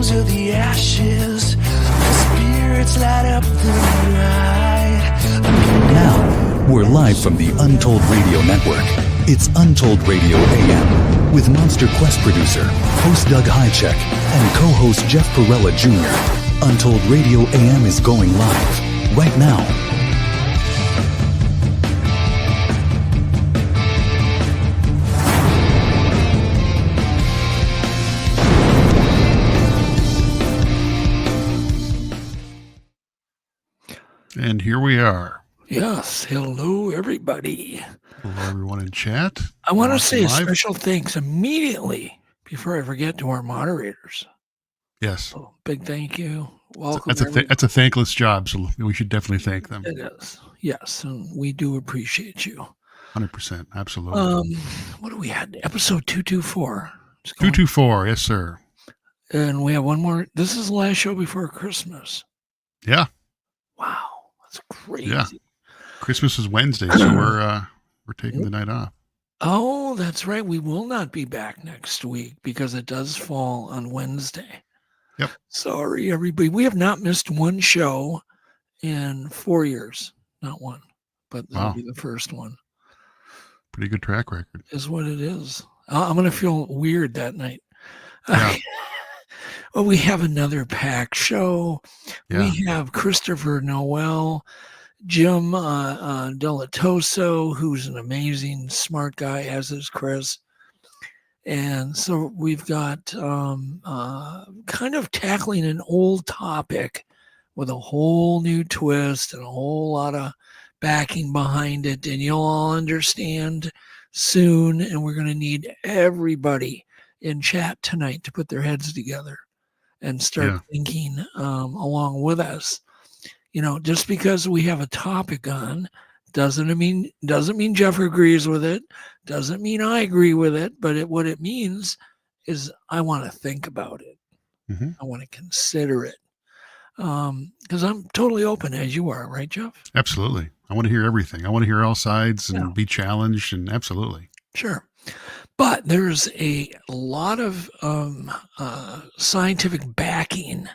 rose of the ashes. The spirits light up the night. Now, we're live from the Untold Radio Network. It's Untold Radio AM with Monster Quest producer, host Doug Hajicek, and co-host Jeff Perrella Jr. Untold Radio AM is going live right now. And here we are. Yes. Hello, everybody. Hello, everyone in chat. I want to say a special thanks immediately before I forget to our moderators. Yes. So, big thank you. Welcome. That's a thankless job, so we should definitely thank them. It is. Yes. And we do appreciate you. 100%. Absolutely. What do we had? Episode 224. 224. Yes, sir. And we have one more. This is the last show before Christmas. Yeah. Wow. That's crazy. Yeah. Christmas is Wednesday, so we're taking the night off. Oh, that's right. We will not be back next week because it does fall on Wednesday. Yep. Sorry, everybody. We have not missed one show in 4 years. Not one, but that'll be the first one. Pretty good track record. Is what it is. I'm going to feel weird that night. Yeah. Well, we have another packed show. Yeah. We have Christopher Noel, Jim Dilettoso, who's an amazing, smart guy, as is Chris. And so we've got kind of tackling an old topic with a whole new twist and a whole lot of backing behind it. And you'll all understand soon. And we're going to need everybody in chat tonight to put their heads together and start thinking along with us. You know, just because we have a topic on doesn't mean Jeff agrees with it, doesn't mean I agree with it, but what it means is I want to think about it. Mm-hmm. I want to consider it. Because I'm totally open, as you are, right, Jeff? Absolutely. I want to hear everything. I want to hear all sides and be challenged, and absolutely. Sure. But there's a lot of scientific backing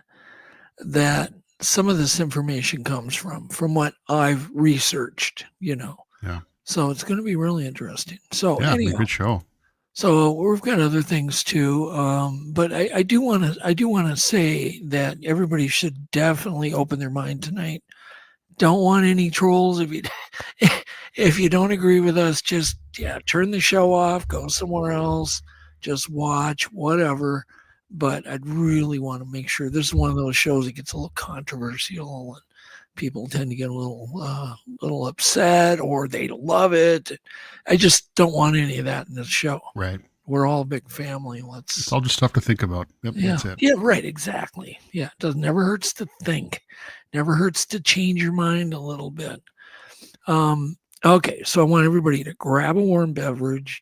that some of this information comes from what I've researched, you know. Yeah. So it's going to be really interesting. So anyhow, good show. So we've got other things too, but I do want to say that everybody should definitely open their mind tonight. Don't want any trolls. If you don't agree with us, just turn the show off, go somewhere else, just watch, whatever. But I'd really want to make sure this is one of those shows that gets a little controversial and people tend to get a little upset or they love it. I just don't want any of that in this show. Right. We're all a big family. It's all just stuff to think about. Yep, that's it. Yeah, right, exactly. Yeah, it never hurts to think. Never hurts to change your mind a little bit. Okay, so I want everybody to grab a warm beverage,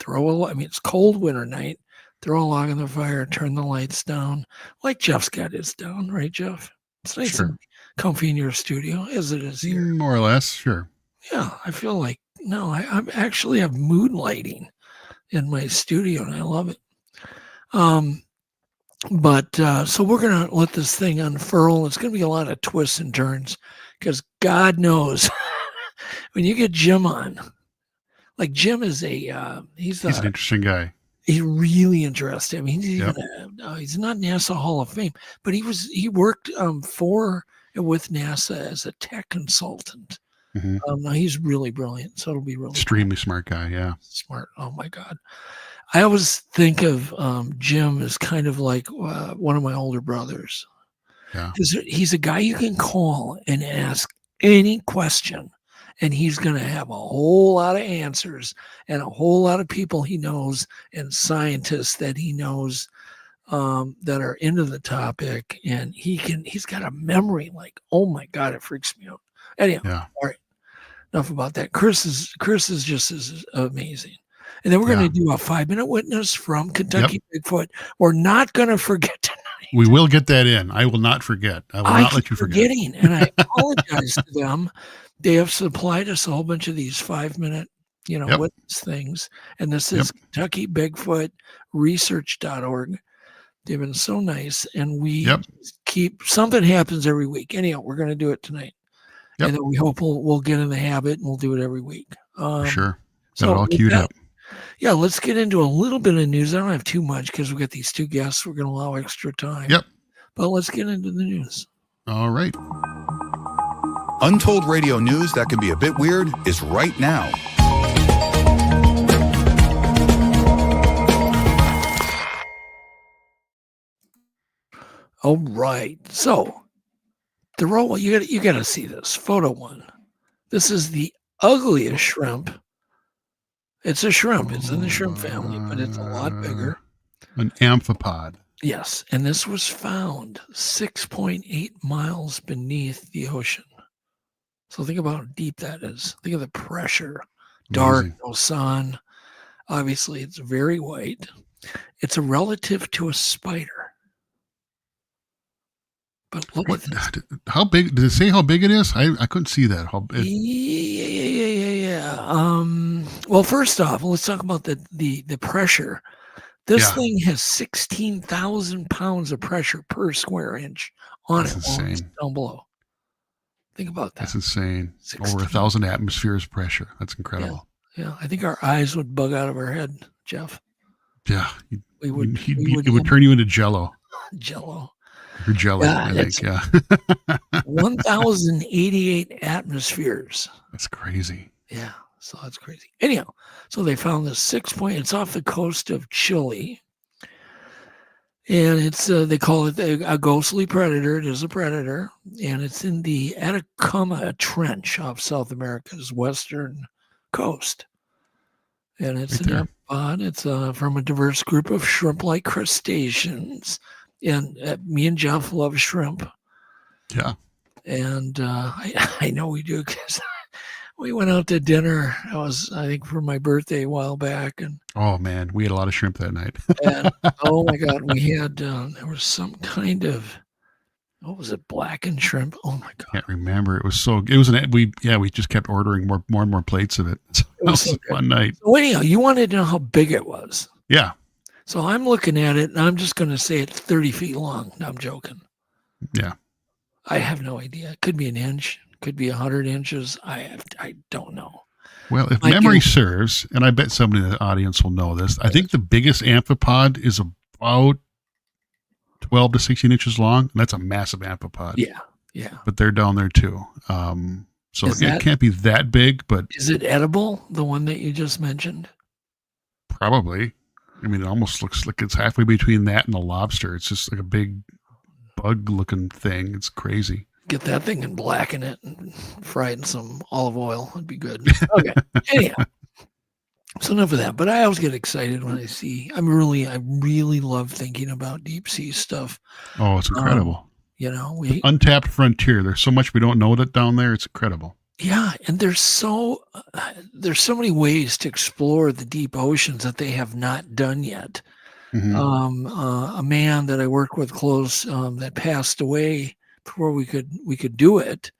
it's cold winter night, throw a log on the fire, turn the lights down, like Jeff's got his down, right, Jeff? It's nice and comfy in your studio, as it is here. More or less, sure. Yeah, I feel like, I actually have mood lighting in my studio, and I love it. So we're going to let this thing unfurl. It's going to be a lot of twists and turns, because God knows when you get Jim on, like Jim is he's an interesting guy. He's really interesting. I mean, he's not NASA Hall of Fame, but he worked with NASA as a tech consultant. Mm-hmm. Now he's really brilliant, so it'll be really extremely smart guy. Yeah, smart. Oh my God, I always think of Jim as kind of like one of my older brothers. Yeah, because he's a guy you can call and ask any question, and he's going to have a whole lot of answers and a whole lot of people he knows and scientists that he knows that are into the topic. And he's got a memory like, oh my God, it freaks me out. Anyhow, all right, enough about that. Chris is just as amazing. And then we're going to do a 5-minute witness from Kentucky Bigfoot. We're not going to forget tonight. We will get that in. I will not forget. I will not let you forget. And I apologize to them. They have supplied us a whole bunch of these 5-minute, witness things. And this is Kentucky Bigfoot Research.org. They've been so nice, and we Yep. keep something happens every week. Anyhow, we're going to do it tonight, Yep. and then we hope we'll get in the habit and we'll do it every week. For sure. Got So it all with queued that, up. yeah, let's get into a little bit of news. I don't have too much because we got these two guests. We're going to allow extra time. Yep. But let's get into the news. All right. Untold radio news that can be a bit weird is right now. All right. So the roll, you got to see this photo one. This is the ugliest shrimp. It's a shrimp. It's in the shrimp family, but it's a lot bigger. An amphipod. Yes, and this was found 6.8 miles beneath the ocean. So think about how deep that is. Think of the pressure. Dark, Amazing. no sun. Obviously, it's very white. It's a relative to a spider. But look What? at this. How big? Did it say how big it is? I couldn't see that. Yeah. Well, first off, let's talk about the pressure. This Yeah. thing has 16,000 pounds of pressure per square inch on That's it while it's insane. down below. Think about that. That's insane. 16. Over 1,000 atmospheres pressure. That's incredible. Yeah, I think our eyes would bug out of our head, Jeff. Yeah. We would. It would turn you into jello. Jello. Or jelly, Yeah, I think. Yeah. 1,088 atmospheres. That's crazy. Yeah, so that's crazy. Anyhow, so they found this 6 point. It's off the coast of Chile, and it's they call it a ghostly predator. It is a predator, and it's in the Atacama Trench off South America's western coast. And it's Right an there. amphipod. It's from a diverse group of shrimp-like crustaceans. And me and Jeff love shrimp. Yeah. And I know we do because we went out to dinner. It was, I think, for my birthday a while back. And Oh, man. We had a lot of shrimp that night. oh my God, we had, there was some kind of, what was it, blackened shrimp? Oh my God. Can't remember. It was we just kept ordering more and more plates of it. So It that was was so a good. fun night. So anyhow, you wanted to know how big it was. Yeah. So I'm looking at it and I'm just going to say it's 30 feet long. No, I'm joking. Yeah. I have no idea. It could be an inch, could be 100 inches. I don't know. Well, if My memory guess- serves, and I bet somebody in the audience will know this, I think the biggest amphipod is about 12 to 16 inches long. And that's a massive amphipod. Yeah. But they're down there too. So Is it that- can't be that big, but Is it edible? The one that you just mentioned? probably. I mean, it almost looks like it's halfway between that and a lobster. It's just like a big bug-looking thing. It's crazy. Get that thing and blacken it and fry it in some olive oil. It'd be good. Okay. Anyhow, so enough of that. But I always get excited when I see. I really love thinking about deep sea stuff. Oh, it's incredible. You know, we Untapped frontier. There's so much we don't know that down there. It's incredible. yeah, and there's so many ways to explore the deep oceans that they have not done yet. Mhm. A man that I work with close that passed away before we could do it.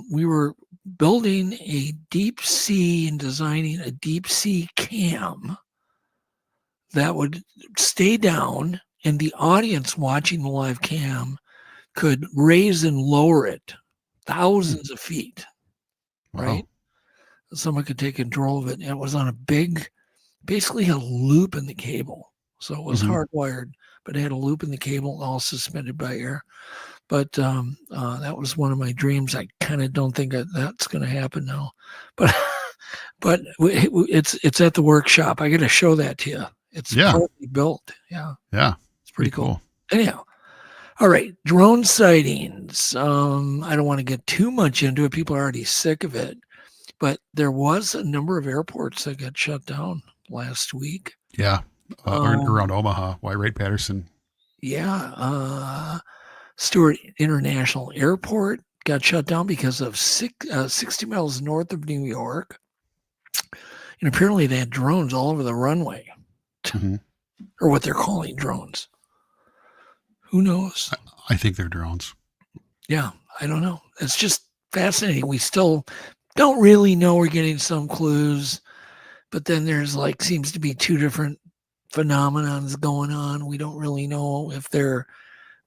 We were building a deep sea and designing a deep sea cam that would stay down, and the audience watching the live cam could raise and lower it thousands of feet. Wow. Right? Someone could take control of it. And it was on a big, basically a loop in the cable. So it was Mhm. hardwired, but it had a loop in the cable, all suspended by air. But that was one of my dreams. I kind of don't think that's going to happen now. But it's at the workshop. I got to show that to you. It's Yeah. partly built. Yeah, Yeah. it's pretty cool. Anyhow, all right, drone sightings. I don't want to get too much into it. People are already sick of it. But there was a number of airports that got shut down last week. Yeah. Around Omaha, Wright-Patterson. Yeah. Stewart International Airport got shut down because of 60 miles north of New York. And apparently they had drones all over the runway, Mhm. or what they're calling drones. Who knows? I think they're drones. Yeah, I don't know. It's just fascinating. We still don't really know. We're getting some clues, but then there's seems to be two different phenomenons going on. We don't really know if they're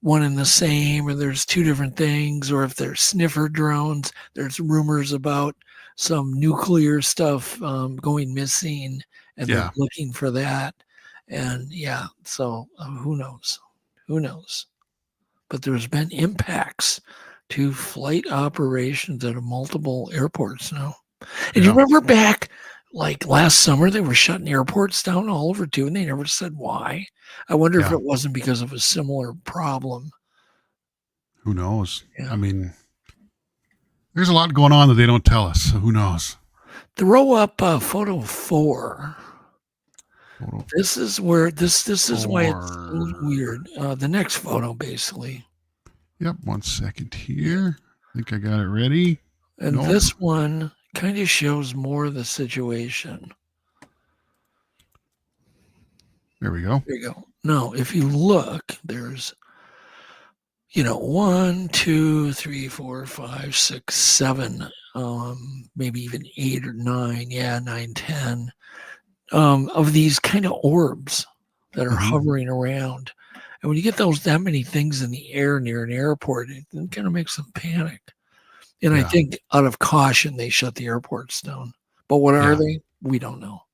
one and the same, or there's two different things, or if they're sniffer drones. There's rumors about some nuclear stuff going missing, and Yeah. they're looking for that. And yeah, so who knows? Who knows? But there's been impacts to flight operations at multiple airports now. And you Yeah. remember back like last summer, they were shutting airports down all over too, and they never said why. I wonder if Yeah. it wasn't because of a similar problem. Who knows? Yeah. I mean, there's a lot going on that they don't tell us. So who knows? Throw up photo 4. Photo This is where this is why it's a little 4. weird. The next photo, basically. Yep. 1 second here. I think I got it ready. And Nope. this one kind of shows more of the situation. There we go. There you go. Now, if you look, there's, 1, 2, 3, 4, 5, 6, 7, maybe even 8 or 9. Yeah, 9, 10 of these kind of orbs that are hovering around. And when you get that many things in the air near an airport, it kind of makes them panic. And I Yeah. think out of caution, they shut the airports down. But what are Yeah. they? We don't know.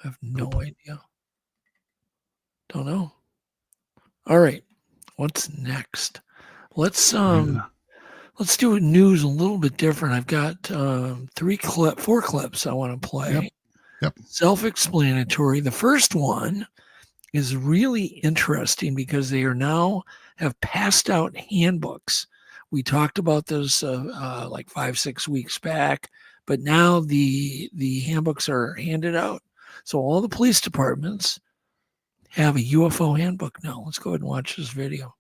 I have no idea. Don't know. All right. What's next? Let's Yeah. let's do news a little bit different. I've got 4 clips I want to play. Yep. Self-explanatory. The first one is really interesting because they are now have passed out handbooks. We talked about this like 5-6 weeks back, but now the handbooks are handed out. So all the police departments have a UFO handbook now. Let's go ahead and watch this video.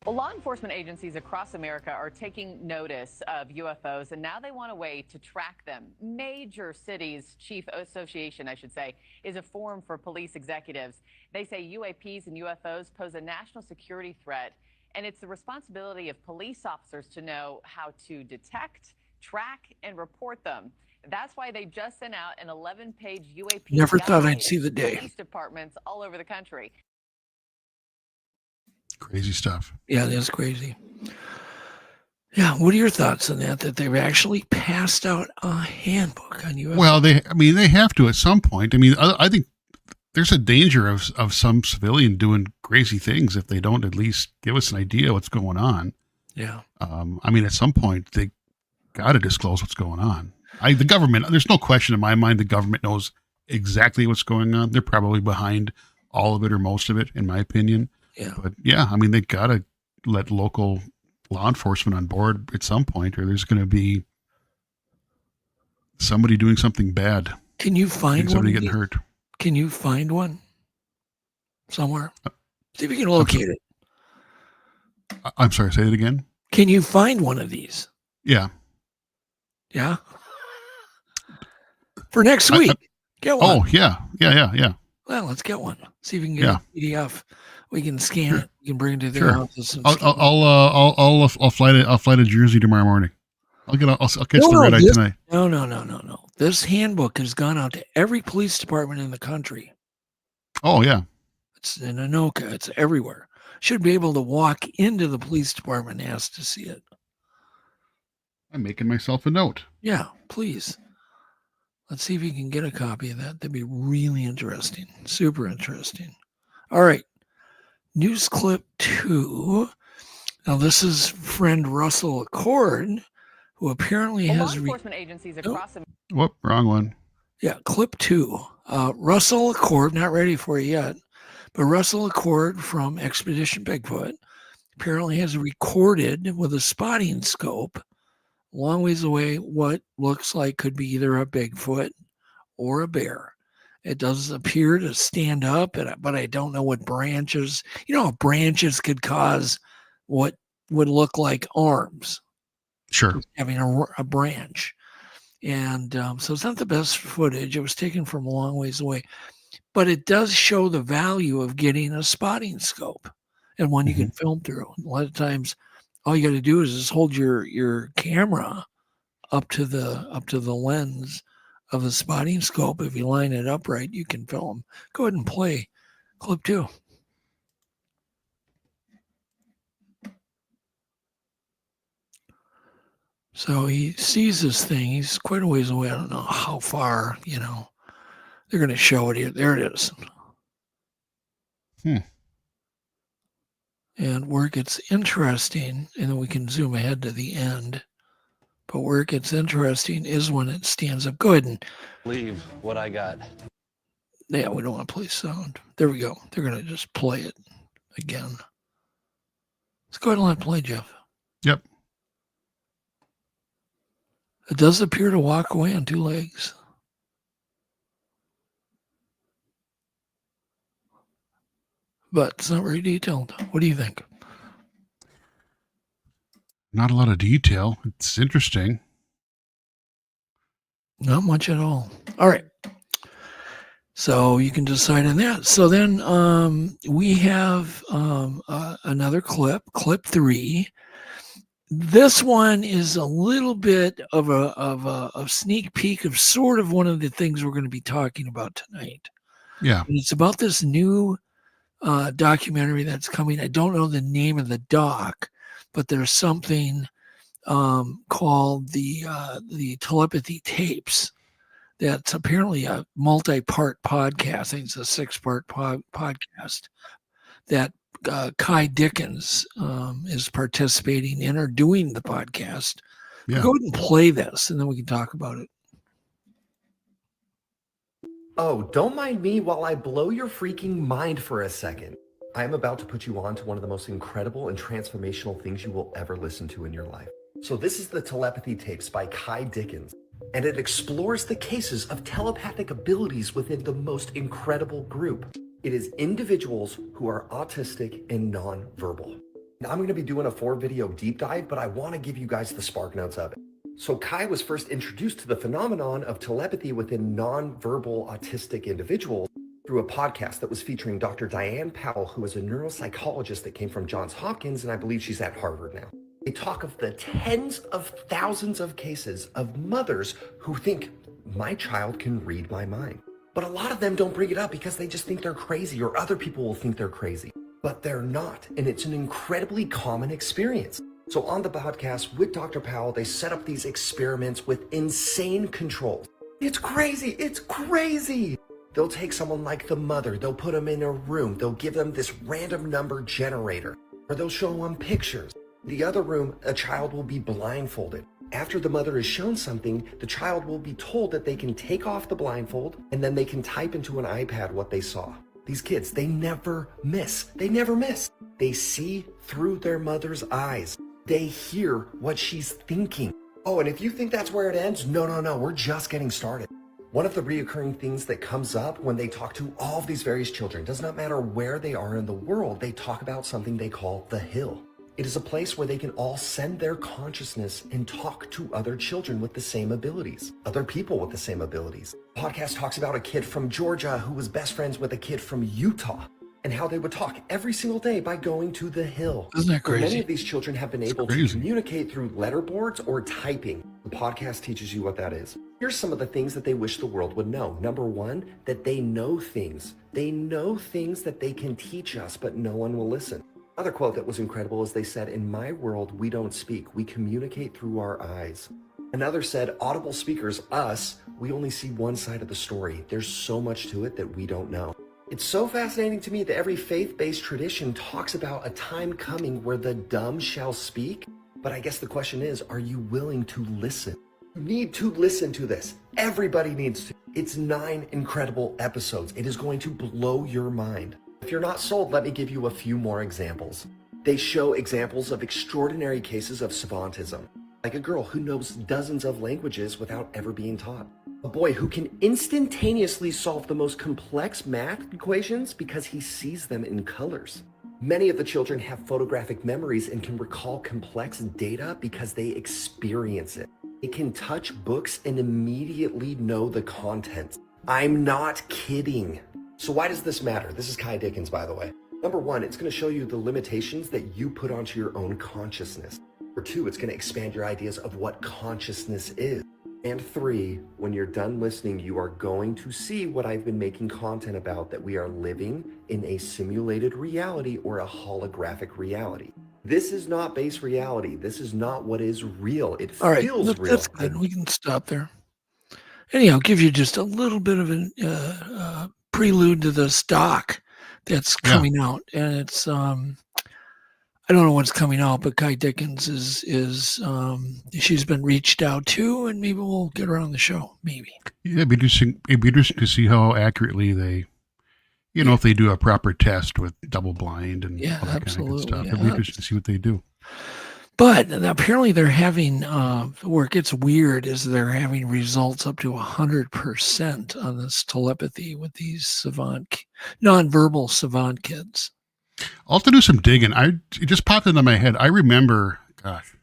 Well, law enforcement agencies across America are taking notice of UFOs, and now they want a way to track them. Major cities chief association, I should say, is a forum for police executives. They say UAPs and UFOs pose a national security threat, and it's the responsibility of police officers to know how to detect, track, and report them. That's why they just sent out an 11-page UAP Never thought I'd guide see the to day. police departments all over the country. Crazy stuff. Yeah, that's crazy. Yeah, what are your thoughts on that? That they've actually passed out a handbook on UFO? Well, they have to at some point. I mean, I think there's a danger of some civilian doing crazy things if they don't at least give us an idea what's going on. Yeah. I mean, at some point they got to disclose what's going on. The government, there's no question in my mind, the government knows exactly what's going on. They're probably behind all of it or most of it, in my opinion. Yeah. But yeah, I mean, they got to let local law enforcement on board at some point, or there's going to be somebody doing something bad. Can you find one? Somebody getting hurt. Can you find one somewhere? See if you can locate it. I'm sorry, say it again. Can you find one of these? Yeah. Yeah. For next week. Get one. Oh, yeah. Well, let's get one. See if we can get a PDF. We can scan it. We can bring it to the Sure. office. And I'll fly to Jersey tomorrow morning. I'll catch the red eye tonight. No. This handbook has gone out to every police department in the country. Oh yeah. It's in Anoka. It's everywhere. Should be able to walk into the police department and ask to see it. I'm making myself a note. Yeah, please. Let's see if you can get a copy of that. That'd be really interesting. Super interesting. All right. News clip 2. Now, this is friend Russell Accord, who apparently Well, has... law enforcement agencies across Whoop, wrong one. Yeah, clip 2. Russell Accord, not ready for you yet, but Russell Accord from Expedition Bigfoot apparently has recorded with a spotting scope a long ways away what looks like could be either a Bigfoot or a bear. It does appear to stand up, but I don't know what branches. Branches could cause what would look like arms. Sure. Having a branch. And so it's not the best footage. It was taken from a long ways away. But it does show the value of getting a spotting scope and one you can film through. A lot of times, all you got to do is just hold your camera up to the lens of the spotting scope. If you line it up right, you can film. Go ahead and play Clip 2. So he sees this thing. He's quite a ways away. I don't know how far, you know. They're going to show it here. There it is. And where it gets interesting, and then we can zoom ahead to the end. But where it gets interesting is when it stands up. Go ahead and leave what I got. Yeah, we don't want to play sound. There we go. They're going to just play it again. Let's go ahead and let it play, Jeff. Yep. It does appear to walk away on 2 legs. But it's not very detailed. What do you think? Not a lot of detail. It's interesting. Not much at all. All right. So you can decide on that. So then we have another clip 3. This one is a little bit of a sneak peek of sort of one of the things we're going to be talking about tonight. Yeah. And it's about this new documentary that's coming. I don't know the name of the doc, but there's something called the Telepathy tapes. That's apparently a multi-part podcast. I think it's a 6-part podcast that Kai Dickens is participating in or doing the podcast. Yeah. Go ahead and play this, and then we can talk about it. Oh, don't mind me while I blow your freaking mind for a second. I am about to put you on to one of the most incredible and transformational things you will ever listen to in your life. So this is the Telepathy tapes by Kai Dickens, and it explores the cases of telepathic abilities within the most incredible group. It is individuals who are autistic and non-verbal. Now, I'm going to be doing a 4-video deep dive, but I want to give you guys the spark notes of it. So Kai was first introduced to the phenomenon of telepathy within non-verbal autistic individuals through a podcast that was featuring Dr. Diane Powell, who is a neuropsychologist that came from Johns Hopkins, and I believe she's at Harvard now. They talk of the tens of thousands of cases of mothers who think, my child can read my mind. But a lot of them don't bring it up because they just think they're crazy, or other people will think they're crazy. But they're not, and it's an incredibly common experience. So on the podcast with Dr. Powell, they set up these experiments with insane controls. It's crazy, it's crazy. They'll take someone like the mother, they'll put them in a room, they'll give them this random number generator, or they'll show them pictures. The other room, a child will be blindfolded. After the mother is shown something, the child will be told that they can take off the blindfold and then they can type into an iPad what they saw. These kids, they never miss. They never miss. They see through their mother's eyes. They hear what she's thinking. Oh, and if you think that's where it ends, no, we're just getting started. One of the reoccurring things that comes up when they talk to all of these various children, does not matter where they are in the world, they talk about something they call the Hill. It is a place where they can all send their consciousness and talk to other children with the same abilities, other people with the same abilities. The podcast talks about a kid from Georgia who was best friends with a kid from Utah, and how they would talk every single day by going to the Hill. Isn't that crazy? Many of these children have been able to communicate through letterboards or typing. The podcast teaches you what that is. Here's some of the things that they wish the world would know. Number 1, that they know things. They know things that they can teach us, but no one will listen. Another quote that was incredible is they said, in my world, we don't speak. We communicate through our eyes. Another said, audible speakers, us, we only see one side of the story. There's so much to it that we don't know. It's so fascinating to me that every faith-based tradition talks about a time coming where the dumb shall speak. But I guess the question is, are you willing to listen? You need to listen to this. Everybody needs to. It's 9 incredible episodes. It is going to blow your mind. If you're not sold, let me give you a few more examples. They show examples of extraordinary cases of savantism, like a girl who knows dozens of languages without ever being taught. A boy who can instantaneously solve the most complex math equations because he sees them in colors. Many of the children have photographic memories and can recall complex data because they experience it. It can touch books and immediately know the contents. I'm not kidding. So why does this matter? This is Kai Dickens, by the way. Number 1, it's going to show you the limitations that you put onto your own consciousness. Number 2, it's going to expand your ideas of what consciousness is. And 3, when you're done listening, you are going to see what I've been making content about, that we are living in a simulated reality or a holographic reality. This is not base reality. This is not what is real. It All right, feels that's real. good. We can stop there. Anyhow, give you just a little bit of a prelude to the stock that's coming out, and it's I don't know what's coming out, but Kai Dickens is she's been reached out to, and maybe we'll get her on the show. Maybe. Yeah, it'd be interesting to see how accurately they, if they do a proper test with double blind and all that kind of good stuff. It'd be interesting to see what they do. But apparently they're having, where it gets weird is they're having results up to 100% on this telepathy with these Savant, nonverbal Savant kids. I'll have to do some digging. It just popped into my head. I remember, gosh,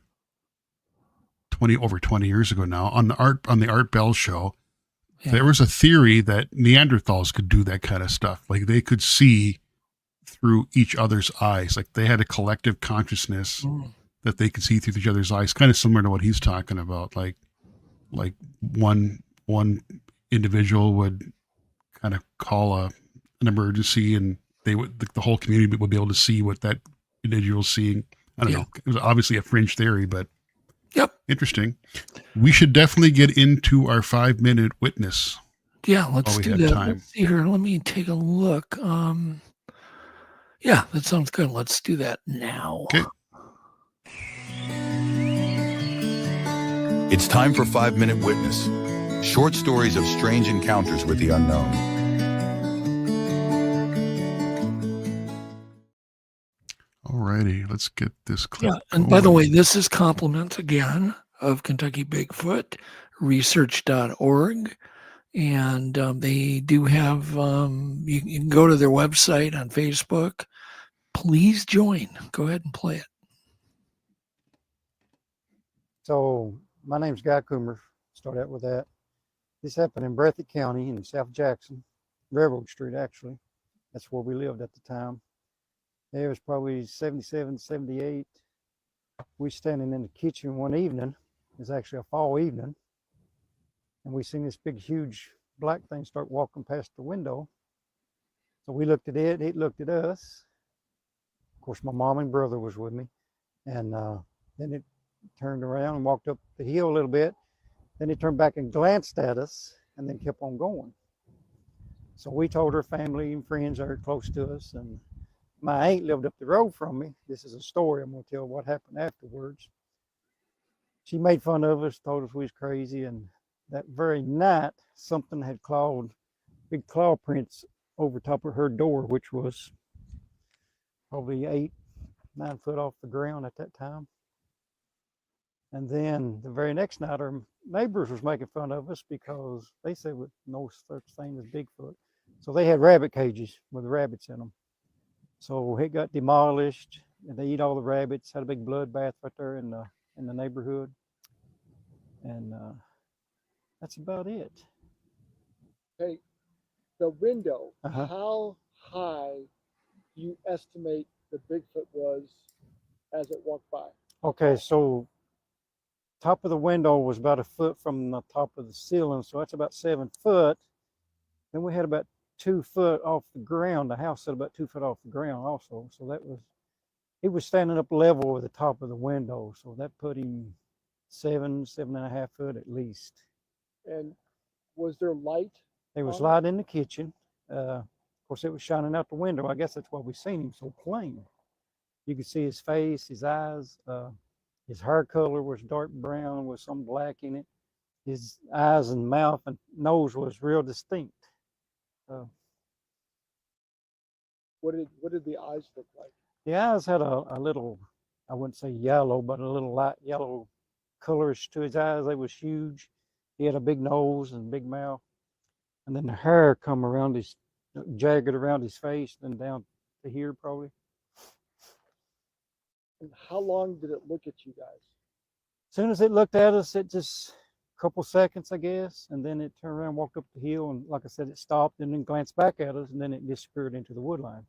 over 20 years ago now, on the Art Bell show, there was a theory that Neanderthals could do that kind of stuff. Like they could see through each other's eyes. Like they had a collective consciousness that they could see through each other's eyes. Kind of similar to what he's talking about. Like one individual would kind of call an emergency, and the whole community would be able to see what that individual's seeing. I don't know. It was obviously a fringe theory, but interesting. We should definitely get into our 5-minute witness. Yeah, let's do that. Let's see here. Let me take a look. Yeah, that sounds good. Let's do that now. Okay. It's time for 5-minute witness. Short stories of strange encounters with the unknown. Alrighty, let's get this clip. Yeah, and by the way, this is compliments again of Kentucky Bigfoot, research.org. And they do have, you can go to their website on Facebook. Please join. Go ahead and play it. So my name's Guy Coomer. Start out with that. This happened in Breathitt County in South Jackson, Railroad Street, actually. That's where we lived at the time. It was probably 77, 78. We standing in the kitchen one evening. It was actually a fall evening. And we seen this big, huge black thing start walking past the window. So we looked at it. It looked at us. Of course, my mom and brother was with me. And then it turned around and walked up the hill a little bit. Then it turned back and glanced at us and then kept on going. So we told her family and friends that are close to us. And my aunt lived up the road from me. This is a story I'm going to tell what happened afterwards. She made fun of us, told us we was crazy. And that very night, something had big claw prints over top of her door, which was probably 8-9 foot off the ground at that time. And then the very next night, our neighbors was making fun of us because they said with no such thing as Bigfoot. So they had rabbit cages with rabbits in them. So it got demolished, and they eat all the rabbits. Had a big bloodbath right there in the neighborhood, and that's about it. Hey, the window. How high do you estimate the Bigfoot was as it walked by? Okay, so top of the window was about 1 foot from the top of the ceiling, so that's about 7 foot. Then we had about 2 foot off the ground. The house set about 2 foot off the ground also. So it was standing up level with the top of the window. So that put him 7.5 foot at least. And was there light? There was light in the kitchen. Of course, it was shining out the window. I guess that's why we seen him so plain. You could see his face, his eyes. His hair color was dark brown with some black in it. His eyes and mouth and nose was real distinct. What did the eyes look like? The eyes had a little, I wouldn't say yellow, but a little light yellow colors to his eyes. They was huge. He had a big nose and big mouth. And then the hair come around his, jagged around his face, then down to here probably. And how long did it look at you guys? As soon as it looked at us, it just a couple seconds, I guess, and then it turned around, walked up the hill, and like I said, it stopped and then glanced back at us, and then it disappeared into the wood line.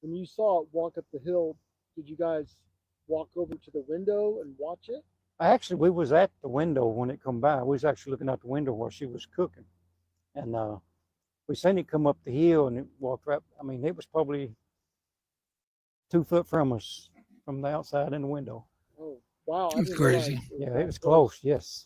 When you saw it walk up the hill, did you guys walk over to the window and watch it? Actually, we was at the window when it come by. We was actually looking out the window while she was cooking. And we seen it come up the hill and it walked right. I mean, it was probably 2 foot from us, from the outside in the window. Oh, wow. It's crazy. Yeah, it was close, yes.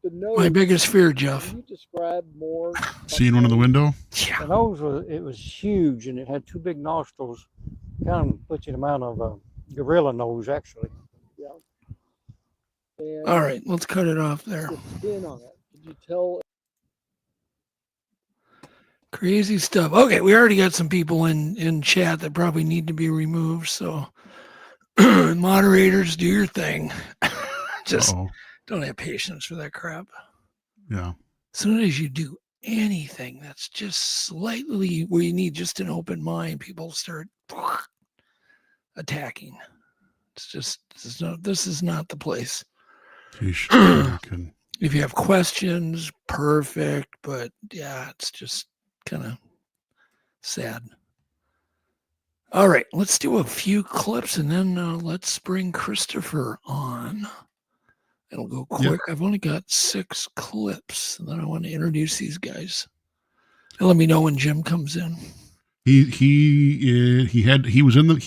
The nose, My biggest fear, Jeff. Can you describe more? Seeing one in the window? Yeah. The nose was huge and it had 2 big nostrils, kind of put you in the amount of a gorilla nose, actually. Yeah. And All right, let's cut it off there. the skin on it. Could you tell? Crazy stuff. Okay, we already got some people in chat that probably need to be removed. So, moderators, do your thing. Just don't have patience for that crap. Yeah. As soon as you do anything that's just slightly where you need just an open mind, people start attacking. It's just this is not the place. If you have questions, perfect, but yeah, it's just kind of sad. All right, let's do a few clips and then let's bring Christopher on. It'll go quick. Yep. I've only got 6 clips, and then I want to introduce these guys. And let me know when Jim comes in. He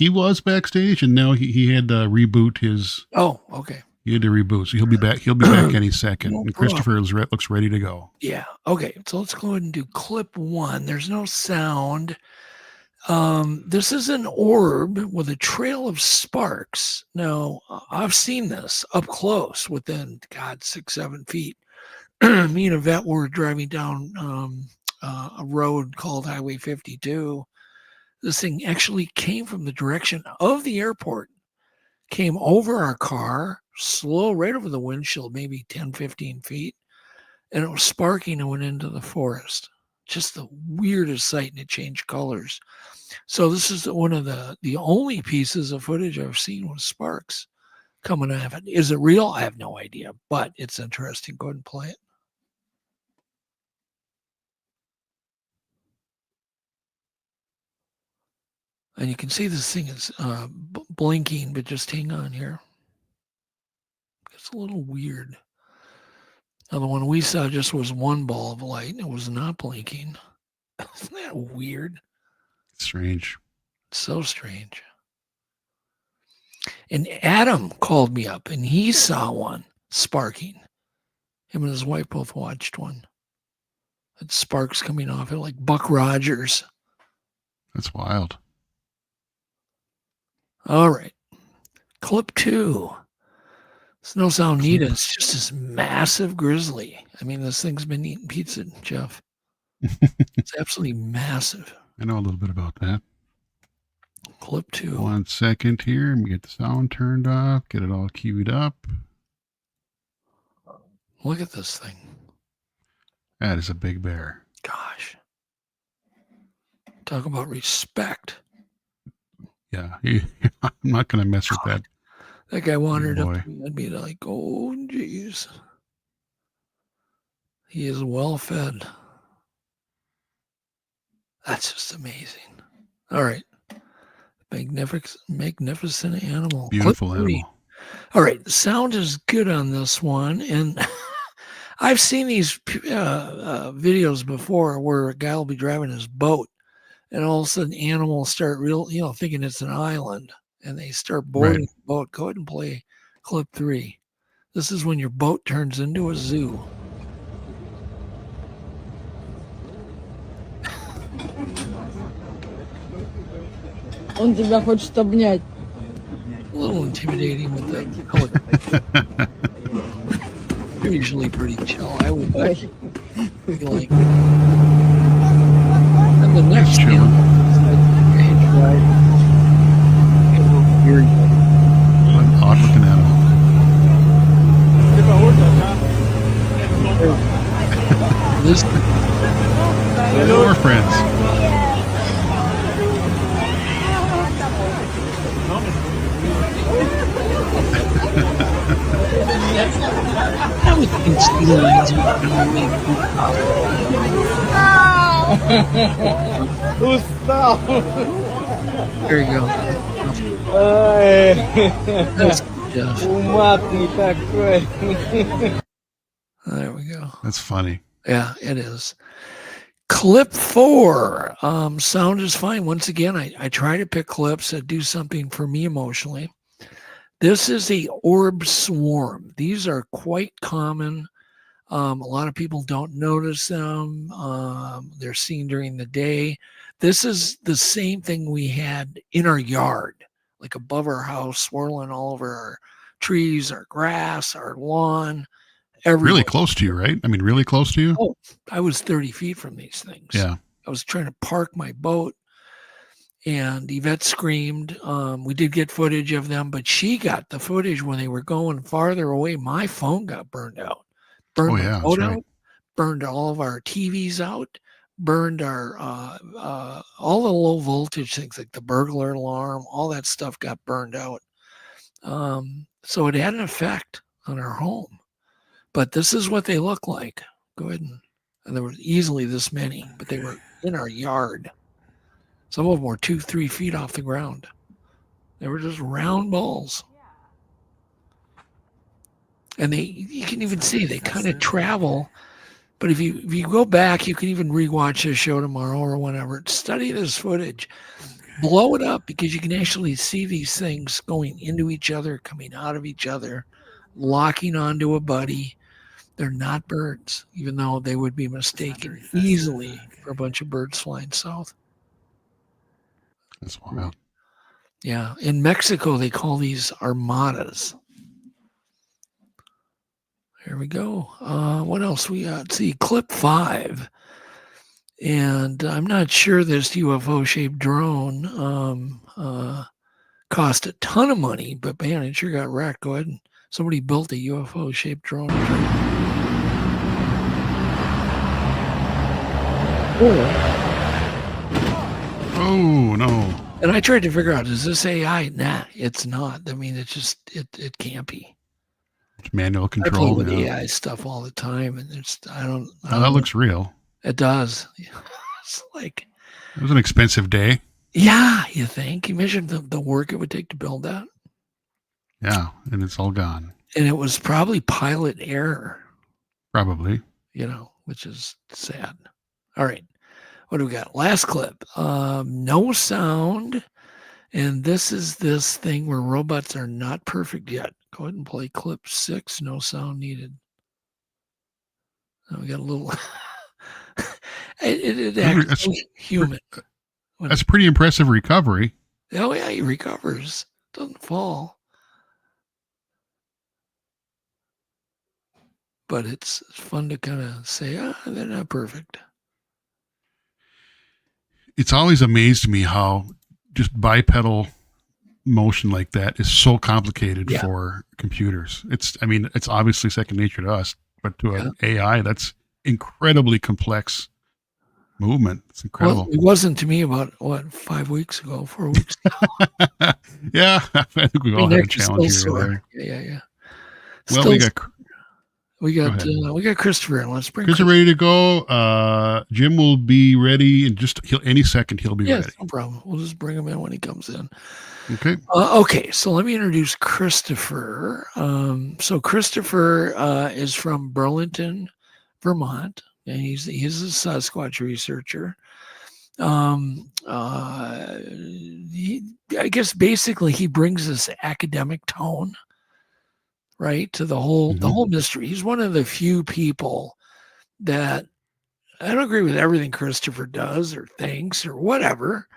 was backstage, and now he had to reboot his. Oh, okay. He had to reboot, so he'll be back. He'll be back any second. No and Christopher looks ready to go. Yeah. Okay. So let's go ahead and do clip 1. There's no sound. This is an orb with a trail of sparks. Now, I've seen this up close within, 6-7 feet. Me and a vet were driving down a road called Highway 52. This thing actually came from the direction of the airport, came over our car, slow right over the windshield, maybe 10-15 feet, and it was sparking and went into the forest. Just the weirdest sight, and it changed colors. So this is one of the only pieces of footage I've seen with sparks coming out of it. Is it real? I have no idea, but it's interesting. Go ahead and play it. And you can see this thing is blinking, but just hang on here. It's a little weird. Now, the one we saw just was one ball of light, and it was not blinking. Isn't that weird? Strange. So strange. And Adam called me up, and he saw one sparking. Him and his wife both watched one. Had sparks coming off it like Buck Rogers. That's wild. All right. Clip 2. It's no sound needed. It's just this massive grizzly. I mean, this thing's been eating pizza, Jeff. It's absolutely massive. I know a little bit about that. Clip 2. 1 second here. Let me get the sound turned off. Get it all queued up. Look at this thing. That is a big bear. Gosh. Talk about respect. Yeah. I'm not going to mess with that. That guy wandered up to me. I'd be like, oh, geez. He is well fed. That's just amazing. All right. Magnificent animal. Beautiful animal. All right. The sound is good on this one. And I've seen these videos before where a guy will be driving his boat and all of a sudden animals start thinking it's an island and they start boarding the boat. Go ahead and play clip 3. This is when your boat turns into a zoo. Он тебя хочет обнять. A little intimidating with the color. They're usually pretty chill. I would like. And the next one, an odd looking animal. This. More friends. I would think sea lions would be Устал. There you go. That's Jeff. There we go. That's funny. Yeah, it is. Clip 4. Sound is fine. Once again, I try to pick clips that do something for me emotionally. This is a orb swarm. These are quite common. A lot of people don't notice them. They're seen during the day. This is the same thing we had in our yard, like above our house, swirling all over our trees, our grass, our lawn. Really close to you, right? I mean, really close to you? Oh, I was 30 feet from these things. Yeah. I was trying to park my boat, and Yvette screamed. We did get footage of them, but she got the footage when they were going farther away. My phone got burned out. Burned my boat out, burned all of our TVs out, burned our all the low voltage things like the burglar alarm, all that stuff got burned out. So it had an effect on our home. But this is what they look like. Go ahead and there were easily this many, but they were in our yard. Some of them were 2-3 feet off the ground. They were just round balls. And you can even see they kind of travel. But if you go back, you can even rewatch this show tomorrow or whenever. Study this footage. Blow it up because you can actually see these things going into each other, coming out of each other, locking onto a buddy. They're not birds, even though they would be mistaken easily for a bunch of birds flying south. That's wild. Yeah. In Mexico, they call these armadas. Here we go. What else we got? See, clip 5. And I'm not sure this UFO-shaped drone cost a ton of money, but man, it sure got wrecked. Go ahead and somebody built a UFO-shaped drone. Oh, no. And I tried to figure out, is this AI? Nah, it's not. I mean, it can't be. It's manual control. I play with AI stuff all the time, and I don't that know. looks real. It does. It's like, it was an expensive day. Yeah, you think? Imagine the work it would take to build that. Yeah, and it's all gone. And it was probably pilot error. Probably. Which is sad. All right. What do we got? Last clip. No sound. And this is this thing where robots are not perfect yet. Go ahead and play clip 6. No sound needed. Now we got a little... it actually human. That's pretty impressive recovery. Oh, yeah, he recovers. Doesn't fall. But it's fun to kind of say, they're not perfect. It's always amazed me how just bipedal motion like that is so complicated for computers. It's obviously second nature to us, but to an AI, that's incredibly complex movement. It's incredible. Well, it wasn't to me about 4 weeks ago. Yeah, I think we all had a challenge here. Yeah. Well, we got Christopher in. Let's bring Christopher ready to go. Jim will be ready in any second. He'll be ready. No problem. We'll just bring him in when he comes in. Okay. Okay. So let me introduce Christopher. So Christopher is from Burlington, Vermont, and he's a Sasquatch researcher. I guess basically he brings this academic tone, right, to the whole mystery. He's one of the few people that I don't agree with everything Christopher does or thinks or whatever,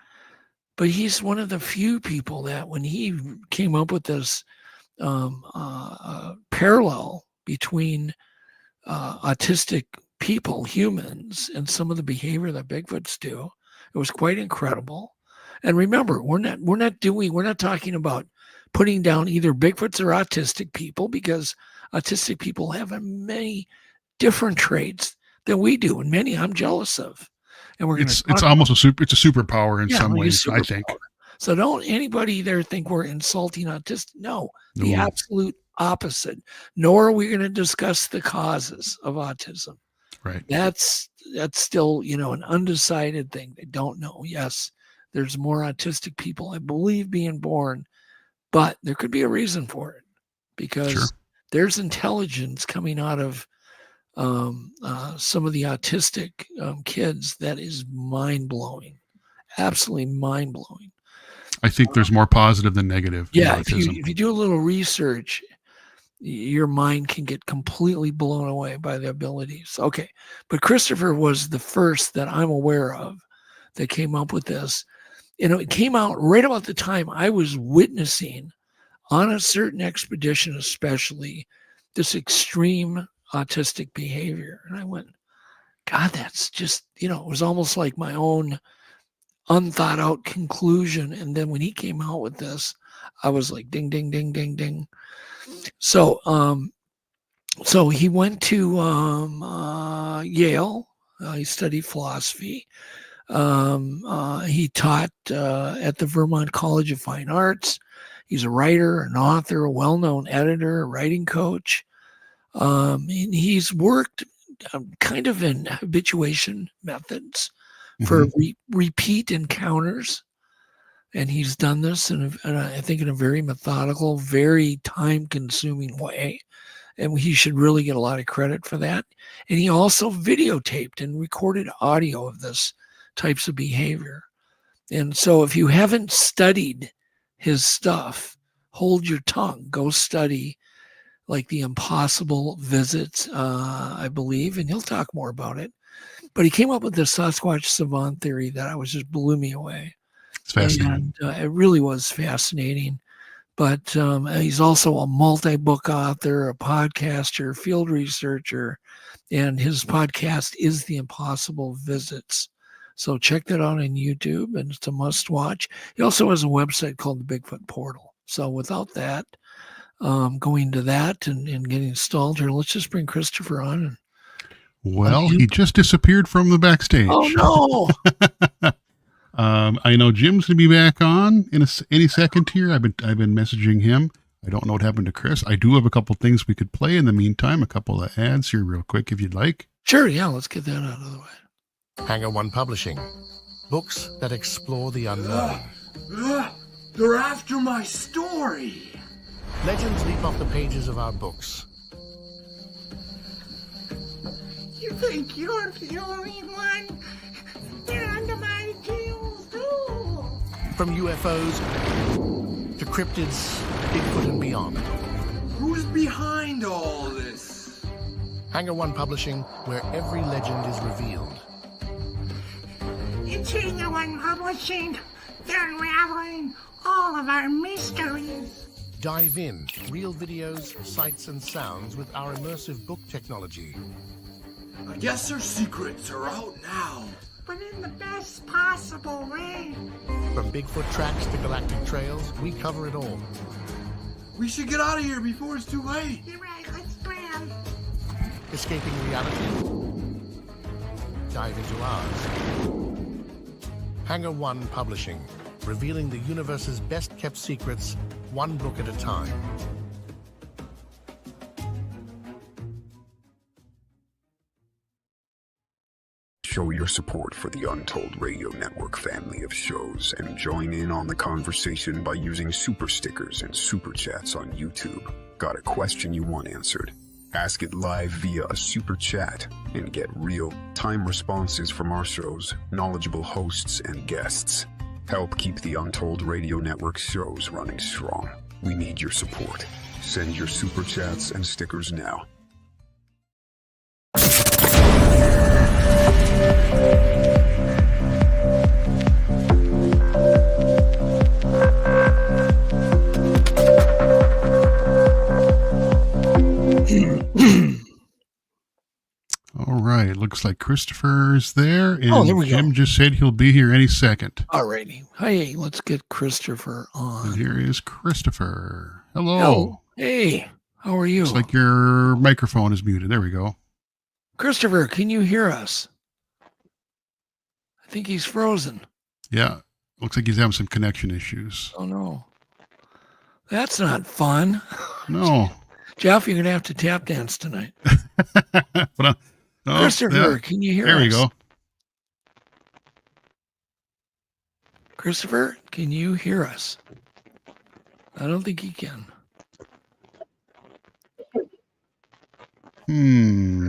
but he's one of the few people that when he came up with this parallel between autistic people, humans, and some of the behavior that Bigfoots do, it was quite incredible. And remember, we're not talking about putting down either Bigfoots or autistic people, because autistic people have many different traits that we do, and many I'm jealous of. And it's almost it's a superpower in some ways, I think. So don't anybody there think we're insulting autistic. No, the absolute opposite. Nor are we going to discuss the causes of autism. Right. That's still, an undecided thing. They don't know. Yes, there's more autistic people, I believe, being born but there could be a reason for it because Sure. there's intelligence coming out of some of the autistic kids that is mind-blowing, absolutely mind-blowing. I think there's more positive than negative in Yeah, if autism. you do a little research, your mind can get completely blown away by the abilities. Okay, but Christopher was the first that I'm aware of that came up with this. It came out right about the time I was witnessing on a certain expedition, especially this extreme autistic behavior. And I went, God, that's just, it was almost like my own unthought out conclusion. And then when he came out with this, I was like, ding, ding, ding, ding, ding. So, so he went to Yale. He studied philosophy. He taught at the Vermont College of Fine Arts. He's a writer, an author, a well-known editor, a writing coach. And he's worked kind of in habituation methods for repeat encounters. And he's done this I think in a very methodical, very time-consuming way. And he should really get a lot of credit for that. And he also videotaped and recorded audio of this types of behavior. And so if you haven't studied his stuff, hold your tongue. Go study like the impossible visits, I believe, and he'll talk more about it. But he came up with the Sasquatch Savant theory that just blew me away. It's fascinating. And it really was fascinating. But he's also a multi-book author, a podcaster, field researcher, and his podcast is The Impossible Visits. So check that out on YouTube, and it's a must-watch. He also has a website called the Bigfoot Portal. So without that, going to that and getting stalled here, let's just bring Christopher on. Well, he just disappeared from the backstage. Oh, no. I know Jim's going to be back on in any second here. I've been messaging him. I don't know what happened to Chris. I do have a couple things we could play in the meantime, a couple of ads here real quick if you'd like. Sure, yeah, let's get that out of the way. Hangar One Publishing. Books that explore the unknown. They're after my story. Legends leap off the pages of our books. You think you're the only one? They're under my heels too. From UFOs to cryptids, Bigfoot and beyond. Who's behind all this? Hangar One Publishing, where every legend is revealed. It's Hangar One Publishing. They're unraveling all of our mysteries. Dive in, real videos, sights and sounds with our immersive book technology. I guess our secrets are out now. But in the best possible way. From Bigfoot tracks to galactic trails, we cover it all. We should get out of here before it's too late. You're right, let's plan. Escaping reality? Dive into ours. Hangar One Publishing, revealing the universe's best-kept secrets, one book at a time. Show your support for the Untold Radio Network family of shows and join in on the conversation by using super stickers and super chats on YouTube. Got a question you want answered? Ask it live via a super chat and get real-time responses from our shows, knowledgeable hosts, and guests. Help keep the Untold Radio Network shows running strong. We need your support. Send your super chats and stickers now. All right. Looks like Christopher's there. And Oh, there we Jim go. just said he'll be here any second. All righty. Hey, let's get Christopher on. And here is Christopher. Hello. Hello. Hey, how are you? Looks like your microphone is muted. There we go. Christopher, can you hear us? I think he's frozen. Yeah. Looks like he's having some connection issues. Oh, no. That's not fun. No. Jeff, you're going to have to tap dance tonight. But, no, Christopher, yeah. can you hear us? There we go. Christopher, can you hear us? I don't think he can.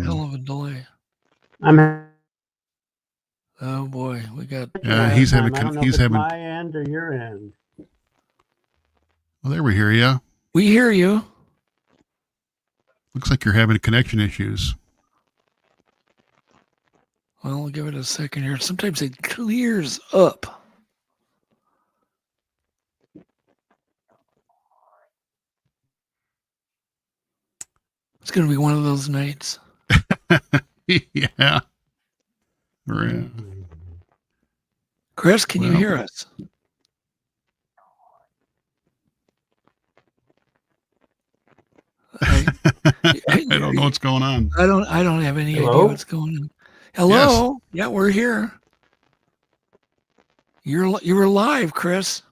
Hell of a delay. Oh boy, we got. Yeah, he's having. My end or your end. Well, there we hear you. We hear you. Looks like you're having connection issues. Well, I'll give it a second here. Sometimes it clears up. It's going to be one of those nights. Yeah. Right. Chris, can you hear us? I don't know what's going on. I don't have any idea what's going on. Hello? Yes. Yeah, we're here. You were live, Chris.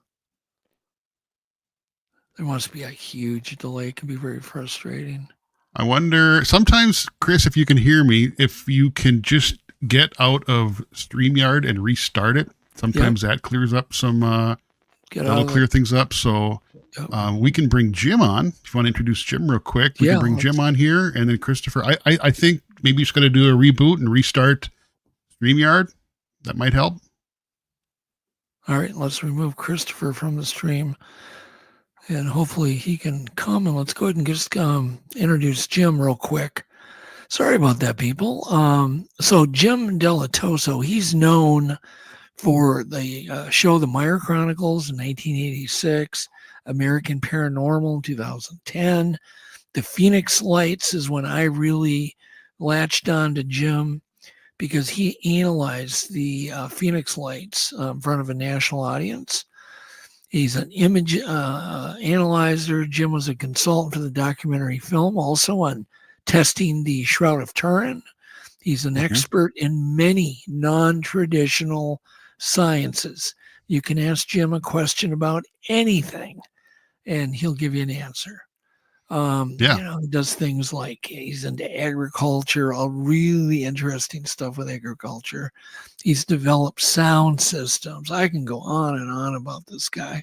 There must be a huge delay. It can be very frustrating. I wonder, sometimes, Chris, if you can hear me, if you can just get out of StreamYard and restart it. Sometimes that clears up some, that'll clear things up. So we can bring Jim on. If you want to introduce Jim real quick, we can bring Jim on here. And then Christopher, I think maybe it's going to do a reboot and restart StreamYard. That might help. All right, let's remove Christopher from the stream. And hopefully he can come, and let's go ahead and just introduce Jim real quick. Sorry about that, people. So Jim Dilettoso, he's known for the show The Meyer Chronicles in 1986, American Paranormal in 2010. The Phoenix Lights is when I really latched on to Jim, because he analyzed the Phoenix Lights in front of a national audience. He's an image analyzer. Jim was a consultant for the documentary film, also on testing the Shroud of Turin. He's an expert in many non-traditional sciences. You can ask Jim a question about anything, and he'll give you an answer. You know, he does things like he's into agriculture, all really interesting stuff with agriculture. He's developed sound systems. I can go on and on about this guy,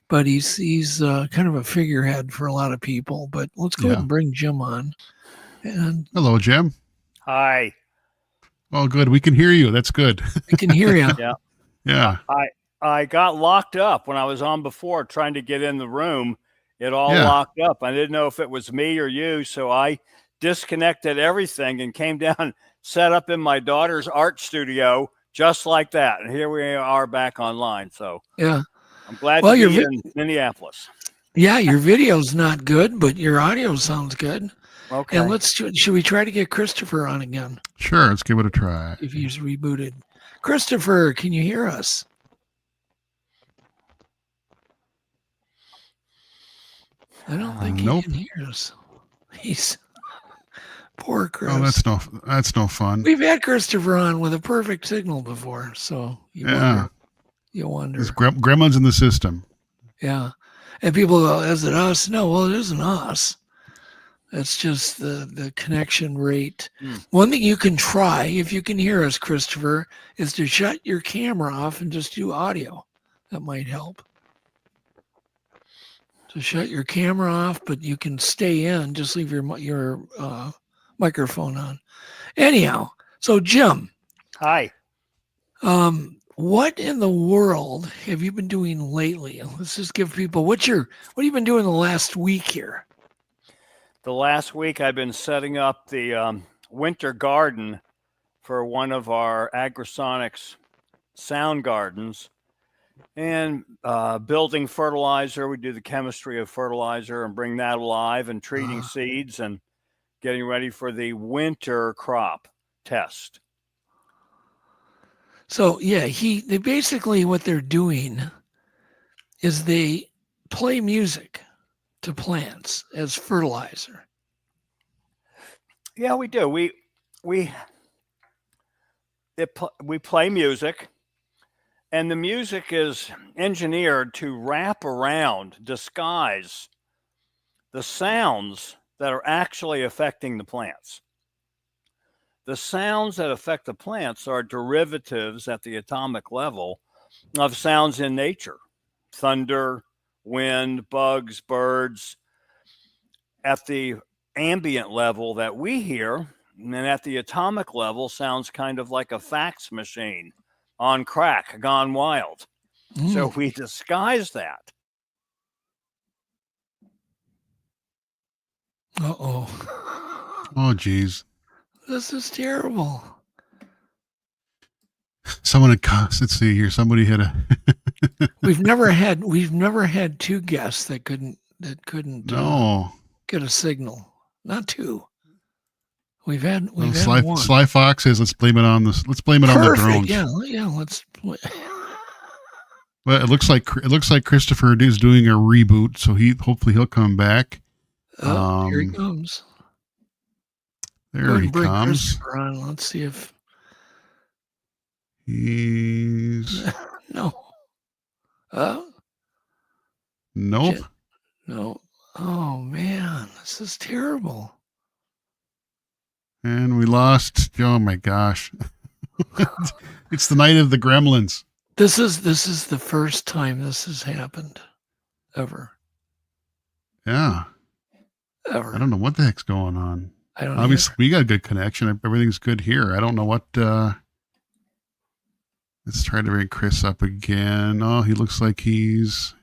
but he's kind of a figurehead for a lot of people. But let's go ahead and bring Jim on. And hello, Jim. Hi. Oh, good. We can hear you. That's good. We can hear you. Yeah. I got locked up when I was on before trying to get in the room. It all locked up. I didn't know if it was me or you, so I disconnected everything and came down, set up in my daughter's art studio just like that. And here we are back online. So I'm glad to be in Minneapolis. Yeah, your video's not good, but your audio sounds good. Okay. And should we try to get Christopher on again? Sure, let's give it a try. If he's rebooted. Christopher, can you hear us? I don't think he can hear us. He's poor Chris. Oh, that's no fun. We've had Christopher on with a perfect signal before, so you wonder. There's gremlins in the system. Yeah, and people go, "Is it us?" No, well, it isn't us. It's just the connection rate. One thing you can try, if you can hear us, Christopher, is to shut your camera off and just do audio. That might help. To shut your camera off, but you can stay in. Just leave your microphone on. Anyhow, so Jim. Hi. What in the world have you been doing lately? Let's just give people what have you been doing the last week here? The last week I've been setting up the winter garden for one of our Agrisonics sound gardens. And building fertilizer. We do the chemistry of fertilizer and bring that alive, and treating seeds and getting ready for the winter crop test. So they basically, what they're doing is they play music to plants as fertilizer. Yeah, we do. We play music. And the music is engineered to wrap around, disguise the sounds that are actually affecting the plants. The sounds that affect the plants are derivatives at the atomic level of sounds in nature: thunder, wind, bugs, birds at the ambient level that we hear, and then at the atomic level sounds kind of like a fax machine on crack, gone wild. So we disguise that. Oh, geez. This is terrible. Someone had, let's see here. Somebody had a. we've never had two guests that couldn't get a signal. Not two. We've had one. Sly Fox says, "Let's blame it on this. Let's blame it on the drones." Yeah. Let's. Well, it looks like Christopher is doing a reboot, so hopefully he'll come back. Here he comes. There he comes. On. Let's see if he's no. Nope. No. Oh man, this is terrible. And we lost. Oh my gosh! It's the night of the gremlins. This is the first time this has happened, ever. Yeah. Ever. I don't know what the heck's going on. I don't. Obviously, we got a good connection. Everything's good here. I don't know what. Let's try to bring Chris up again. Oh, he looks like he's.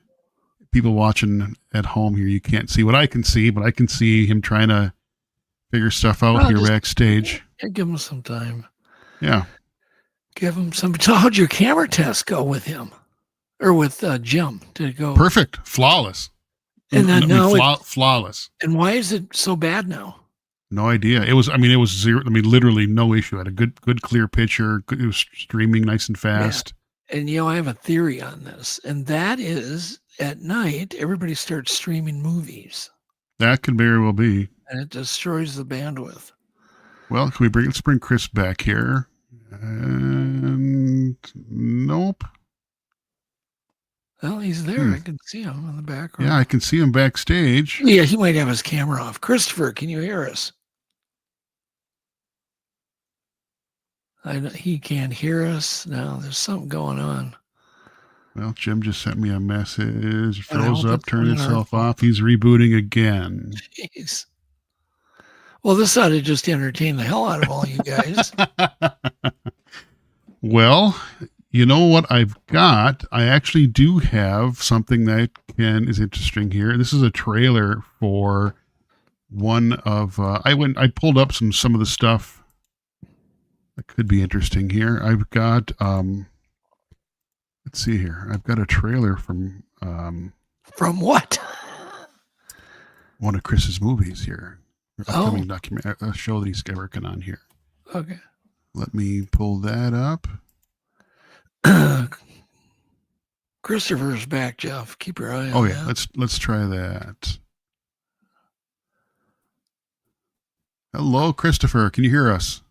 People watching at home here, you can't see what I can see, but I can see him trying to figure stuff out here backstage. Give him some time. Yeah. Give him some. So how'd your camera test go with him, or with Jim? Did it go perfect, flawless? And then flawless. And why is it so bad now? No idea. It was zero. I mean, literally no issue. I had a good clear picture. It was streaming nice and fast. Yeah. And I have a theory on this, and that is at night everybody starts streaming movies. That could very well be. And it destroys the bandwidth. Well, let's bring Chris back here. And nope. Well, he's there. I can see him in the background. Yeah, I can see him backstage. Yeah, he might have his camera off. Christopher, can you hear us? He can't hear us. No, there's something going on. Well, Jim just sent me a message. Froze up, turned itself off. He's rebooting again. Jeez. Well, this ought to just entertain the hell out of all you guys. Well, you know what I've got? I actually do have something that is interesting here. This is a trailer for one of I pulled up some of the stuff that could be interesting here. I've got let's see here. I've got a trailer from what? One of Chris's movies here. Upcoming document, a show that he's working on here. Okay. Let me pull that up. Christopher's back, Jeff. Keep your eye on Oh yeah, let's try that. Hello, Christopher. Can you hear us?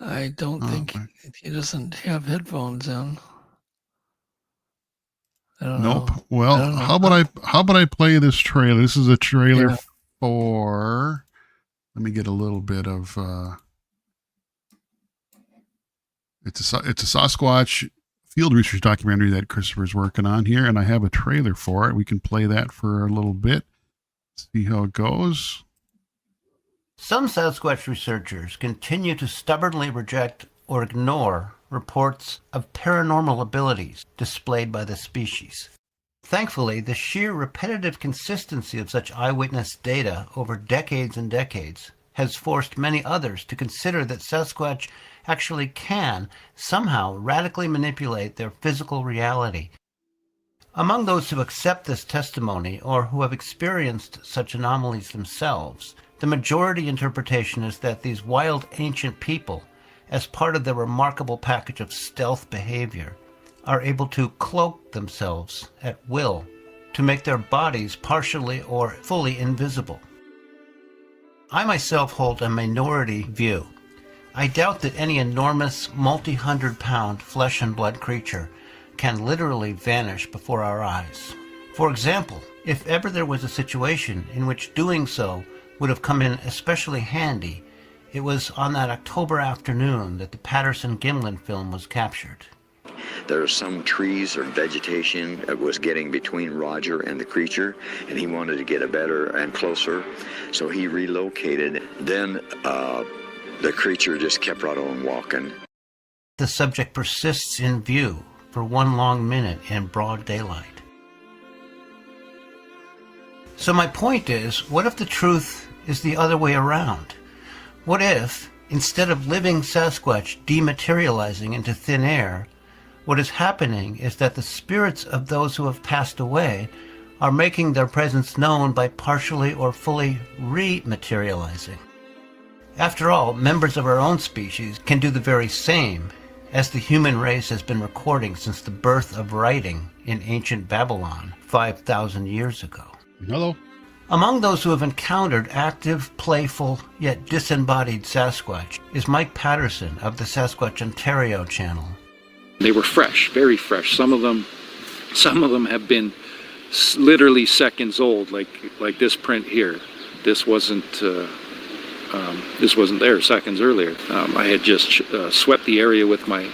I don't think he doesn't have headphones in. I don't nope. know. Well, how about I play this trailer? This is a trailer for. Let me get a little bit of. It's a Sasquatch field research documentary that Christopher's working on here, and I have a trailer for it. We can play that for a little bit. See how it goes. Some Sasquatch researchers continue to stubbornly reject or ignore reports of paranormal abilities displayed by the species. Thankfully, the sheer repetitive consistency of such eyewitness data over decades and decades has forced many others to consider that Sasquatch actually can somehow radically manipulate their physical reality. Among those who accept this testimony or who have experienced such anomalies themselves, the majority interpretation is that these wild ancient people, as part of their remarkable package of stealth behavior, are able to cloak themselves at will to make their bodies partially or fully invisible. I myself hold a minority view. I doubt that any enormous multi-hundred-pound flesh and blood creature can literally vanish before our eyes. For example, if ever there was a situation in which doing so would have come in especially handy, it was on that October afternoon that the Patterson-Gimlin film was captured. There are some trees or vegetation that was getting between Roger and the creature, and he wanted to get a better and closer, so he relocated. Then the creature just kept right on walking. The subject persists in view for 1 long minute in broad daylight. So my point is, what if the truth is the other way around? What if, instead of living Sasquatch dematerializing into thin air, what is happening is that the spirits of those who have passed away are making their presence known by partially or fully rematerializing? After all, members of our own species can do the very same, as the human race has been recording since the birth of writing in ancient Babylon 5,000 years ago. Hello. Among those who have encountered active, playful, yet disembodied Sasquatch is Mike Patterson of the Sasquatch Ontario channel. They were fresh, very fresh. Some of them have been literally seconds old, like this print here. This wasn't there seconds earlier. I had just swept the area with my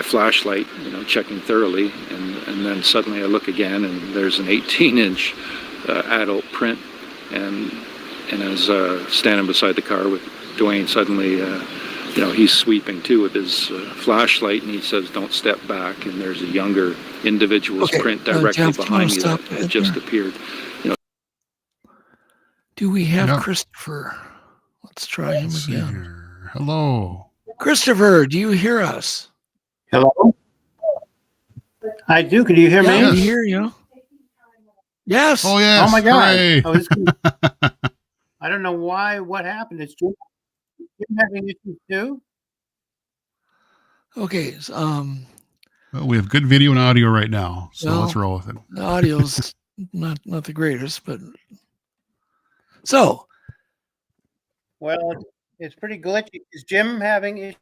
flashlight, checking thoroughly, and then suddenly I look again, and there's an 18-inch adult print, and as standing beside the car with Dwayne, suddenly he's sweeping too with his flashlight, and he says, "Don't step back." And there's a younger individual's print directly Jeff, behind me that right just there. appeared. Do we have No. Christopher? Let's try him Let's see again. here. Hello. Christopher, do you hear us? Hello? I do. Can you hear Yeah, me? we hear you. Yes. Oh, yes. Oh my God. Hooray. I don't know why. What happened? Is Jim having issues too? Okay. Well, we have good video and audio right now, so Well, let's roll with it. The audio's not the greatest, but so Well, it's pretty glitchy. Is Jim having issues?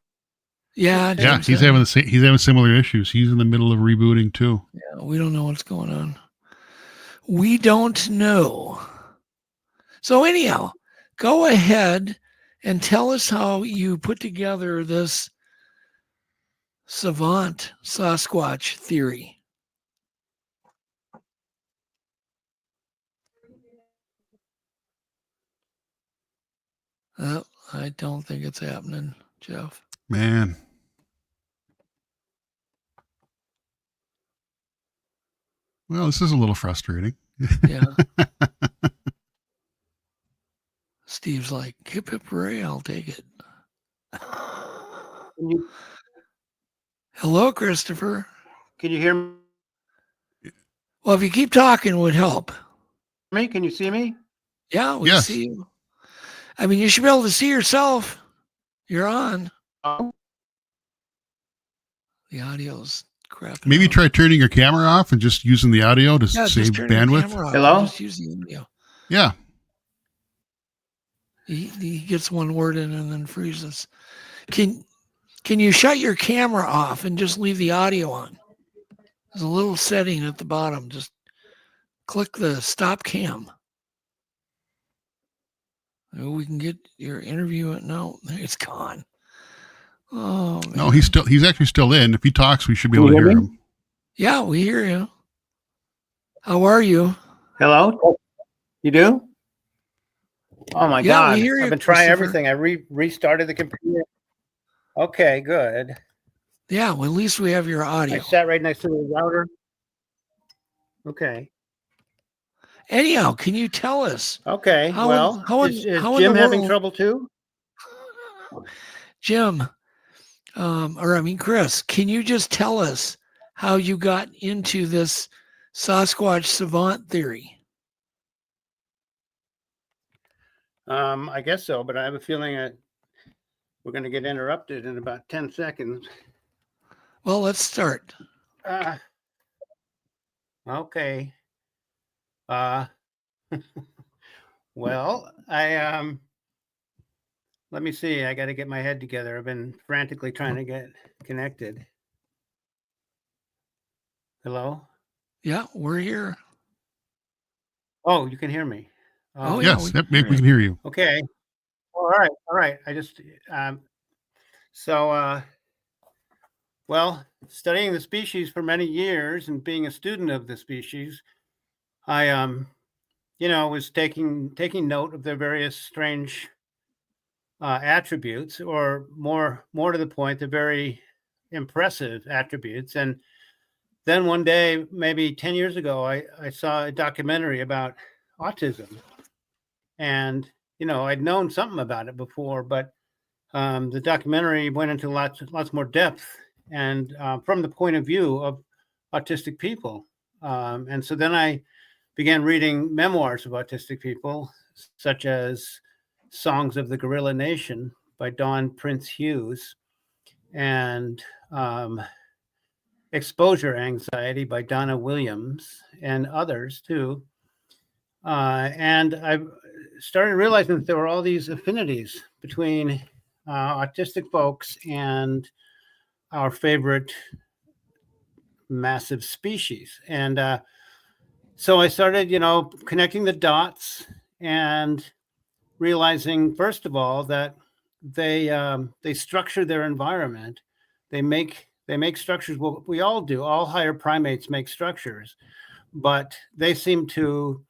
yeah, Yeah, Jim's he's having similar issues. He's in the middle of rebooting too. Yeah, we don't know what's going on. We don't know. So anyhow, go ahead and tell us how you put together this Savant Sasquatch theory. I don't think it's happening, Jeff. Man. Well, this is a little frustrating. Yeah. Steve's like, hip hip hooray, I'll take it. Hello, Christopher. Can you hear me? Well, if you keep talking, it would help. Can you see me? Yeah, we Yes. see you. I mean, you should be able to see yourself. You're on. The audio's crap. Maybe try turning your camera off and just using the audio to Yeah, save just turn your bandwidth. camera off. Hello? Just use the audio. Yeah. He gets one word in and then freezes. Can you shut your camera off and just leave the audio on? There's a little setting at the bottom. Just click the stop cam. Maybe we can get your interview. No, it's gone. Oh, man. No, he's actually still in. If he talks, we should be able to hear him. Yeah, we hear you. How are you? Hello? You do? Oh my Yeah, God. we hear you, I've been trying Christopher. everything. I restarted the computer. Okay, good. Yeah, well, at least we have your audio. I sat right next to the router. Okay. Anyhow, can you tell us? Okay. How well, in- how in- is how in Jim the having world- trouble too? Jim, Chris, can you just tell us how you got into this Sasquatch Savant theory? I guess so, but I have a feeling that we're going to get interrupted in about 10 seconds. Well, let's start. Okay. Well, let me see. I got to get my head together. I've been frantically trying to get connected. Hello? Yeah, we're here. Oh, you can hear me. Oh, yeah, Yes, yep, we can hear you. Okay. All right. I just, so, Well, studying the species for many years and being a student of the species, I was taking note of their various strange attributes, or more to the point, the very impressive attributes. And then one day, maybe 10 years ago, I saw a documentary about autism. And, I'd known something about it before, but the documentary went into lots more depth, and from the point of view of autistic people. And so then I began reading memoirs of autistic people, such as Songs of the Gorilla Nation by Dawn Prince Hughes, and Exposure Anxiety by Donna Williams, and others too. And I started realizing that there were all these affinities between autistic folks and our favorite massive species. And so I started, connecting the dots and realizing, first of all, that they structure their environment. They make structures. Well, we all do. All higher primates make structures, but they seem to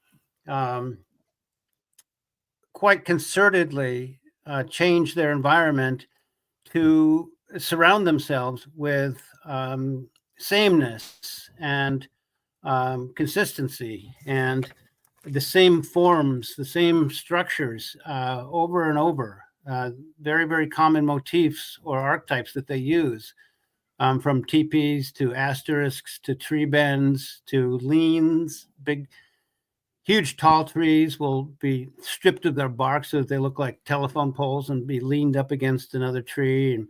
quite concertedly change their environment to surround themselves with sameness and consistency, and the same forms, the same structures over and over. Very, very common motifs or archetypes that they use, from teepees to asterisks to tree bends to leans. Huge tall trees will be stripped of their bark so that they look like telephone poles and be leaned up against another tree. And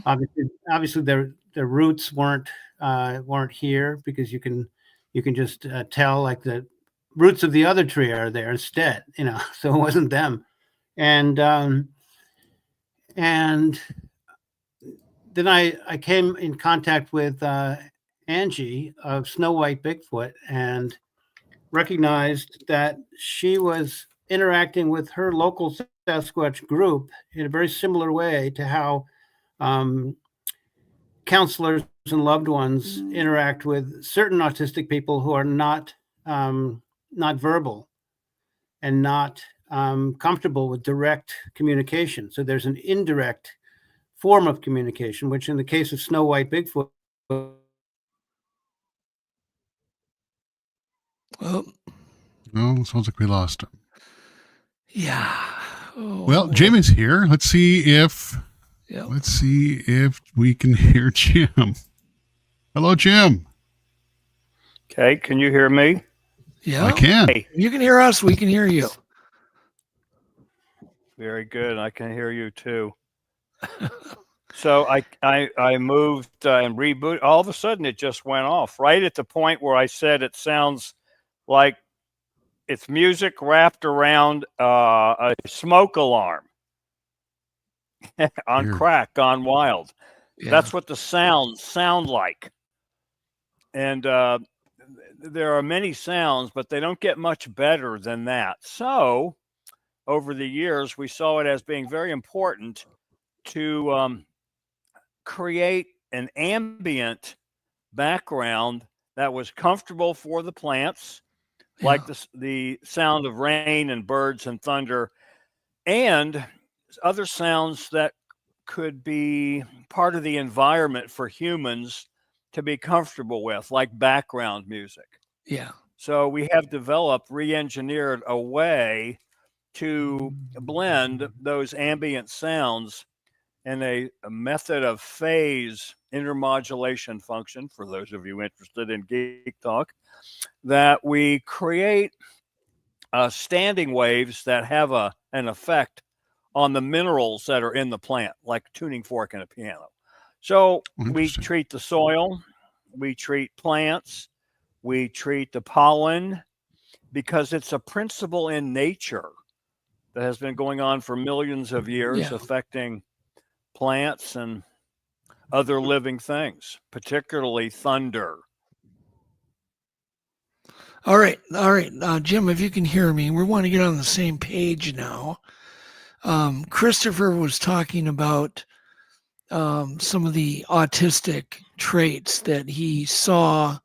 obviously their roots weren't here, because you can just tell, like, the roots of the other tree are there instead, so it wasn't them. And then I came in contact with Angie of Snow White Bigfoot, and recognized that she was interacting with her local Sasquatch group in a very similar way to how counselors and loved ones interact with certain autistic people who are not verbal and not comfortable with direct communication. So there's an indirect form of communication, which in the case of Snow White Bigfoot. Oh, sounds like we lost him. Yeah. Oh, well, Jim is here. Let's see if we can hear Jim. Hello, Jim. Okay, can you hear me? Yeah, I can. Hey. You can hear us. We can hear you. Very good. I can hear you too. So I moved and rebooted. All of a sudden, it just went off right at the point where I said it sounds like it's music wrapped around a smoke alarm on crack, gone wild. Yeah. That's what the sounds sound like. And there are many sounds, but they don't get much better than that. So over the years, we saw it as being very important to create an ambient background that was comfortable for the plants, like the sound of rain and birds and thunder, and other sounds that could be part of the environment for humans to be comfortable with, like background music. Yeah. So we have developed, re-engineered a way to blend those ambient sounds in a method of phase intermodulation function, for those of you interested in geek talk, that we create standing waves that have an effect on the minerals that are in the plant, like a tuning fork in a piano. So we treat the soil, we treat plants, we treat the pollen, because it's a principle in nature that has been going on for millions of years, affecting plants and other living things, particularly thunder. All right. Jim, if you can hear me, we want to get on the same page now. Christopher was talking about some of the autistic traits that he saw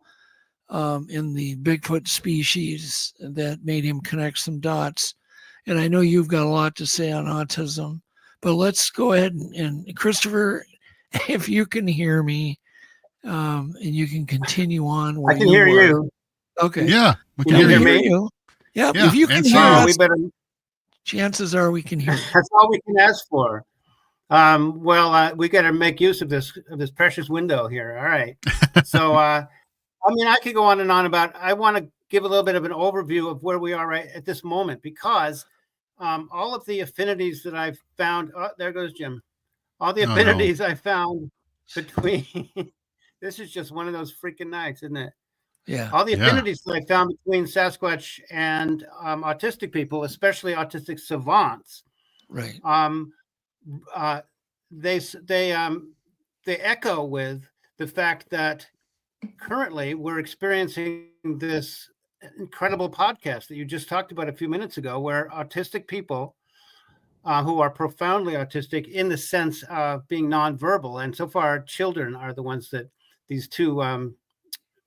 in the Bigfoot species that made him connect some dots. And I know you've got a lot to say on autism, but let's go ahead and Christopher, if you can hear me, and you can continue on where I can hear were. you. Okay. Yeah, we Can can you hear hear you. me? Yeah, Yeah, if you can and hear see you. us, we better. chances are we can hear you. That's all we can ask for. We got to make use of this precious window here. All right. So, I mean, I could go on and on about. I want to give a little bit of an overview of where we are right at this moment, because all of the affinities that I've found. Oh, there goes Jim. All the Oh, no. affinities I found between. This is just one of those freaking nights, isn't it? Yeah. All the Yeah. affinities that I found between Sasquatch and autistic people, especially autistic savants. Right. They echo with the fact that currently we're experiencing this incredible podcast that you just talked about a few minutes ago, where autistic people who are profoundly autistic in the sense of being nonverbal, and so far children are the ones that these two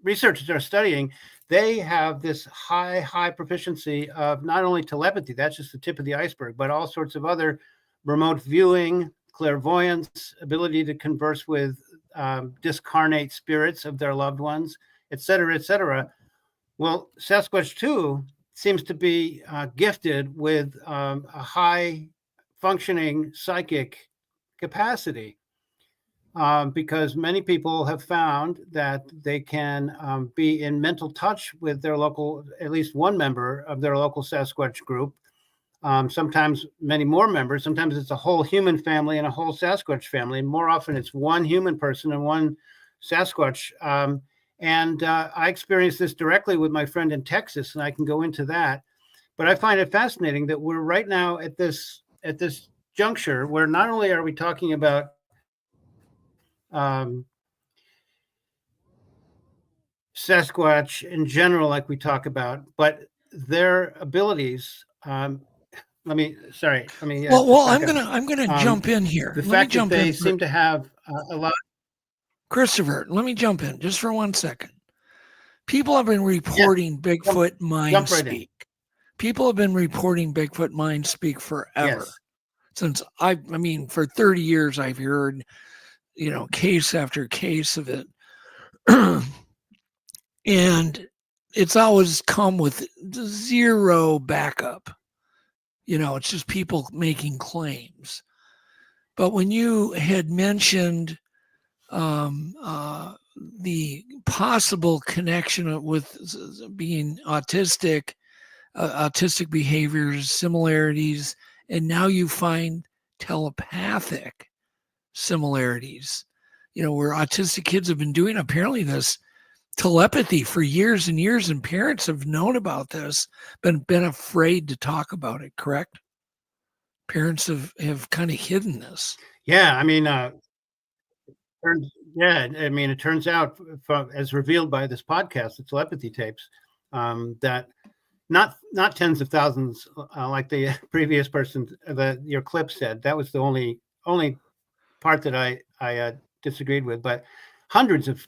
researchers are studying. They have this high proficiency of not only telepathy, that's just the tip of the iceberg, but all sorts of other remote viewing, clairvoyance, ability to converse with discarnate spirits of their loved ones, et cetera, et cetera. Well, Sasquatch 2 seems to be gifted with a high functioning psychic capacity. Because many people have found that they can be in mental touch with their local, at least one member of their local Sasquatch group. Sometimes many more members. Sometimes it's a whole human family and a whole Sasquatch family. And more often it's one human person and one Sasquatch. I experienced this directly with my friend in Texas, and I can go into that. But I find it fascinating that we're right now at this juncture where not only are we talking about Sasquatch in general, like we talk about, but their abilities. Well, I'm gonna jump in here. The Let me fact that jump they in seem to have a lot. Christopher, let me jump in just for 1 second. People have been reporting Bigfoot mind jump right in. speak. People have been reporting Bigfoot mind speak forever. Yes. Since for 30 years, I've heard, case after case of it. And it's always come with zero backup. It's just people making claims. But when you had mentioned the possible connection with being autistic, autistic behaviors, similarities, and now you find telepathic similarities, where autistic kids have been doing apparently this telepathy for years and years, and parents have known about this, but been afraid to talk about it, correct? Parents have kind of hidden this. Yeah, it turns out, as revealed by this podcast, the telepathy tapes, that not tens of thousands like the previous person your clip said. That was the only part that I disagreed with, but hundreds of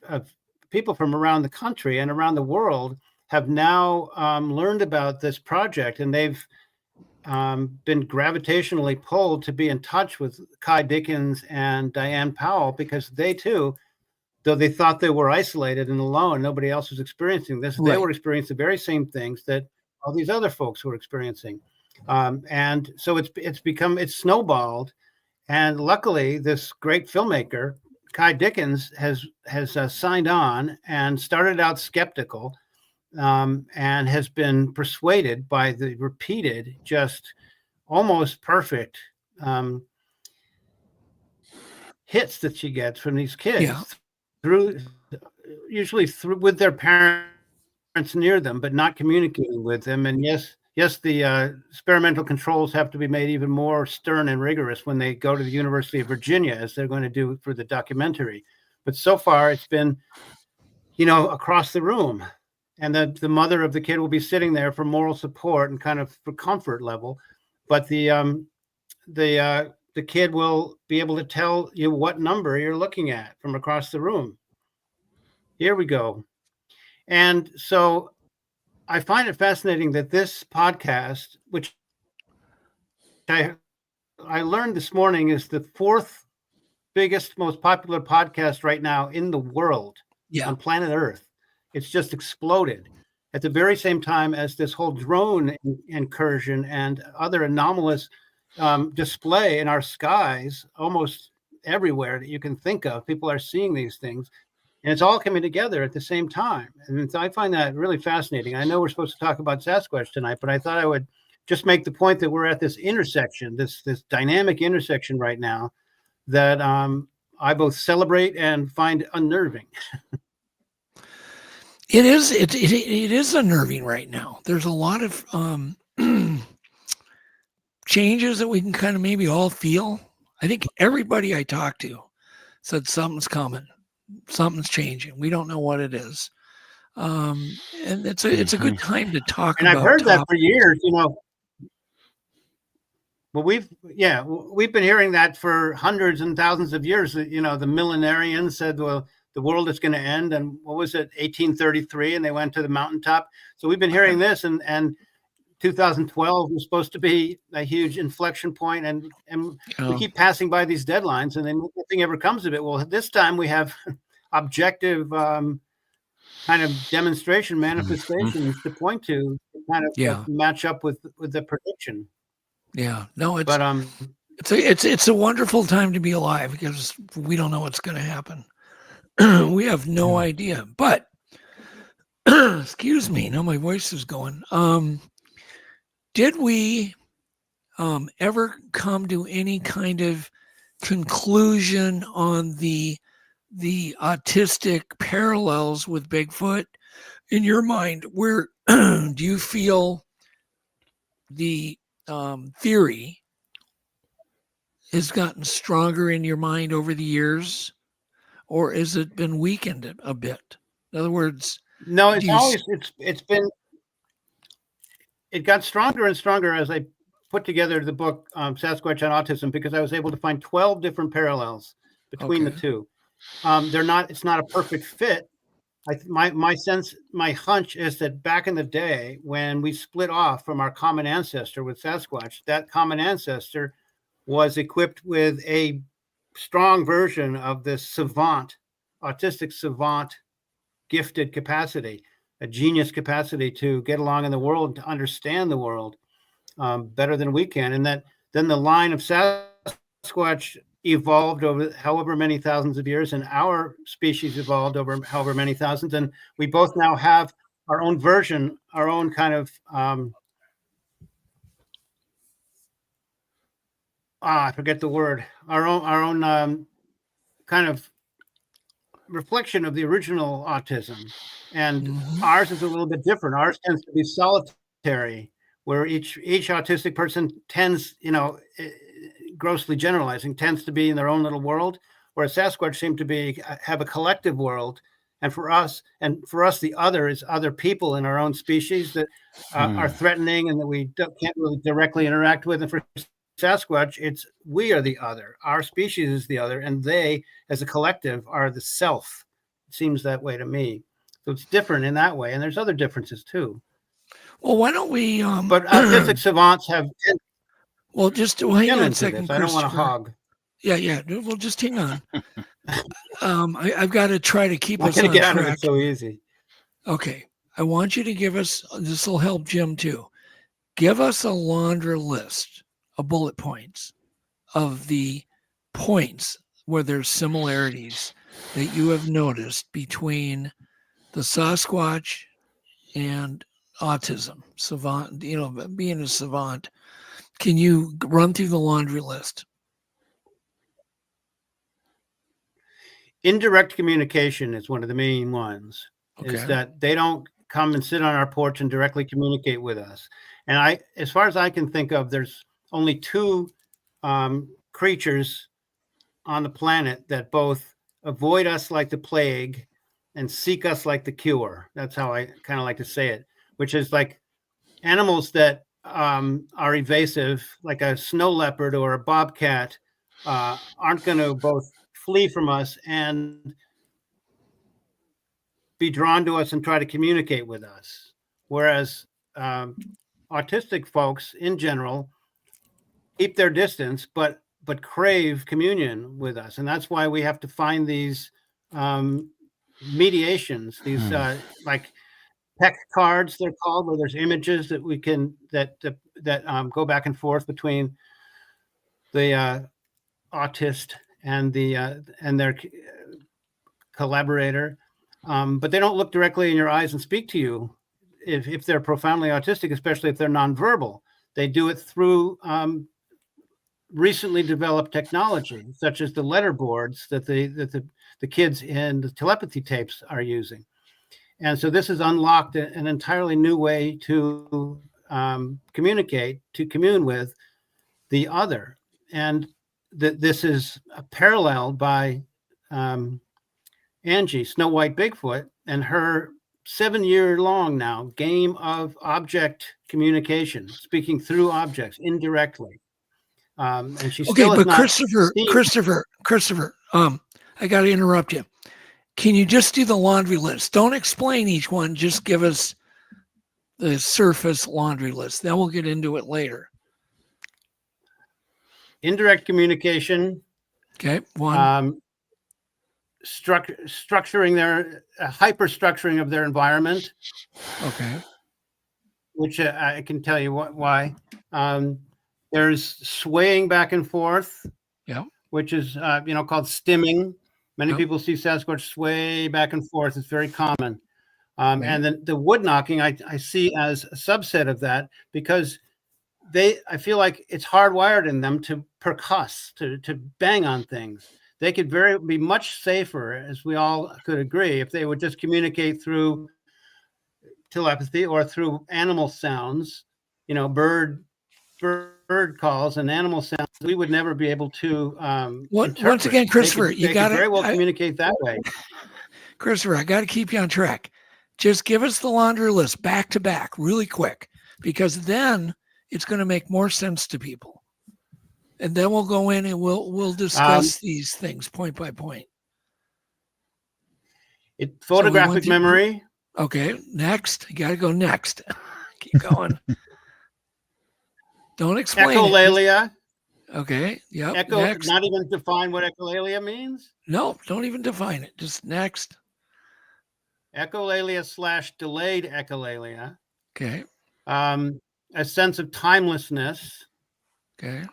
people from around the country and around the world have now learned about this project, and they've been gravitationally pulled to be in touch with Kai Dickens and Diane Powell, because they too, though they thought they were isolated and alone, nobody else was experiencing this. Right. They were experiencing the very same things that all these other folks were experiencing. And so it's snowballed. And luckily, this great filmmaker, Kai Dickens, has signed on and started out skeptical, and has been persuaded by the repeated, just almost perfect hits that she gets from these kids, usually with their parents near them, but not communicating with them. And yes, the experimental controls have to be made even more stern and rigorous when they go to the University of Virginia, as they're going to do for the documentary. But so far, it's been, across the room. And the mother of the kid will be sitting there for moral support and kind of for comfort level. But the the kid will be able to tell you what number you're looking at from across the room. Here we go. And so I find it fascinating that this podcast, which I learned this morning is the fourth biggest, most popular podcast right now in the world on planet Earth. It's just exploded at the very same time as this whole drone incursion and other anomalous display in our skies almost everywhere that you can think of. People are seeing these things, and it's all coming together at the same time. And I find that really fascinating. I know we're supposed to talk about Sasquatch tonight, but I thought I would just make the point that we're at this intersection, this dynamic intersection right now that I both celebrate and find unnerving. It is unnerving right now. There's a lot of changes that we can kind of maybe all feel. I think everybody I talked to said something's coming, something's changing. We don't know what it is, and it's a good time to talk. And about I've heard that for years, you know. Well, we've been hearing that for hundreds and thousands of years. You know, the millenarians said, well, the world is going to end. And what was it, 1833? And they went to the mountaintop. So we've been hearing this, and 2012 was supposed to be a huge inflection point. And we keep passing by these deadlines, and then nothing ever comes of it. Well, this time we have objective kind of demonstration, manifestations to point to kind of match up with the prediction. Yeah, no, it's a wonderful time to be alive because we don't know what's going to happen. We have no idea. But excuse me, now my voice is going. Did we ever come to any kind of conclusion on the autistic parallels with Bigfoot in your mind? Where do you feel the theory has gotten stronger in your mind over the years, or has it been weakened a bit? In other words, no, it got stronger and stronger as I put together the book Sasquatch on Autism, because I was able to find 12 different parallels between the two. It's not a perfect fit. My sense, my hunch is that back in the day when we split off from our common ancestor with Sasquatch, that common ancestor was equipped with a strong version of this savant, autistic savant, gifted capacity, a genius capacity to get along in the world, to understand the world better than we can. And that then the line of Sasquatch evolved over however many thousands of years, and our species evolved over however many thousands, and we both now have our own version, our own kind of I forget the word, our own kind of reflection of the original autism. And ours is a little bit different. Ours tends to be solitary, where each autistic person tends, grossly generalizing, tends to be in their own little world, whereas Sasquatch seem to have a collective world. And for us, the other is other people in our own species that are threatening and that we can't really directly interact with. And for Sasquatch, we are the other. Our species is the other, and they, as a collective, are the self. It seems that way to me. So it's different in that way, and there's other differences too. Well, why don't we? But autistic savants have. Well, just hang on a second. I don't want to hog. Yeah. Well, just hang on. I've got to try to keep us on get track. Out of it so easy. Okay, I want you to give us. This will help Jim too. Give us a laundry list of bullet points of the points where there's similarities that you have noticed between the Sasquatch and autism, savant, being a savant. Can you run through the laundry list? Indirect communication is one of the main ones. Okay. Is that they don't come and sit on our porch and directly communicate with us. And as far as I can think of, there's only two creatures on the planet that both avoid us like the plague and seek us like the cure. That's how I kind of like to say it, which is like animals that are evasive, like a snow leopard or a bobcat, aren't going to both flee from us and be drawn to us and try to communicate with us. Whereas autistic folks in general keep their distance, but crave communion with us. And that's why we have to find these mediations, these like text cards, they're called, where there's images that we can, that go back and forth between the autist and their collaborator. But they don't look directly in your eyes and speak to you if they're profoundly autistic, especially if they're nonverbal. They do it through recently developed technology, such as the letter boards that the kids in the telepathy tapes are using. And so this has unlocked an entirely new way to communicate, to commune with the other. And this is paralleled by Angie, Snow White Bigfoot, and her 7-year-long now game of object communication, speaking through objects indirectly. And she still but is not Christopher, I got to interrupt you. Can you just do the laundry list? Don't explain each one. Just give us the surface laundry list. Then we'll get into it later. Indirect communication. Okay. One. Structuring their hyperstructuring of their environment. Okay. Which I can tell you why. There's swaying back and forth. Yeah. Which is called stimming. Many people see Sasquatch sway back and forth. It's very common. And then the wood knocking I see as a subset of that, because I feel like it's hardwired in them to percuss, to bang on things. They could be much safer, as we all could agree, if they would just communicate through telepathy or through animal sounds, bird calls and animal sounds. We would never be able to once again, Christopher, you got to very well communicate that way. Christopher, I got to keep you on track. Just give us the laundry list back to back really quick, because then it's going to make more sense to people. And then we'll go in and we'll discuss these things point by point. Photographic memory. Okay, next. You got to go next. Keep going. Don't explain echolalia. Okay. Yep. Next. Not even define what echolalia means? No, don't even define it. Just next. Echolalia / delayed echolalia. Okay. A sense of timelessness. Okay.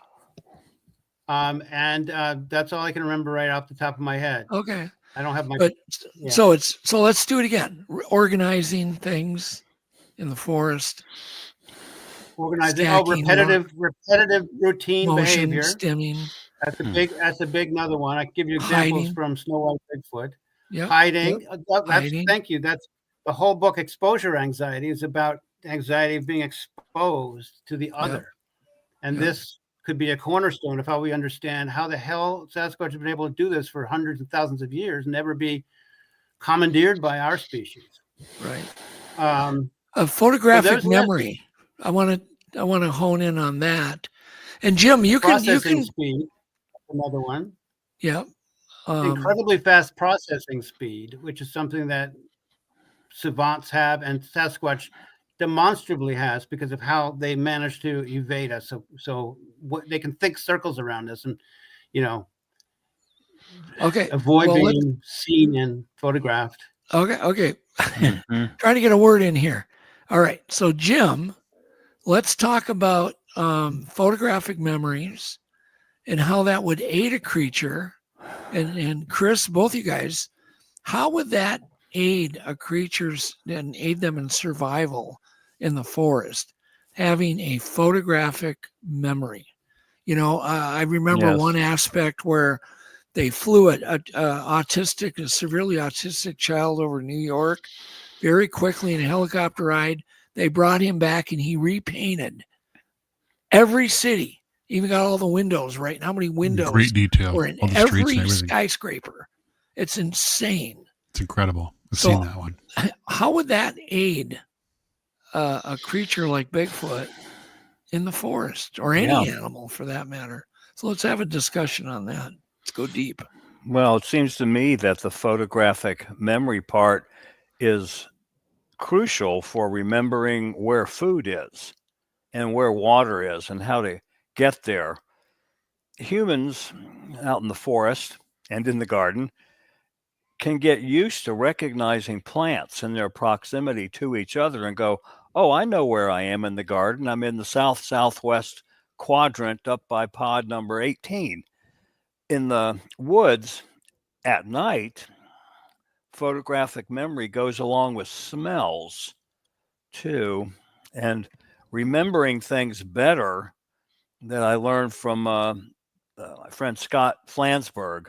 And that's all I can remember right off the top of my head. Okay. I don't have my. So let's do it again. Organizing things in the forest. Organizing, repetitive routine motion, behavior. Stimming. That's a big another one. I can give you examples from Snow White Bigfoot. Yep. Hiding. Hiding. Thank you. That's the whole book. Exposure anxiety is about anxiety of being exposed to the other, and this could be a cornerstone of how we understand how the hell Sasquatch has been able to do this for hundreds of thousands of years, and never be commandeered by our species. Right. A photographic memory. I want to hone in on that. And Jim, you can speed, another one. Yeah. Incredibly fast processing speed, which is something that savants have and Sasquatch demonstrably has, because of how they manage to evade us. So what they can think circles around us and, avoid being seen and photographed. Okay. Trying to get a word in here. All right. So Jim, let's talk about photographic memories and how that would aid a creature. And Chris, both you guys, how would that aid a creature's and aid them in survival in the forest, having a photographic memory? I remember one aspect where they flew a severely autistic child over New York very quickly in a helicopter ride. They brought him back and he repainted every city, even got all the windows right. And how many windows great detail were in all the every skyscraper? It's insane. It's incredible. I've seen that one. How would that aid a creature like Bigfoot in the forest, or any animal for that matter. So let's have a discussion on that. Let's go deep. Well, it seems to me that the photographic memory part is crucial for remembering where food is and where water is and how to get there. Humans out in the forest and in the garden can get used to recognizing plants in their proximity to each other and go, oh, I know where I am in the garden. I'm in the southwest quadrant up by pod number 18. In the woods at night, photographic memory goes along with smells too, and remembering things better that I learned from my friend Scott Flansburgh,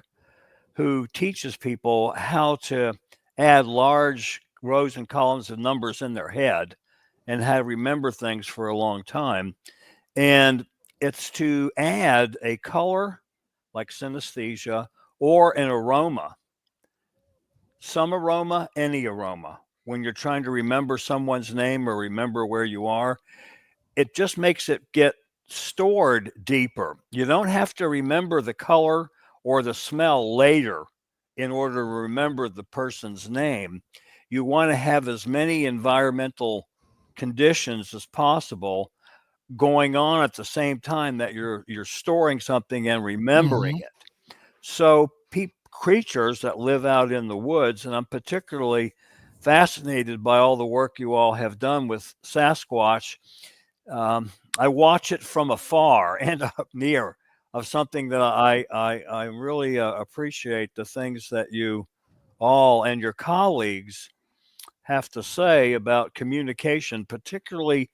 who teaches people how to add large rows and columns of numbers in their head and how to remember things for a long time. And it's to add a color like synesthesia or an aroma. Some aroma, any aroma. When you're trying to remember someone's name or remember where you are, it just makes it get stored deeper. You don't have to remember the color or the smell later in order to remember the person's name. You want to have as many environmental conditions as possible going on at the same time that you're storing something and remembering it. So creatures that live out in the woods, and I'm particularly fascinated by all the work you all have done with Sasquatch. I watch it from afar and up near, of something that I really appreciate the things that you all and your colleagues have to say about communication, particularly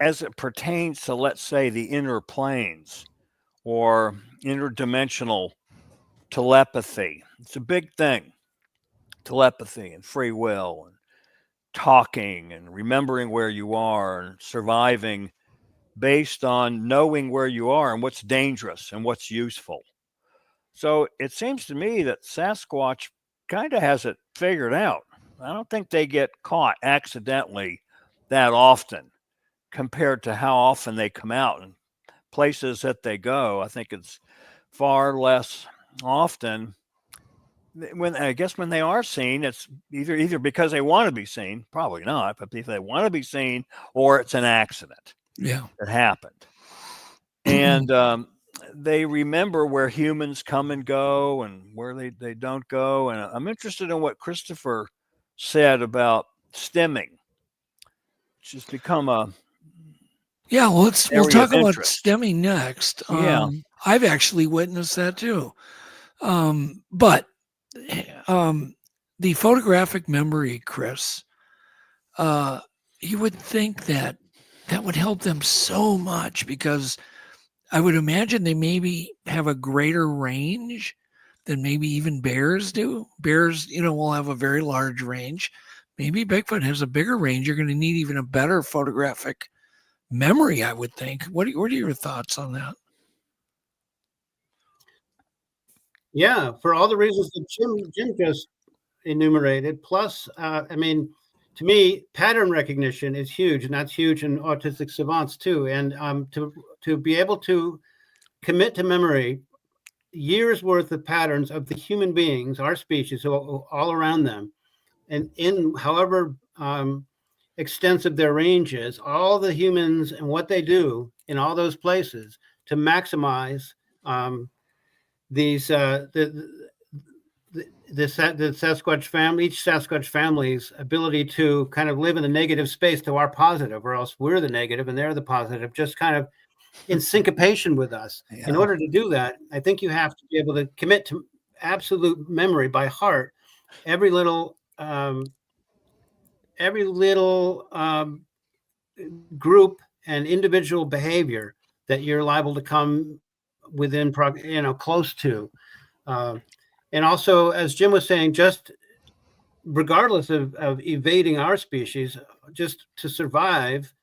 as it pertains to, let's say, the inner planes or interdimensional telepathy. It's a big thing. Telepathy and free will and talking and remembering where you are and surviving based on knowing where you are and what's dangerous and what's useful. So it seems to me that Sasquatch kind of has it figured out. I don't think they get caught accidentally that often compared to how often they come out and places that they go. I think it's far less often. When they are seen, it's either because they want to be seen, probably not, but if they want to be seen, or it's an accident that happened. And they remember where humans come and go and where they don't go. And I'm interested in what Christopher said about stimming, which has become a we'll talk about interest. stemming next. Yeah. I've actually witnessed that too. But the photographic memory, Chris, you would think that would help them so much, because I would imagine they maybe have a greater range than maybe even bears do. Bears, will have a very large range. Maybe Bigfoot has a bigger range. You're going to need even a better photographic memory, I would think. What are your thoughts on that? Yeah, for all the reasons that Jim just enumerated. Plus, to me, pattern recognition is huge, and that's huge in autistic savants too. And to be able to commit to memory years worth of patterns of the human beings, our species, all around them, and in however extensive their range is, all the humans and what they do in all those places to maximize these the Sasquatch family, each Sasquatch family's ability to kind of live in the negative space to our positive, or else we're the negative and they're the positive, just kind of in syncopation with us. Yeah. In order to do that, I think you have to be able to commit to absolute memory by heart, every little group and individual behavior that you're liable to come within, close to. And also, as Jim was saying, just regardless of evading our species, just to survive,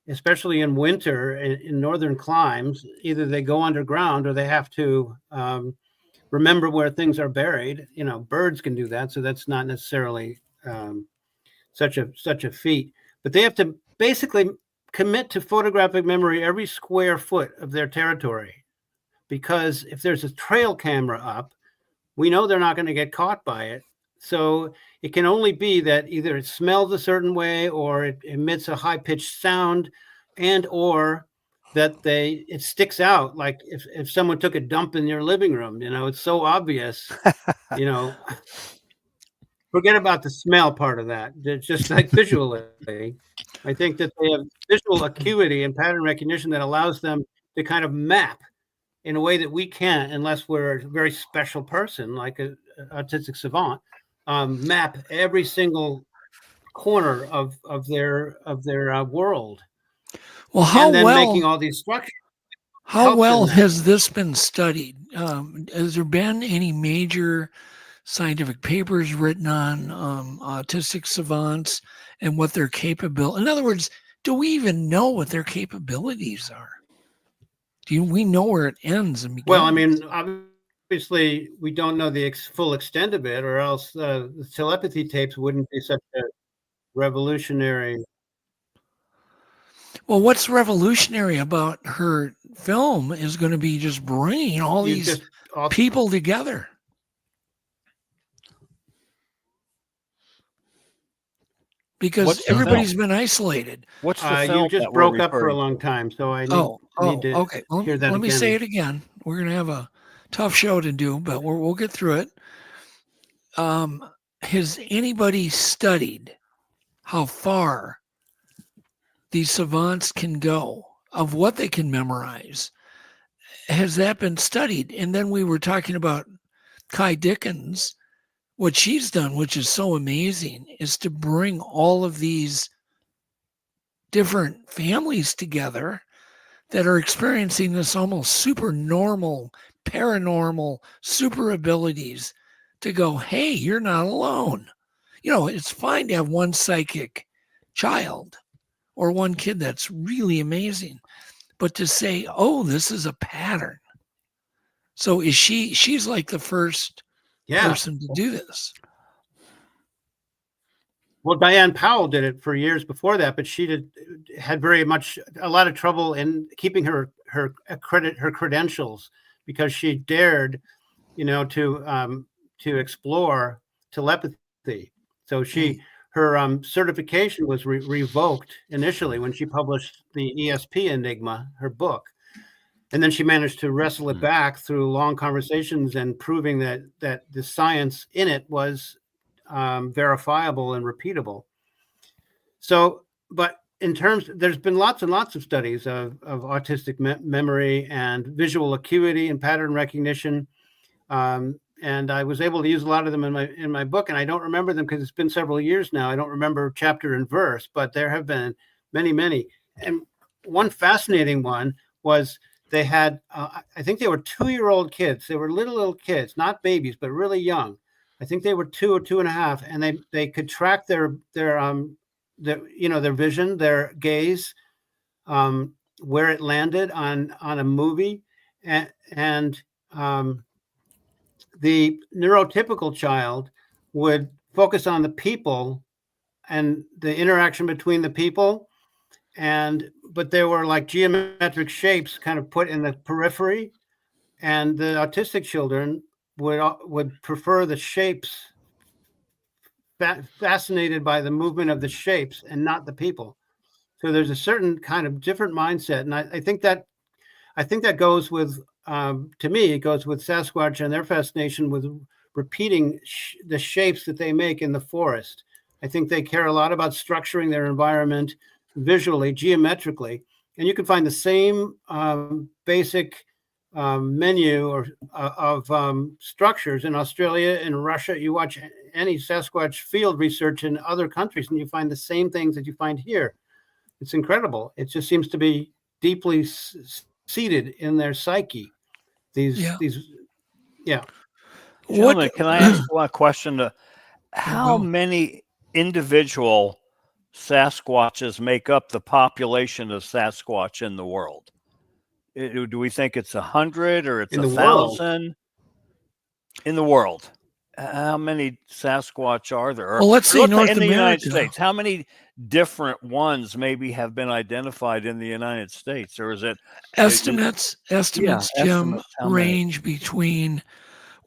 especially in winter in northern climes, either they go underground or they have to remember where things are buried. Birds can do that, so that's not necessarily such a feat. But they have to basically commit to photographic memory every square foot of their territory, because if there's a trail camera up, we know they're not going to get caught by it. So it can only be that either it smells a certain way, or it emits a high-pitched sound, and or that it sticks out. Like if someone took a dump in your living room, it's so obvious, forget about the smell part of that. It's just like visually. I think that they have visual acuity and pattern recognition that allows them to kind of map in a way that we can't, unless we're a very special person like an autistic savant, map every single corner of their world. Well, how and then well making all these structures. How well has this been studied? Has there been any major scientific papers written on autistic savants and what their capability? In other words, do we even know what their capabilities are? Do we know where it ends and begins? Well, I mean, obviously, we don't know the full extent of it, or else the telepathy tapes wouldn't be such a revolutionary. Well, what's revolutionary about her film is going to be just bringing all these people together. Because everybody's been isolated. What's the film? You just broke up for a long time, so I need to okay. Well, hear that let me again. say it again. We're going to have a tough show to do, but we'll get through it. Has anybody studied how far these savants can go, of what they can memorize? Has that been studied? And then we were talking about Kai Dickens. What she's done, which is so amazing, is to bring all of these different families together that are experiencing this almost super normal, paranormal, super abilities to go, hey, you're not alone. It's fine to have one psychic child or one kid that's really amazing, but to say, oh, this is a pattern. So she's like the first person to do this. Well, Diane Powell did it for years before that, but she had a lot of trouble in keeping her credentials, because she dared, to explore telepathy. So her certification was revoked initially when she published the ESP Enigma, her book. And then she managed to wrestle it back through long conversations and proving that the science in it was verifiable and repeatable. So, but there's been lots and lots of studies of autistic memory and visual acuity and pattern recognition. And I was able to use a lot of them in my book, and I don't remember them because it's been several years now. I don't remember chapter and verse, but there have been many, many. And one fascinating one was, they had, I think they were 2-year-old kids. They were little kids, not babies, but really young. I think they were 2 or 2.5, and they could track their vision, their gaze, where it landed on a movie, and the neurotypical child would focus on the people and the interaction between the people, but there were like geometric shapes kind of put in the periphery, and the autistic children would prefer the shapes, fascinated by the movement of the shapes and not the people. So there's a certain kind of different mindset, and I think that goes with, to me, it goes with Sasquatch and their fascination with repeating the shapes that they make in the forest. I think they care a lot about structuring their environment visually, geometrically, and you can find the same basic menu of structures in Australia, in Russia. You watch any Sasquatch field research in other countries, and you find the same things that you find here. It's incredible. It just seems to be deeply seated in their psyche. Gentlemen, can I ask one question? How many individual Sasquatches make up the population of Sasquatch in the world? Do we think it's 100 or it's 1,000 in the world? how many Sasquatch are there? Well, let's say North in the United America. States, how many different ones maybe have been identified in the United States, or is it Estimates, Jim, estimates, how many? range between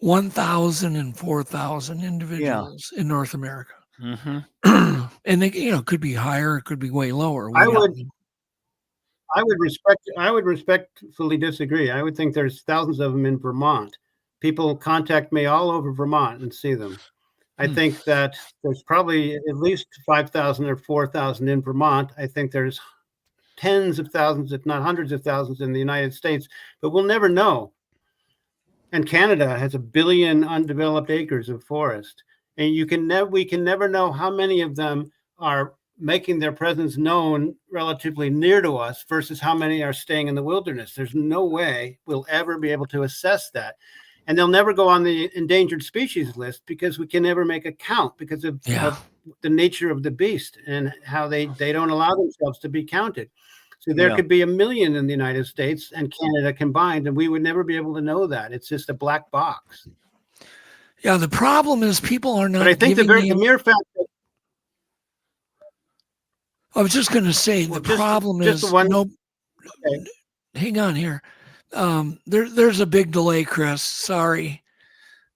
1,000 and 4,000 individuals in North America. Mm-hmm. And they, could be higher, it could be way lower. I would respectfully disagree. I would think there's thousands of them in Vermont. People contact me all over Vermont and see them. I think that there's probably at least 5,000 or 4,000 in Vermont. I think there's tens of thousands, if not hundreds of thousands, in the United States, but we'll never know. And Canada has 1 billion undeveloped acres of forest, and we can never know how many of them are making their presence known relatively near to us versus how many are staying in the wilderness. There's no way we'll ever be able to assess that. And they'll never go on the endangered species list because we can never make a count because of the nature of the beast and how they don't allow themselves to be counted. So there could be 1 million in the United States and Canada combined, and we would never be able to know that. It's just a black box. Yeah, the problem is people are not. But I think the mere fact that I was just going to say the problem is hang on here. There's a big delay, Chris. Sorry.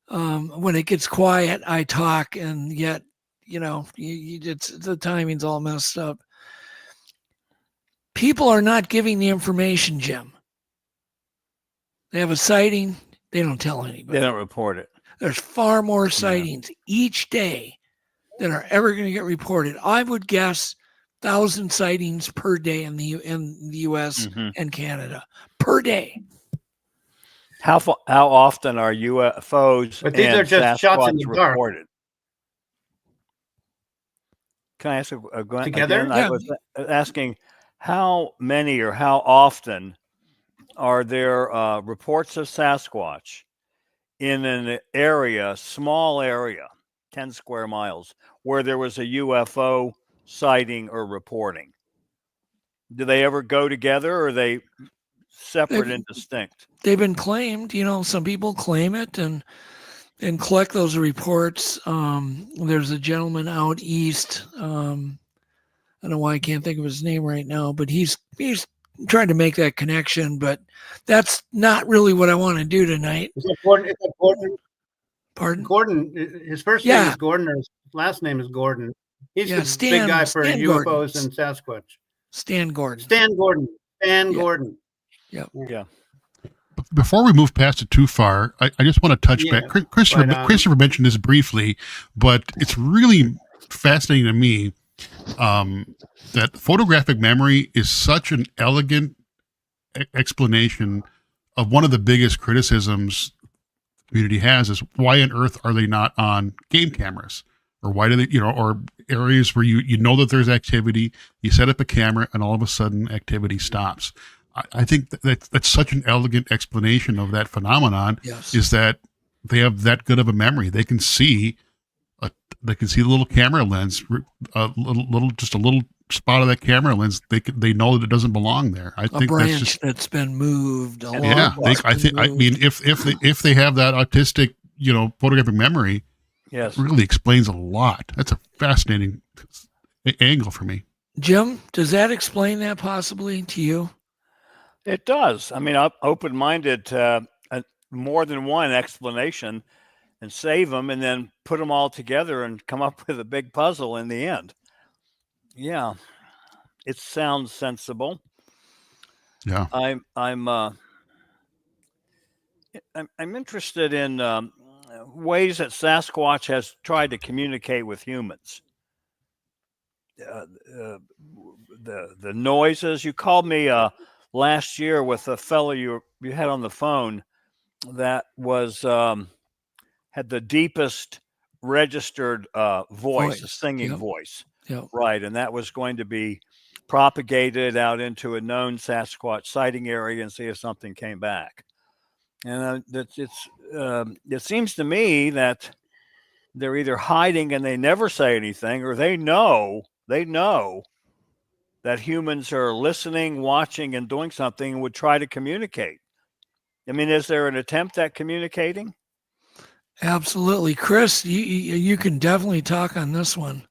When it gets quiet, I talk, and yet, it's the timing's all messed up. People are not giving the information, Jim. They have a sighting, they don't tell anybody. They don't report it. There's far more sightings each day than are ever going to get reported. I would guess 1,000 sightings per day in the U.S. and Canada per day. How often are UFOs but these and are just Sasquatch shots in the dark. reported? Can I ask together? Again? I was asking how many or how often are there reports of Sasquatch in an area, small area, 10 square miles, where there was a UFO sighting or reporting? Do they ever go together, or are they separate and distinct? They've been claimed. Some people claim it and collect those reports. There's a gentleman out east. I don't know why I can't think of his name right now, but he's trying to make that connection. But that's not really what I want to do tonight. Is that Gordon? Pardon? Gordon. His first name is Gordon, or his last name is Gordon. He's the big guy for UFOs Gordon. and Sasquatch. Stan Gordon. Gordon. Yeah. Before we move past it too far, I just want to touch back. Christopher mentioned this briefly, but it's really fascinating to me that photographic memory is such an elegant explanation of one of the biggest criticisms the community has is why on earth are they not on game cameras? Or why do they, or areas where you know that there's activity, you set up a camera and all of a sudden activity stops. I think that's such an elegant explanation of that phenomenon. Yes. Is that they have that good of a memory. They can see the little camera lens, a little spot of that camera lens. They know that it doesn't belong there. I think branch that's been moved. If they have that autistic, photographic memory, yes, it really explains a lot. That's a fascinating angle for me. Jim, does that explain that possibly to you? It does. I mean, I'm open-minded to more than one explanation and save them and then put them all together and come up with a big puzzle in the end. Yeah, it sounds sensible. Yeah, I'm interested in ways that Sasquatch has tried to communicate with humans. The noises. You called me last year with a fellow you had on the phone that was had the deepest registered voice, a singing voice. Yep. Right, and that was going to be propagated out into a known Sasquatch sighting area and see if something came back. And it seems to me that they're either hiding and they never say anything, or they know that humans are listening, watching, and doing something and would try to communicate. I mean, is there an attempt at communicating? Absolutely. Chris, you can definitely talk on this one.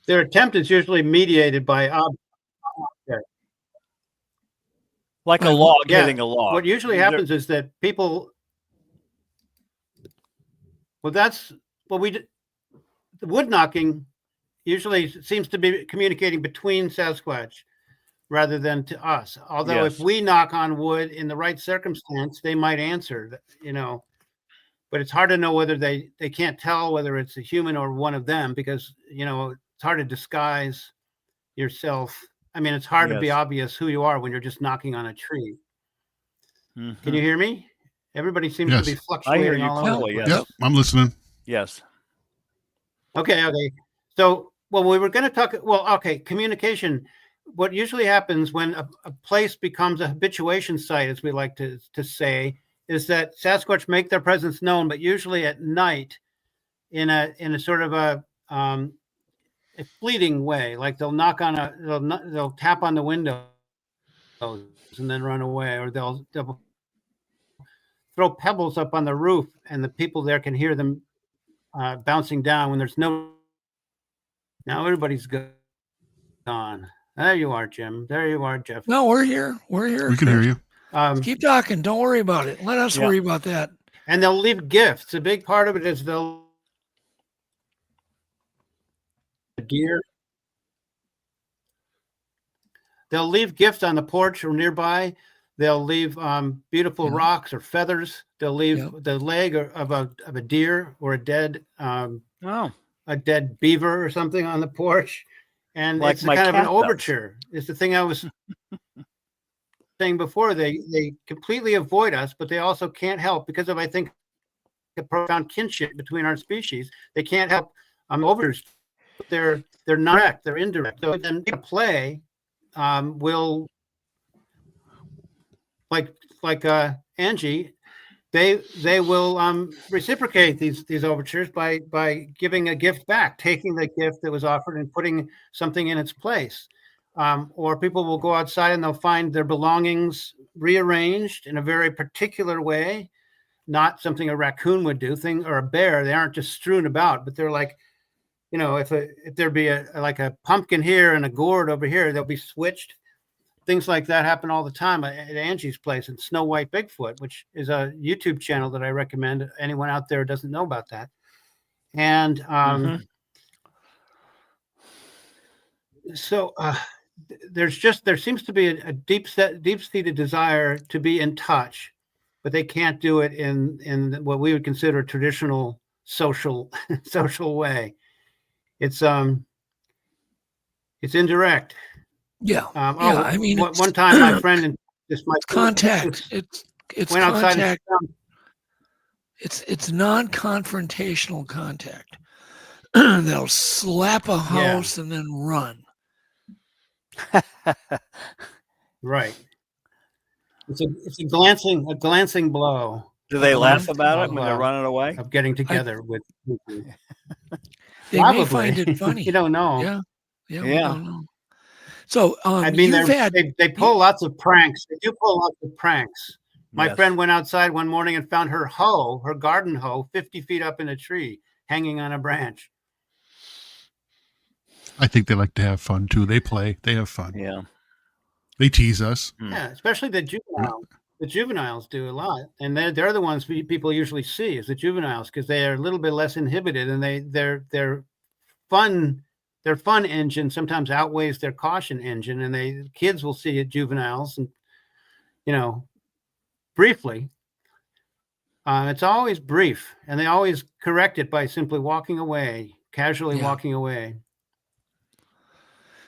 Their attempt is usually mediated by object. Like a log hitting a log. What usually happens is that people. Well, that's what we did. The wood knocking usually seems to be communicating between Sasquatch rather than to us. Although if we knock on wood in the right circumstance, they might answer, but it's hard to know whether they can't tell whether it's a human or one of them because, it's hard to disguise yourself. I mean, it's hard to be obvious who you are when you're just knocking on a tree. Can you hear me? Everybody seems to be fluctuating. I hear you all over the clearly. place. Yes. Yep, I'm listening. Yes. Okay. So, we were going to talk. Communication. What usually happens when a place becomes a habituation site, as we like to say, is that Sasquatch make their presence known, but usually at night, in a sort of a fleeting way. Like they'll they'll tap on the window and then run away, or they'll throw pebbles up on the roof, and the people there can hear them bouncing down when there's no. Now everybody's gone. There you are, Jim. There you are, Jeff. No, we're here. We're here. We can hear you. Keep talking. Don't worry about it. Let us worry about that. And they'll leave gifts. A big part of it is they'll deer. They'll leave gifts on the porch or nearby. They'll leave beautiful rocks or feathers. They'll leave the leg of a deer or a dead a dead beaver or something on the porch. And Like it's my kind of an cat does. overture. It's the thing I was saying before. They completely avoid us, but they also can't help because of, I think, a profound kinship between our species. They can't help overtures. They're not direct, they're indirect. So then play will like Angie, they will reciprocate these overtures by giving a gift back, taking the gift that was offered and putting something in its place. Or people will go outside and they'll find their belongings rearranged in a very particular way, not something a raccoon would do, or a bear. They aren't just strewn about, but they're like, if there be a pumpkin here and a gourd over here, they'll be switched. Things like that happen all the time at Angie's place in Snow White Bigfoot, which is a YouTube channel that I recommend anyone out there who doesn't know about that. And so there seems to be a deep-seated desire to be in touch, but they can't do it in what we would consider a traditional social way. It's indirect. Yeah. I mean, one time my friend and contact. It's went outside. contact. It's non-confrontational contact. They'll slap a house and then run. Right. It's a glancing blow. Do they laugh about it when they're running away? Of getting together with you. They may find it funny. You don't know. Yeah. We don't know. So, I mean, they pull lots of pranks. They do pull lots of pranks. My friend went outside one morning and found her garden hoe, 50 feet up in a tree, hanging on a branch. I think they like to have fun too. They play. They have fun. Yeah. They tease us. Yeah, especially the juveniles. The juveniles do a lot, and they're the ones people usually see is the juveniles because they are a little bit less inhibited, and their fun engine sometimes outweighs their caution engine, and kids will see juveniles and briefly. It's always brief, and they always correct it by simply walking away, casually walking away.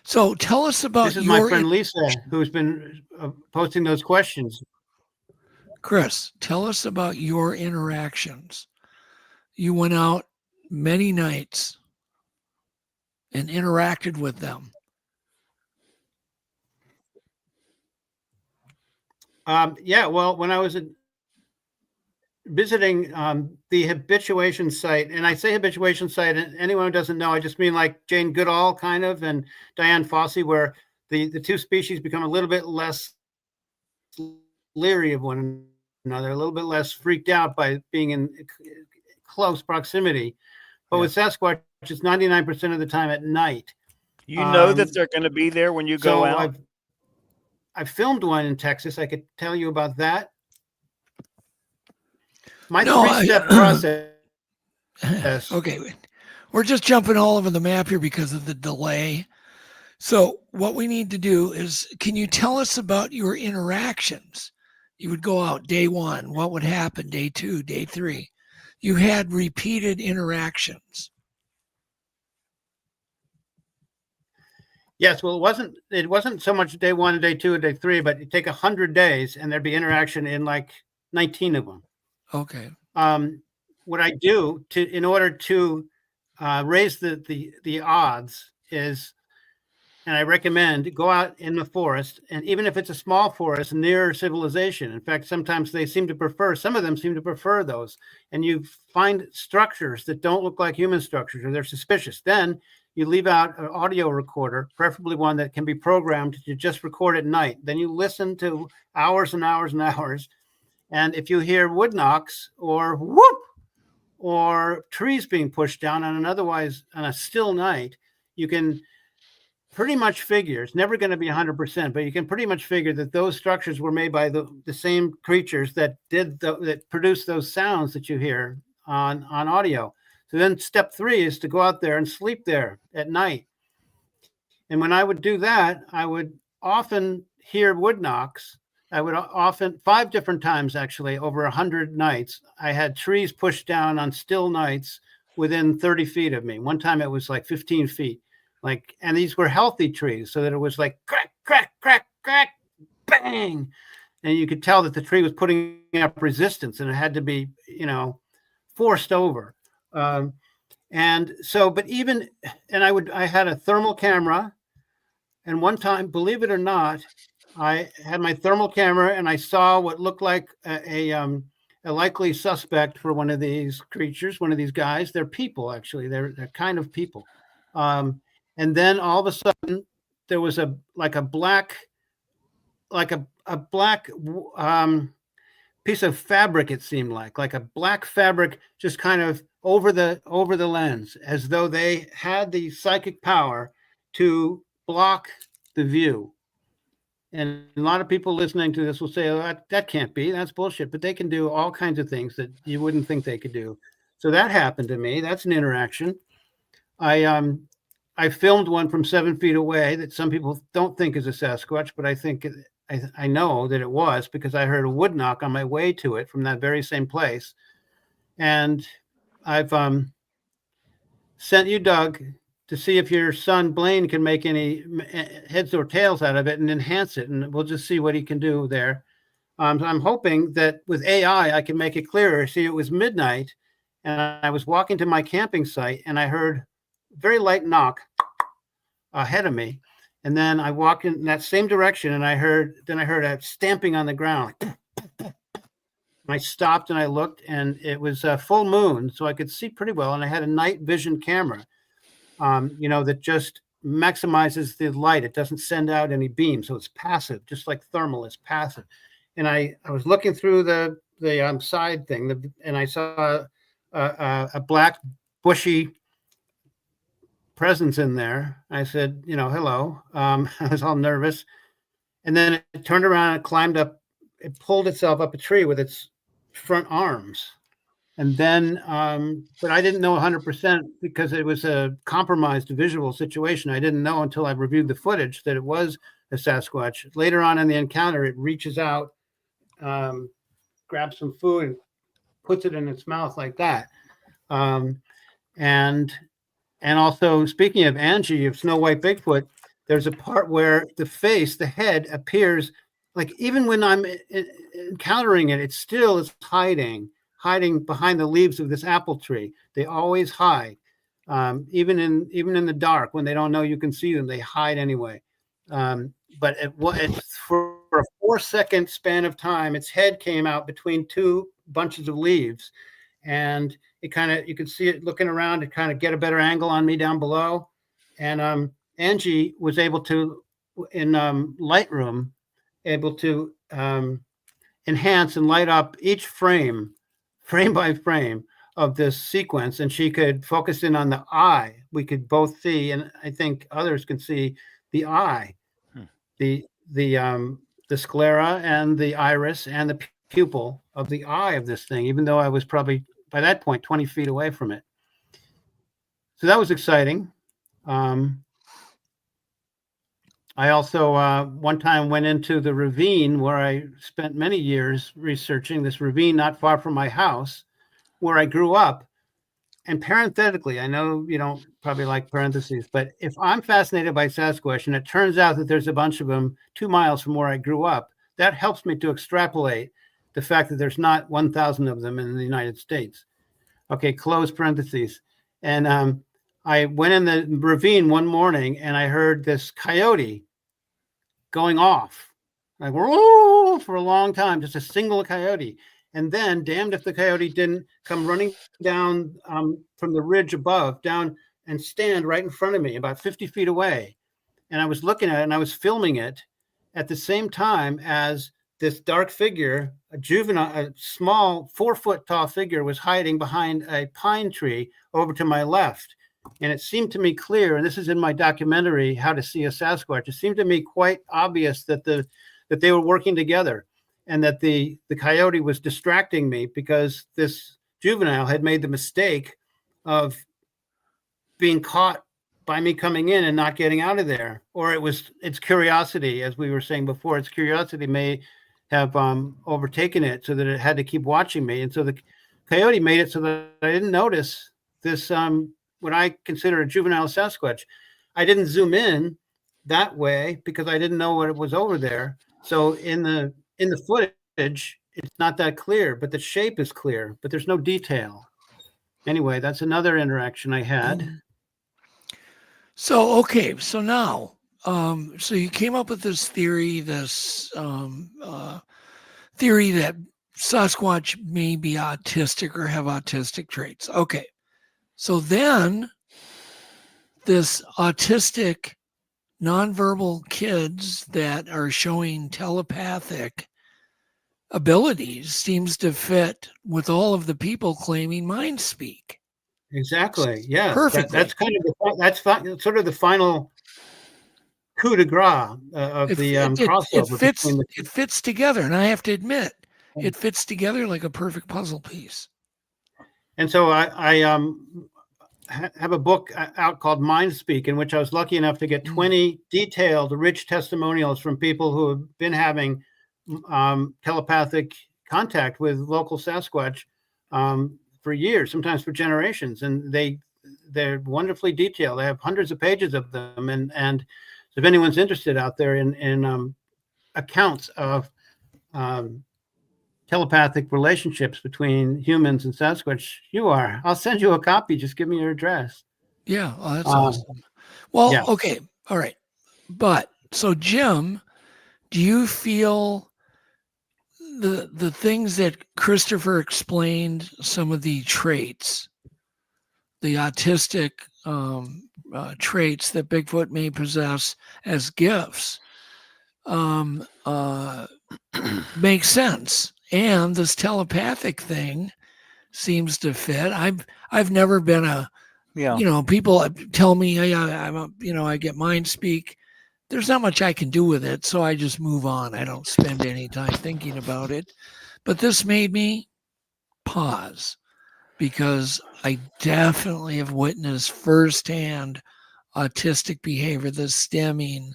So tell us about this is my friend Lisa, who's been posting those questions. Chris, tell us about your interactions. You went out many nights and interacted with them. Well, when I was visiting the habituation site, and I say habituation site, and anyone who doesn't know, I just mean like Jane Goodall kind of and Diane Fossey, where the two species become a little bit less leery of one They're a little bit less freaked out by being in close proximity. But with Sasquatch, it's 99% of the time at night. You know that they're going to be there when you go out? I filmed one in Texas. I could tell you about that. My three-step process. Okay, we're just jumping all over the map here because of the delay. So what we need to do is, can you tell us about your interactions? You would go out day one. What would happen day two, day three? You had repeated interactions. Yes, well, it wasn't so much day one, day two, and day three, but you take 100 days and there'd be interaction in like 19 of them. Okay. What I do in order to raise the odds is, and I recommend, go out in the forest, and even if it's a small forest near civilization. In fact, sometimes some of them seem to prefer those. And you find structures that don't look like human structures, or they're suspicious. Then you leave out an audio recorder, preferably one that can be programmed to just record at night. Then you listen to hours and hours and hours. And if you hear wood knocks or whoop, or trees being pushed down on a still night, you can pretty much figure, it's never going to be 100%, but you can pretty much figure that those structures were made by the same creatures that produced those sounds that you hear on audio. So then step 3 is to go out there and sleep there at night. And when I would do that, I would often hear wood knocks. I would often, 5 different times actually, over 100 nights, I had trees pushed down on still nights within 30 feet of me. One time it was like 15 feet. And these were healthy trees, so that it was like crack, crack, crack, crack, bang. And you could tell that the tree was putting up resistance and it had to be, forced over. I had a thermal camera. And one time, believe it or not, I had my thermal camera and I saw what looked like a likely suspect for one of these creatures, one of these guys. They're people, actually. They're kind of people. And then all of a sudden, there was a black piece of fabric. It seemed like a black fabric, just kind of over the lens, as though they had the psychic power to block the view. And a lot of people listening to this will say, "Oh, that can't be. That's bullshit." But they can do all kinds of things that you wouldn't think they could do. So that happened to me. That's an interaction. I filmed one from 7 feet away that some people don't think is a Sasquatch, but I know that it was, because I heard a wood knock on my way to it from that very same place. And I've sent you, Doug, to see if your son Blaine can make any heads or tails out of it and enhance it, and we'll just see what he can do there. I'm hoping that with AI I can make it clearer. See, it was midnight, and I was walking to my camping site, and I heard very light knock ahead of me, and then I walked in that same direction, and I heard a stamping on the ground. I stopped and I looked, and it was a full moon, so I could see pretty well, and I had a night vision camera, that just maximizes the light. It doesn't send out any beam, so it's passive, just like thermal is passive. And I was looking through the side thing, and I saw a black bushy presence in there. I said, hello. I was all nervous. And then it turned around and climbed up. It pulled itself up a tree with its front arms. And then, but I didn't know 100% because it was a compromised visual situation. I didn't know until I reviewed the footage that it was a Sasquatch. Later on in the encounter, it reaches out, grabs some food, and puts it in its mouth like that. And also, speaking of Angie, of Snow White Bigfoot, there's a part where the head appears, like even when I'm encountering it, it still is hiding behind the leaves of this apple tree. They always hide, even in the dark when they don't know you can see them. They hide anyway. But it's for a 4-second span of time, its head came out between 2 bunches of leaves. And you could see it looking around to kind of get a better angle on me down below. And Angie was able to, in Lightroom, enhance and light up each frame by frame of this sequence, and she could focus in on the eye. We could both see, and I think others can see the eye, the sclera and the iris and the pupil of the eye of this thing, even though I was probably by that point 20 feet away from it. So that was exciting. I also one time went into the ravine where I spent many years researching, this ravine not far from my house where I grew up. And parenthetically, I know you don't probably like parentheses, but if I'm fascinated by Sasquatch and it turns out that there's a bunch of them 2 miles from where I grew up, that helps me to extrapolate the fact that there's not 1,000 of them in the United States. Okay, close parentheses. And I went in the ravine one morning and I heard this coyote going off, like whoa, for a long time, just a single coyote. And then, damned if the coyote didn't come running down from the ridge above, down and stand right in front of me, about 50 feet away. And I was looking at it and I was filming it at the same time as this dark figure, a small 4-foot tall figure, was hiding behind a pine tree over to my left. And it seemed to me clear, and this is in my documentary, How to See a Sasquatch, it seemed to me quite obvious that they were working together, and that the coyote was distracting me because this juvenile had made the mistake of being caught by me coming in and not getting out of there. Or its curiosity, as we were saying before, its curiosity may have overtaken it so that it had to keep watching me. And so the coyote made it so that I didn't notice this, what I consider a juvenile Sasquatch. I didn't zoom in that way because I didn't know what was over there. So in the footage, it's not that clear, but the shape is clear, but there's no detail. Anyway, that's another interaction I had. So, okay. So now, so you came up with this theory, theory that Sasquatch may be autistic or have autistic traits. Okay. So then this autistic nonverbal kids that are showing telepathic abilities seems to fit with all of the people claiming mind speak. Exactly. Yeah. Perfectly. That's kind of sort of the final coup de grace of the crossover. It fits together, and I have to admit, it fits together like a perfect puzzle piece. And so I have a book out called Mind Speak, in which I was lucky enough to get 20 detailed, rich testimonials from people who have been having telepathic contact with local Sasquatch for years, sometimes for generations. And they're wonderfully detailed. They have hundreds of pages of them. And if anyone's interested out there in accounts of telepathic relationships between humans and Sasquatch, you are. I'll send you a copy. Just give me your address. Yeah, oh, that's awesome. Well, yeah. Okay, all right. But so, Jim, do you feel the things that Christopher explained, some of the traits, the autistic traits that Bigfoot may possess as gifts, makes sense? And this telepathic thing seems to fit. I've never been people tell me, hey, I get mind speak. There's not much I can do with it, so I just move on. I don't spend any time thinking about it. But this made me pause because I definitely have witnessed firsthand autistic behavior, the stemming,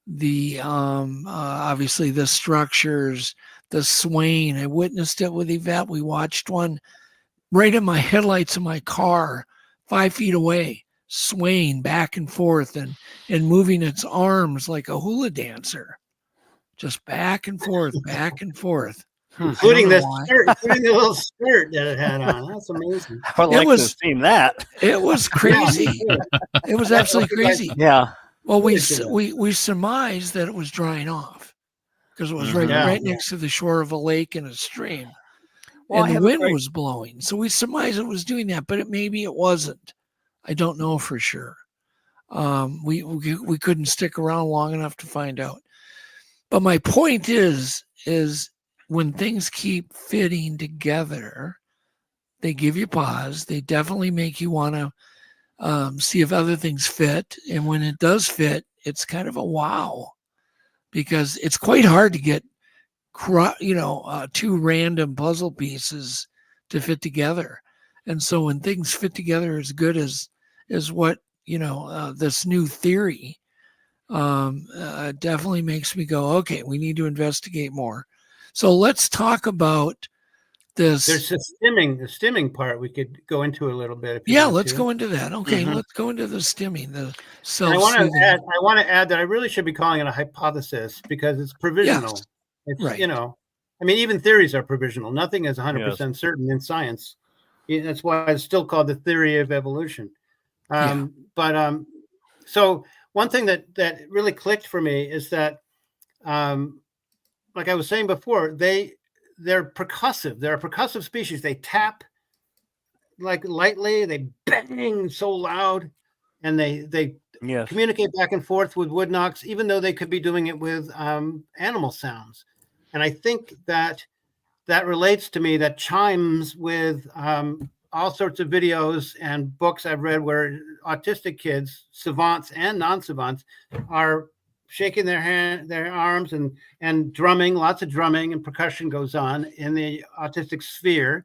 the obviously the structures, the swaying. I witnessed it with Yvette. We watched one right in my headlights of my car, 5 feet away, swaying back and forth and moving its arms like a hula dancer, just back and forth, including the little skirt that it had on. That's amazing. I would like to have seen that. It was crazy. It was absolutely crazy. Yeah. Well, we surmised that it was drying off because it was right next to the shore of a lake and a stream, and the wind was blowing. So we surmised it was doing that, but maybe it wasn't. I don't know for sure. We couldn't stick around long enough to find out. But my point is when things keep fitting together, they give you pause. They definitely make you want to see if other things fit. And when it does fit, it's kind of a wow, because it's quite hard to get, two random puzzle pieces to fit together. And so when things fit together as good as what, this new theory, definitely makes me go, okay, we need to investigate more. So let's talk about this. There's the stimming part we could go into a little bit. Let's go into that. Okay, let's go into the stimming, the self. I want to add that I really should be calling it a hypothesis because it's provisional. Yes. It's, right. Even theories are provisional. Nothing is 100% certain in science. That's why it's still called the theory of evolution. So one thing that really clicked for me is that, like I was saying before, they're percussive. They're a percussive species. They tap like lightly, they bang so loud, and they communicate back and forth with wood knocks, even though they could be doing it with animal sounds. And I think that relates to me, that chimes with all sorts of videos and books I've read where autistic kids, savants and non-savants, are shaking their arms and drumming. Lots of drumming and percussion goes on in the autistic sphere.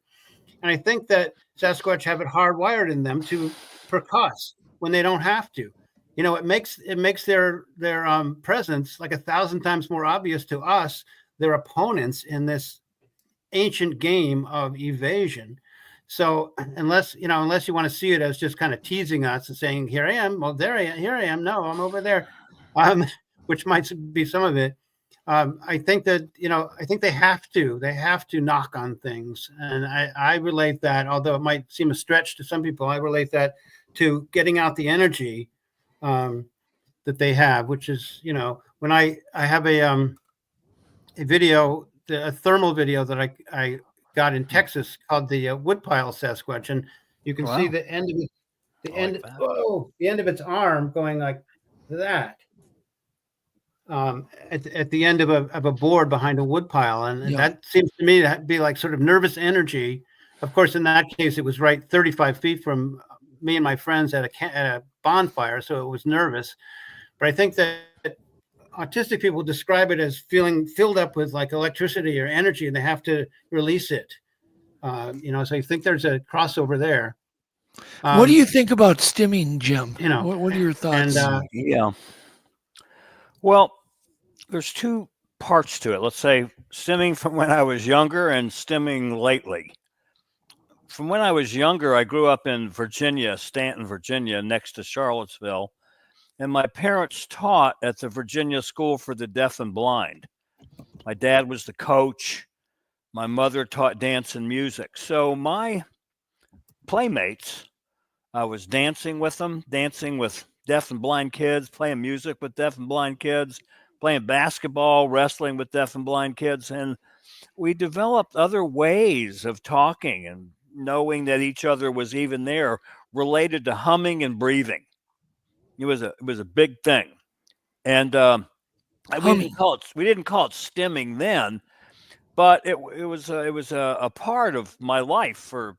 And I think that Sasquatch have it hardwired in them to percuss when they don't have to. It makes their presence like 1,000 times more obvious to us, their opponents in this ancient game of evasion. So unless you want to see it as just kind of teasing us and saying, here I am, well, here I am, no, I'm over there, which might be some of it. I think that, I think they have to knock on things. And I relate that, although it might seem a stretch to some people, I relate that to getting out the energy that they have, which is, when I have a video, a thermal video that I got in Texas called the Woodpile Sasquatch, and you can see the end of it, the end of its arm going like that at the end of a board behind a woodpile, and that seems to me to be like sort of nervous energy. Of course, in that case, it was right 35 feet from me and my friends at a bonfire, so it was nervous. But I think that autistic people describe it as feeling filled up with like electricity or energy, and they have to release it. So I think there's a crossover there. What do you think about stimming, Jim? What are your thoughts? Well, there's two parts to it. Let's say stimming from when I was younger and stimming lately. From when I was younger, I grew up in Virginia, Stanton, Virginia, next to Charlottesville. And my parents taught at the Virginia School for the Deaf and Blind. My dad was the coach. My mother taught dance and music. So my playmates, I was dancing with them, dancing with deaf and blind kids, playing music with deaf and blind kids, playing basketball, wrestling with deaf and blind kids. And we developed other ways of talking and knowing that each other was even there, related to humming and breathing. It was a big thing, and we didn't call it stimming then, but it was a part of my life for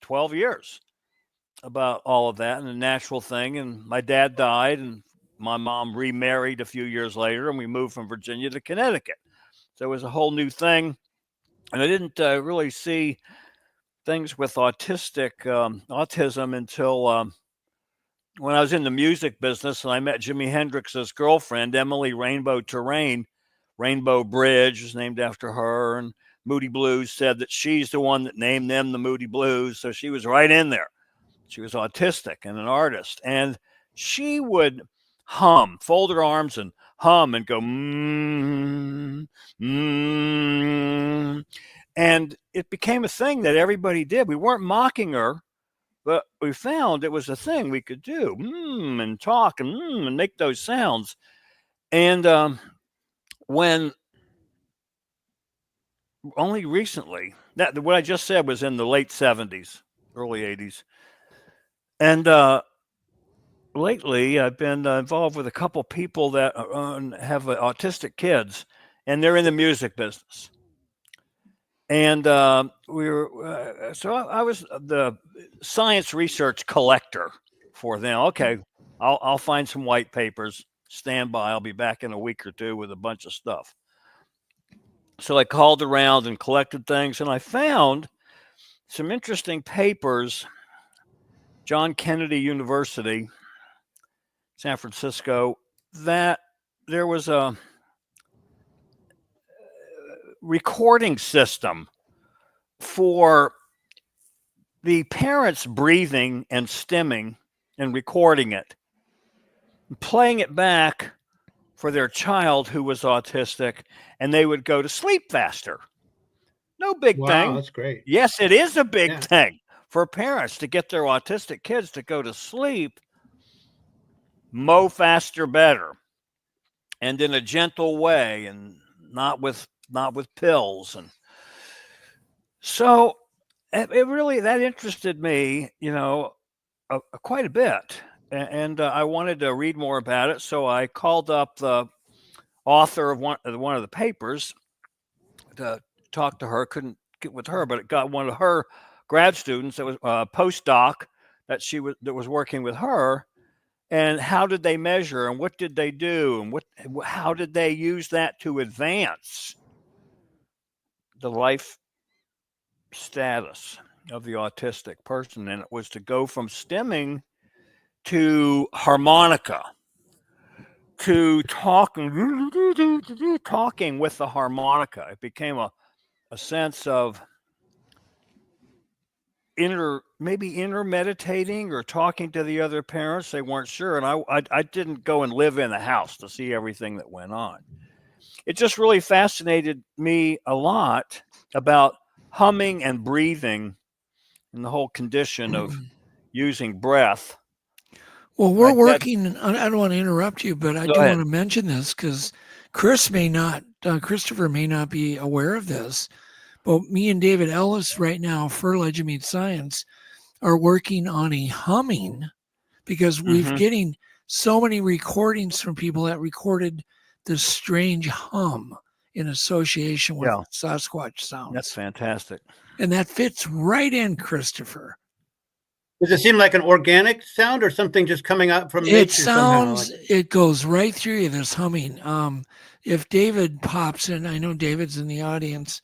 12 years about all of that, and a natural thing. And my dad died, and my mom remarried a few years later, and we moved from Virginia to Connecticut. So it was a whole new thing, and I didn't really see things with autism until when I was in the music business, and I met Jimi Hendrix's girlfriend, Emily Rainbow Terrain. Rainbow Bridge was named after her, and Moody Blues said that she's the one that named them the Moody Blues. So she was right in there. She was autistic and an artist, and she would hum, fold her arms and hum and go, and it became a thing that everybody did. We weren't mocking her, but we found it was a thing we could do, and talk and make those sounds. And when only recently, what I just said was in the late 70s, early 80s. And lately, I've been involved with a couple people that have autistic kids, and they're in the music business. And we were, so I was the science research collector for them. Okay, I'll find some white papers. Stand by. I'll be back in a week or two with a bunch of stuff. So I called around and collected things, and I found some interesting papers. John Kennedy University, San Francisco, that there was a recording system for the parents breathing and stimming and recording it, playing it back for their child who was autistic, and they would go to sleep faster. No big thing. Wow, that's great. Yes, it is a big thing for parents to get their autistic kids to go to sleep mo faster, better, and in a gentle way, and not with pills. And so it really, that interested me, quite a bit. And I wanted to read more about it. So I called up the author of one of the papers to talk to her. Couldn't get with her, but it got one of her grad students that was a postdoc that was working with her. And how did they measure, and what did they do, and how did they use that to advance the life status of the autistic person? And it was to go from stimming to harmonica, to talking with the harmonica. It became a sense of inner meditating or talking to the other parents. They weren't sure. And I didn't go and live in the house to see everything that went on. It just really fascinated me a lot about humming and breathing and the whole condition of using breath. Well, we're working, I don't want to interrupt you, but I do ahead. want to mention this because Christopher may not be aware of this, but me and David Ellis right now for Legend Meets Science are working on a humming, because we're getting so many recordings from people that recorded this strange hum in association with Sasquatch sounds. That's fantastic. And that fits right in, Christopher. Does it seem like an organic sound or something just coming out from nature? It sounds, it goes right through you, this humming. If David pops in, I know David's in the audience,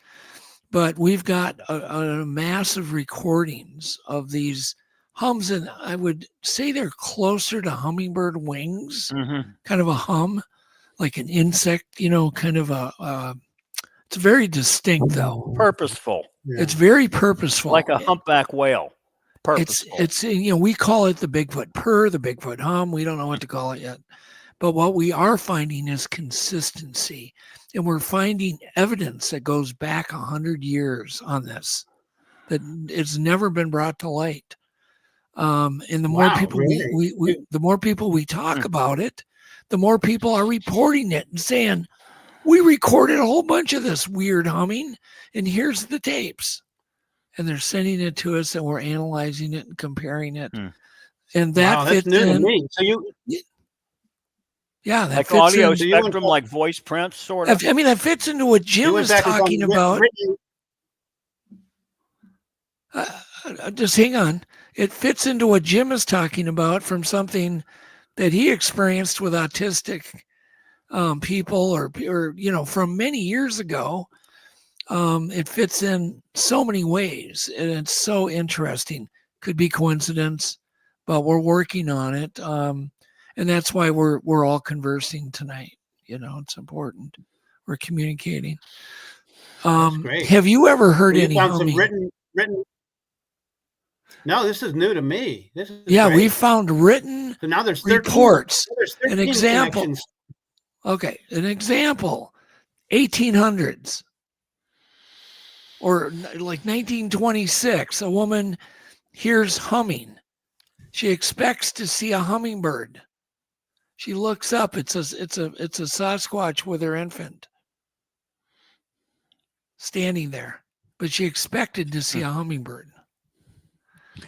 but we've got a massive recordings of these hums, and I would say they're closer to hummingbird wings, kind of a hum, like an insect, kind of it's very distinct though. Purposeful. Yeah. It's very purposeful. Like a humpback whale. Purposeful. It's we call it the Bigfoot purr, the Bigfoot hum. We don't know what to call it yet. But what we are finding is consistency. And we're finding evidence that goes back 100 years on this, that it's never been brought to light. And the more people the more people we talk about it, the more people are reporting it and saying, we recorded a whole bunch of this weird humming, and here's the tapes. And they're sending it to us, and we're analyzing it and comparing it. And that fits new in. to me. So that like fits audio in. spectrum, like voice prints, sort of. I mean, that fits into what Jim was talking about. Just hang on. It fits into what Jim is talking about from something that he experienced with autistic people, or from many years ago. It fits in so many ways, and it's so interesting. Could be coincidence, but we're working on it. And that's why we're all conversing tonight. It's important. We're communicating. Have you ever heard any humming? Written. No, this is new to me. This is great. We found written so now there's reports. 13 an example. Connections. Okay, an example. 1800s. Or like 1926, a woman hears humming. She expects to see a hummingbird. She looks up. It's a Sasquatch with her infant standing there, but she expected to see a hummingbird.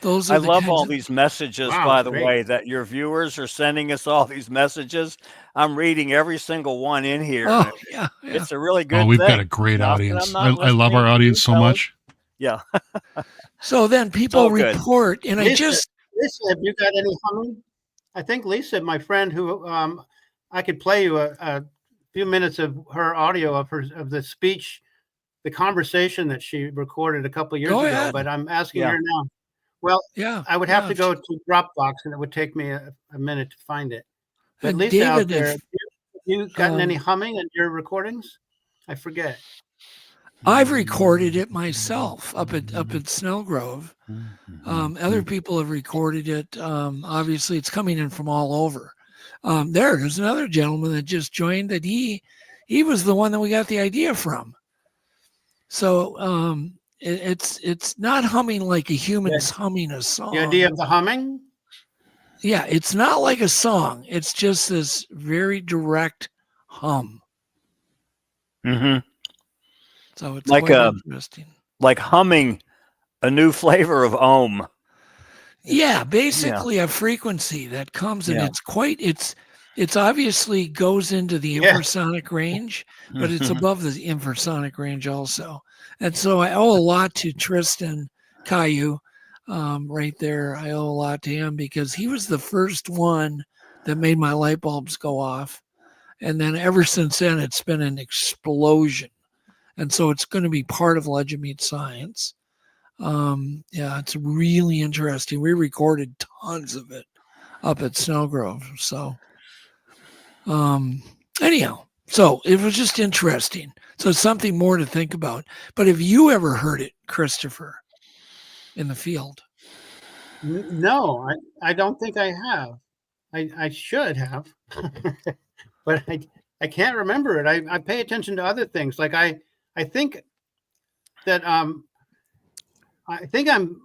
Those are I the love kinds all of- these messages, Wow, by the great. way, that your viewers are sending us all these messages. I'm reading every single one in here. Oh, and yeah. It's a really good Oh, we've thing. got a great Not that audience. I'm not I love our listening to audience you so fellas. much. Yeah. So then people all good. report, and I Lisa, just Lisa, have you got any humming? I think Lisa, my friend, who I could play you a few minutes of her audio of the speech, the conversation that she recorded a couple of years Go ago. ahead. But I'm asking Yeah. her now. Well, yeah, I would have yeah. to go to Dropbox, and it would take me a minute to find it. But And Lisa out David, there, if have you gotten any um, humming in your recordings? I forget. I've recorded it myself up at Snellgrove. Other people have recorded it. Obviously, it's coming in from all over. There's another gentleman that just joined that he was the one that we got the idea from. So it's not humming like a human's humming a song. The idea of the humming? Yeah, it's not like a song. It's just this very direct hum. Mm-hmm. So it's Like quite a interesting. like humming a new flavor of ohm. Yeah, basically a frequency that comes and Yeah. it's obviously goes into the Yeah. infrasonic range, but it's Mhm. above the infrasonic range also. And so I owe a lot to Tristan Caillou right there. I owe a lot to him because he was the first one that made my light bulbs go off. And then ever since then, it's been an explosion. And so it's going to be part of Legend Meets Science. Yeah, it's really interesting. We recorded tons of it up at Snellgrove. So, anyhow, so it was just interesting. So something more to think about. But have you ever heard it, Christopher, in the field? No, I don't think I have. I should have, but I can't remember it. I pay attention to other things. Like I think that I think I'm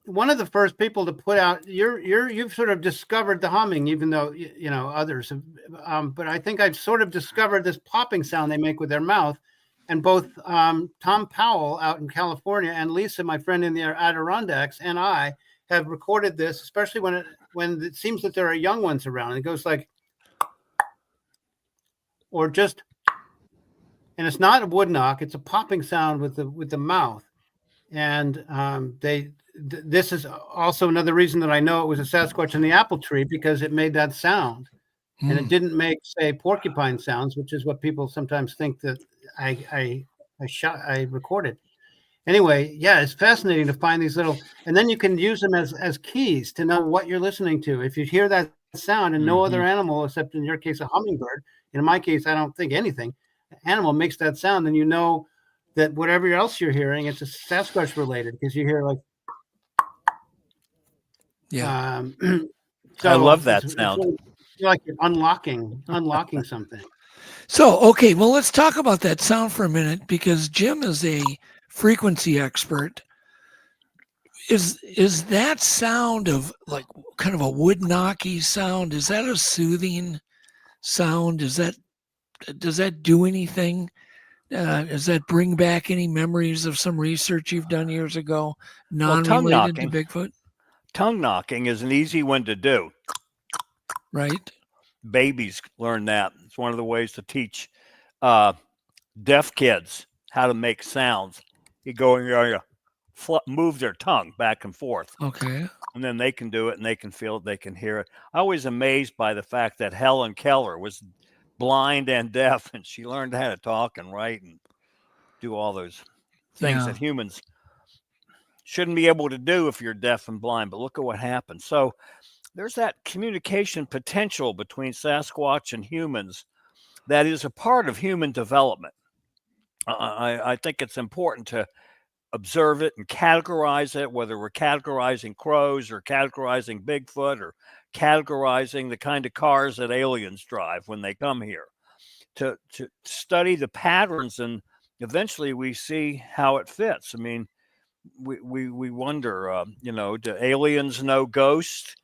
one of the first people to put out. You've sort of discovered the humming, even though you know others have. But I think I've sort of discovered this popping sound they make with their mouth. And both Tom Powell out in California and Lisa, my friend in the Adirondacks, and I have recorded this, especially when it seems that there are young ones around. It goes like, or just, and it's not a wood knock; it's a popping sound with the mouth. And this is also another reason that I know it was a Sasquatch in the apple tree, because it made that sound, and it didn't make, say, porcupine sounds, which is what people sometimes think that I recorded. Anyway, yeah, it's fascinating to find these little, and then you can use them as keys to know what you're listening to. If you hear that sound and no other animal, except in your case, a hummingbird, in my case, I don't think anything, animal makes that sound, then you know that whatever else you're hearing, it's a Sasquatch related, because you hear like, yeah. So I love that it's sound. really, like you're unlocking something. So, okay, well, let's talk about that sound for a minute, because Jim is a frequency expert. Is that sound of like kind of a wood knocky sound? Is that a soothing sound? Does that do anything? Does that bring back any memories of some research you've done years ago, non-related to Bigfoot? Tongue knocking is an easy one to do. Right. Babies learn that. It's one of the ways to teach deaf kids how to make sounds. You go and you move their tongue back and forth. Okay. And then they can do it, and they can feel it, they can hear it. I was amazed by the fact that Helen Keller was blind and deaf, and she learned how to talk and write and do all those things that humans shouldn't be able to do if you're deaf and blind. But look at what happened. So there's that communication potential between Sasquatch and humans that is a part of human development. I think it's important to observe it and categorize it, whether we're categorizing crows or categorizing Bigfoot or categorizing the kind of cars that aliens drive when they come here, to study the patterns, and eventually we see how it fits. I mean, we wonder, do aliens know ghosts?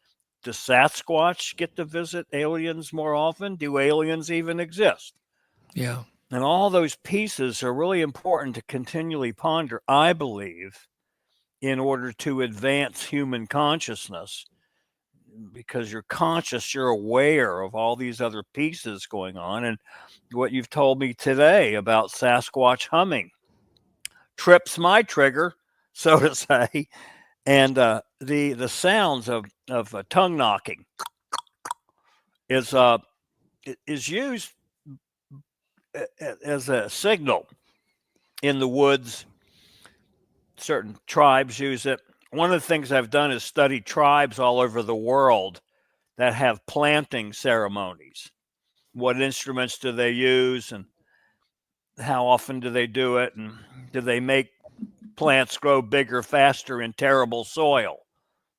Does Sasquatch get to visit aliens more often? Do aliens even exist? Yeah. And all those pieces are really important to continually ponder, I believe, in order to advance human consciousness, because you're conscious, you're aware of all these other pieces going on. And what you've told me today about Sasquatch humming trips my trigger, so to say. And the sounds of tongue knocking is used as a signal in the woods. Certain tribes use it. One of the things I've done is study tribes all over the world that have planting ceremonies. What instruments do they use, and how often do they do it, and do they make plants grow bigger, faster in terrible soil?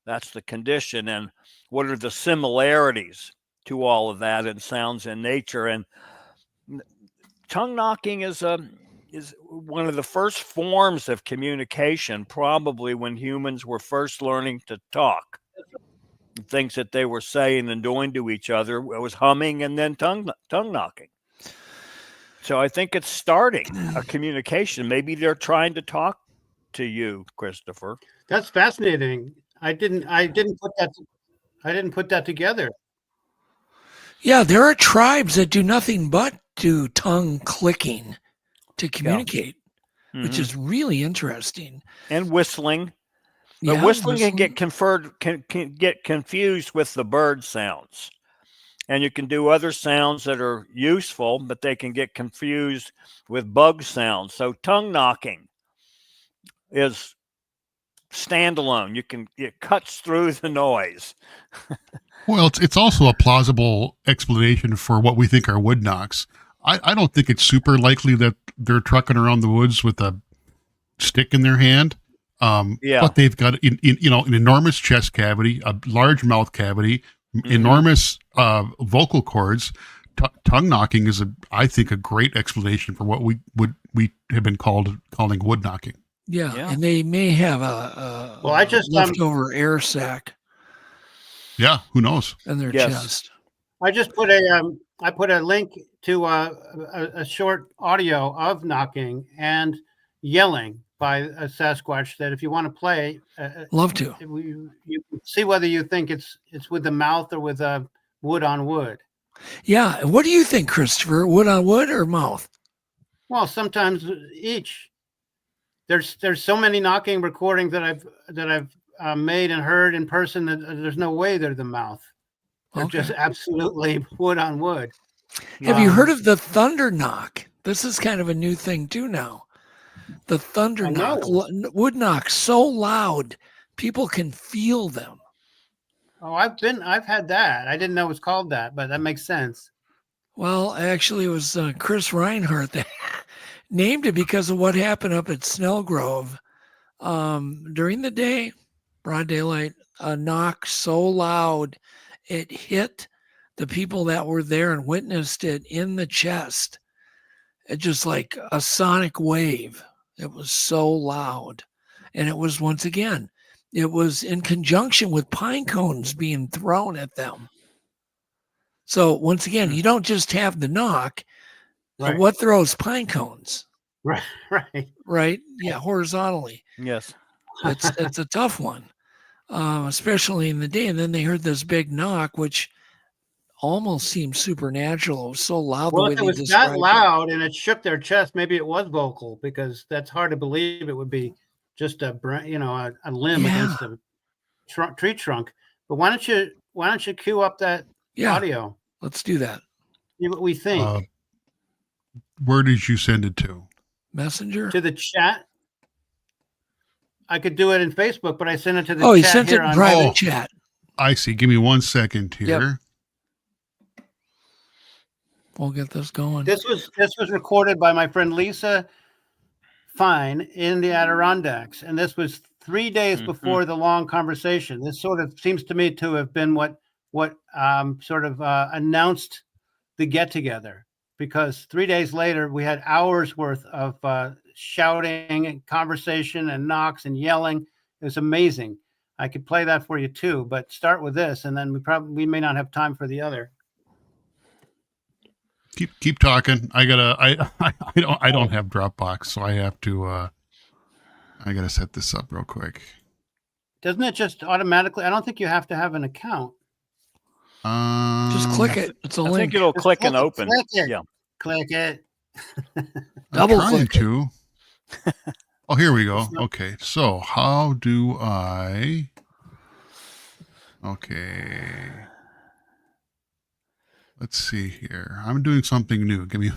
That's the condition. And what are the similarities to all of that in sounds in nature? And tongue knocking is one of the first forms of communication, probably when humans were first learning to talk. Things that they were saying and doing to each other, it was humming and then tongue knocking. So I think it's starting a communication. Maybe they're trying to talk to you, Christopher. That's fascinating. I didn't put that together. Yeah, there are tribes that do nothing but do tongue clicking to communicate, which is really interesting. And whistling. But whistling can get confused with the bird sounds. And you can do other sounds that are useful, but they can get confused with bug sounds. So tongue knocking is standalone. It cuts through the noise. Well, it's also a plausible explanation for what we think are wood knocks. I don't think it's super likely that they're trucking around the woods with a stick in their hand. But they've got an enormous chest cavity, a large mouth cavity, enormous vocal cords. Tongue knocking is, I think, a great explanation for what we have been calling wood knocking. Yeah, and they may have a leftover air sac. Yeah, who knows? In their chest. I just put a link to a short audio of knocking and yelling by a Sasquatch that if you want to play, love to. You see whether you think it's with the mouth or with wood on wood. Yeah, what do you think, Christopher? Wood on wood or mouth? Well, sometimes each. There's so many knocking recordings that I've made and heard in person that there's no way they're the mouth. They're just absolutely wood on wood. Have you heard of the thunder knock? This is kind of a new thing too now. The thunder knock, wood knock, so loud people can feel them. Oh, I've had that. I didn't know it was called that, but that makes sense. Well, actually, it was Chris Reinhardt that named it because of what happened up at Snell Grove during the day, broad daylight. A knock so loud it hit the people that were there and witnessed it in the chest. It just like a sonic wave. It was so loud. And it was, once again, it was in conjunction with pine cones being thrown at them. So once again, you don't just have the knock. Right. What throws pine cones? Right. Yeah, horizontally. Yes. It's a tough one, especially in the day. And then they heard this big knock, which almost seemed supernatural. It was so loud. Well, the way if it they was described that loud and it shook their chest, maybe it was vocal, because that's hard to believe. It would be just a limb against a tree trunk. But why don't you cue up that audio? Let's do that. See what we think. Where did you send it to? Messenger? To the chat. I could do it in Facebook, but I sent it to the chat. Oh, you sent it in private chat. I see. Give me 1 second here. We'll get this going. This was recorded by my friend Lisa Fine in the Adirondacks, and this was 3 days before the long conversation. This sort of seems to me to have been what announced the get together, because 3 days later we had hours worth of shouting and conversation and knocks and yelling. It was amazing. I could play that for you too, but start with this, and then we may not have time for the other. Keep talking. I don't have Dropbox, so I have to I got to set this up real quick. Doesn't it just automatically? I don't think you have to have an account. Just click it. It's a link. I think it'll Just click and open. Click it. Yeah. Click it. Double I'm trying click it. to. Oh, here we go. Okay, so how do I? Okay, let's see here. I'm doing something new. Give me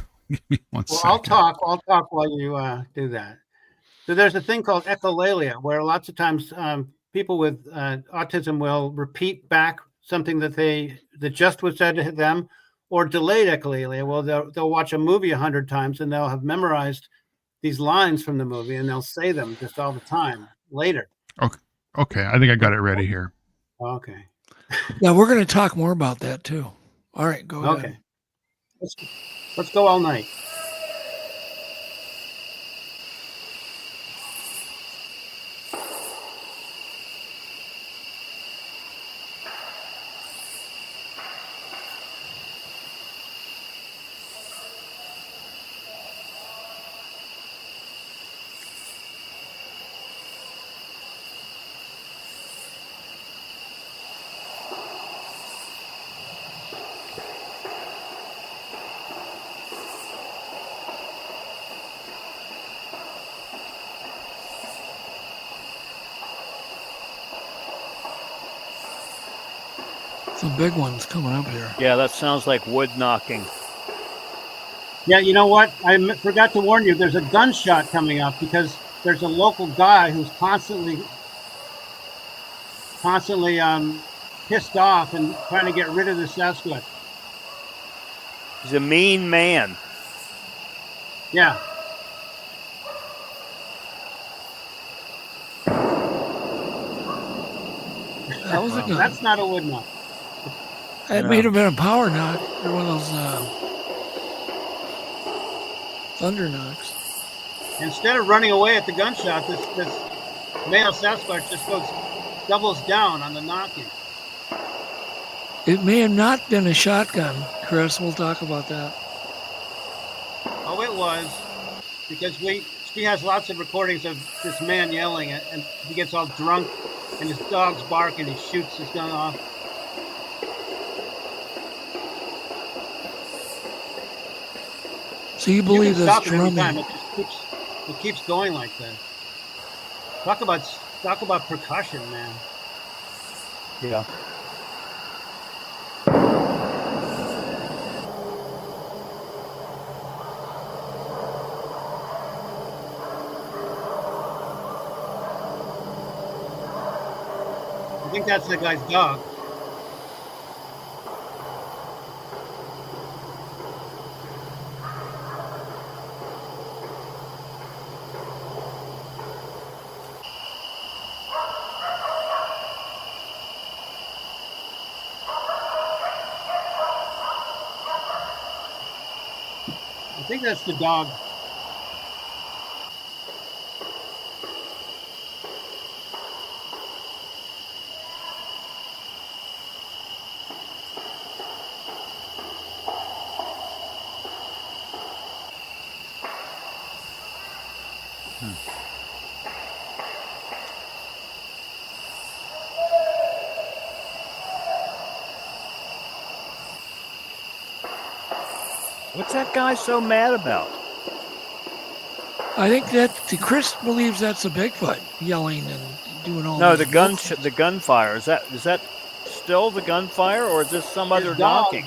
1 second. I'll talk while you do that. So there's a thing called echolalia, where lots of times people with autism will repeat back something that just was said to them, or delayed echolalia. Well, they'll watch a movie 100 times and they'll have memorized these lines from the movie and they'll say them just all the time later. Okay, I think I got it ready here. Okay. Yeah, we're going to talk more about that too. All right, go ahead. Okay. Let's go all night. Some big ones coming up here. Yeah, that sounds like wood knocking. Yeah, you know what? I forgot to warn you. There's a gunshot coming up because there's a local guy who's constantly pissed off and trying to get rid of the Sasquatch. He's a mean man. Yeah. That was a gun. That's not a wood knock. It may have been a power knock or one of those thunder knocks. Instead of running away at the gunshot, this male Sasquatch just doubles down on the knocking. It may have not been a shotgun, Chris. We'll talk about that. Oh, it was, because she has lots of recordings of this man yelling, and he gets all drunk, and his dogs bark, and he shoots his gun off. So you believe can this stop it any time. drumming? It keeps going like that. Talk about percussion, man. Yeah. I think that's the guy's dog. I think that's the dog. What's that guy so mad about? I think that Chris believes that's a Bigfoot yelling and doing all. No, these the gunfire. Is that still the gunfire, or is this some other dog. knocking?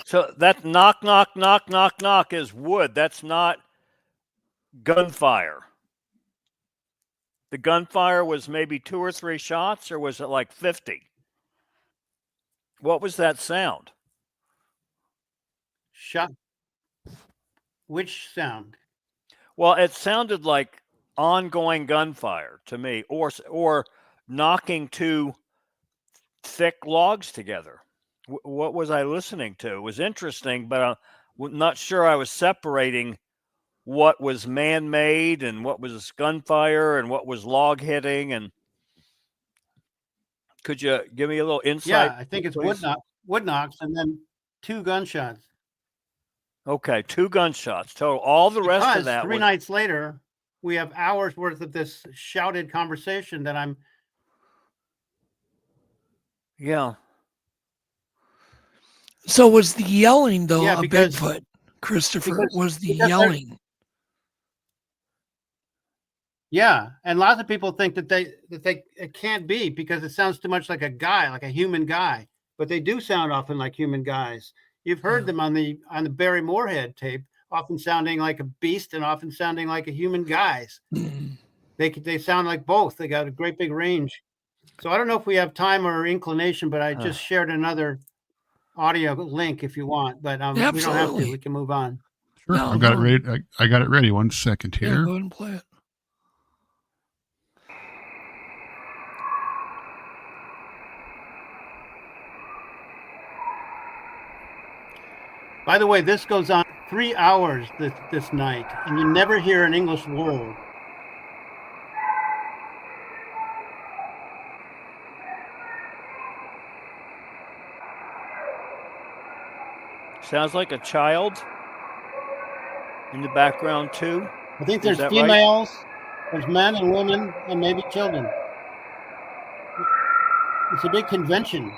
So that knock, knock, knock, knock, knock is wood. That's not gunfire. The gunfire was maybe 2 or 3 shots, or was it like 50? What was that sound? Shot. Which sound? Well, it sounded like ongoing gunfire to me, or knocking 2 thick logs together. What was I listening to? It was interesting, but I'm not sure I was separating what was man-made and what was gunfire and what was log hitting. And could you give me a little insight? Yeah, I think it's please? wood knocks and then 2 gunshots. Okay, 2 gunshots total. All the rest of Because that 3 was... nights later, we have hours worth of this shouted conversation that I'm. Yeah. So was the yelling though Yeah, a because- Bigfoot, Christopher? because- Was the because they're- yelling? Yeah, and lots of people think that it can't be because it sounds too much like a guy, like a human guy. But they do sound often like human guys. You've heard them on the Barry Moorhead tape, often sounding like a beast and often sounding like a human guys. They sound like both. They got a great big range. So I don't know if we have time or inclination, but I just shared another audio link if you want. But we don't have to. We can move on. Sure, I've got it ready. I got it ready. 1 second Yeah, here. go ahead and play it. By the way, this goes on 3 hours this night, and you never hear an English word. Sounds like a child in the background too. I think Is there's that females, there's men and women, and maybe children. It's a big convention.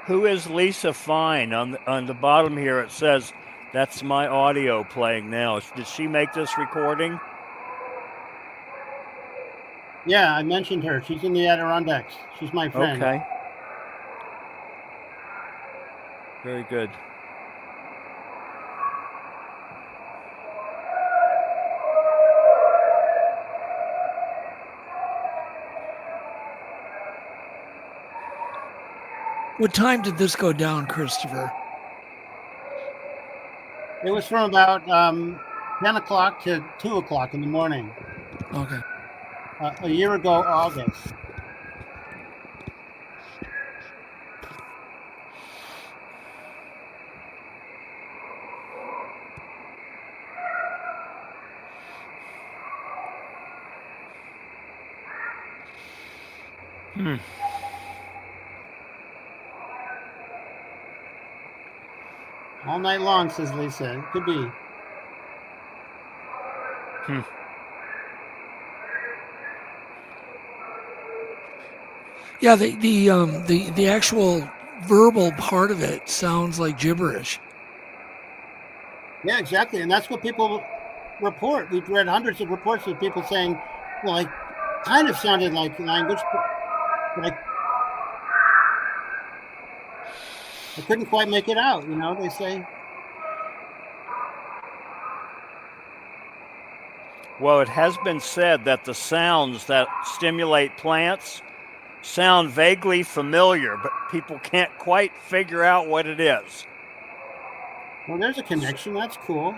Who is Lisa Fine? On the bottom here it says, that's my audio playing now. Did she make this recording? Yeah, I mentioned her. She's in the Adirondacks. She's my friend. Okay. Very good. What time did this go down, Christopher? It was from about 10 o'clock to 2 o'clock in the morning. Okay. A year ago, August. All night long, says Lisa. It could be. Yeah, the actual verbal part of it sounds like gibberish. Yeah, exactly. And that's what people report. We've read hundreds of reports of people saying, well, it kind of sounded like language, but I couldn't quite make it out, they say. Well, it has been said that the sounds that stimulate plants sound vaguely familiar, but people can't quite figure out what it is. Well, there's a connection. That's cool.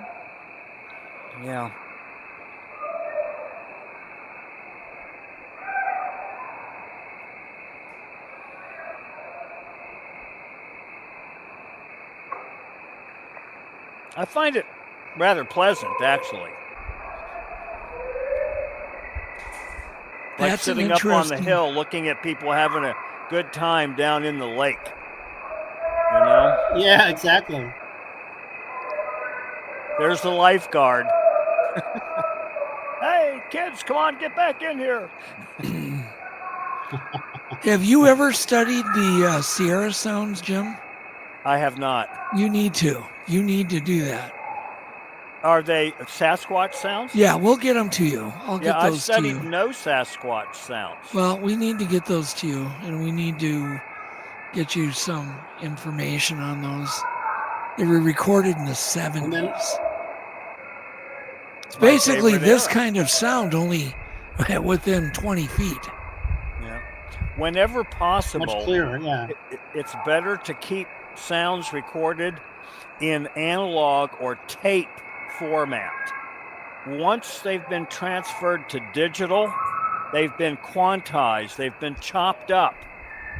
Yeah. I find it rather pleasant, actually. Like That's sitting up on the hill looking at people having a good time down in the lake. Yeah, exactly. There's the lifeguard. Hey, kids, come on, get back in here. Have you ever studied the Sierra sounds, Jim? I have not. You need to. You need to do that. Are they Sasquatch sounds? Yeah, we'll get them to you. I'll get I've those to studied you. no Sasquatch sounds. Well, we need to get those to you, and we need to get you some information on those. They were recorded in the 70s. It's basically this kind of sound, only within 20 feet. Yeah. Whenever possible, Much clearer, yeah. It's better to keep sounds recorded in analog or tape format. Once they've been transferred to digital, they've been quantized, they've been chopped up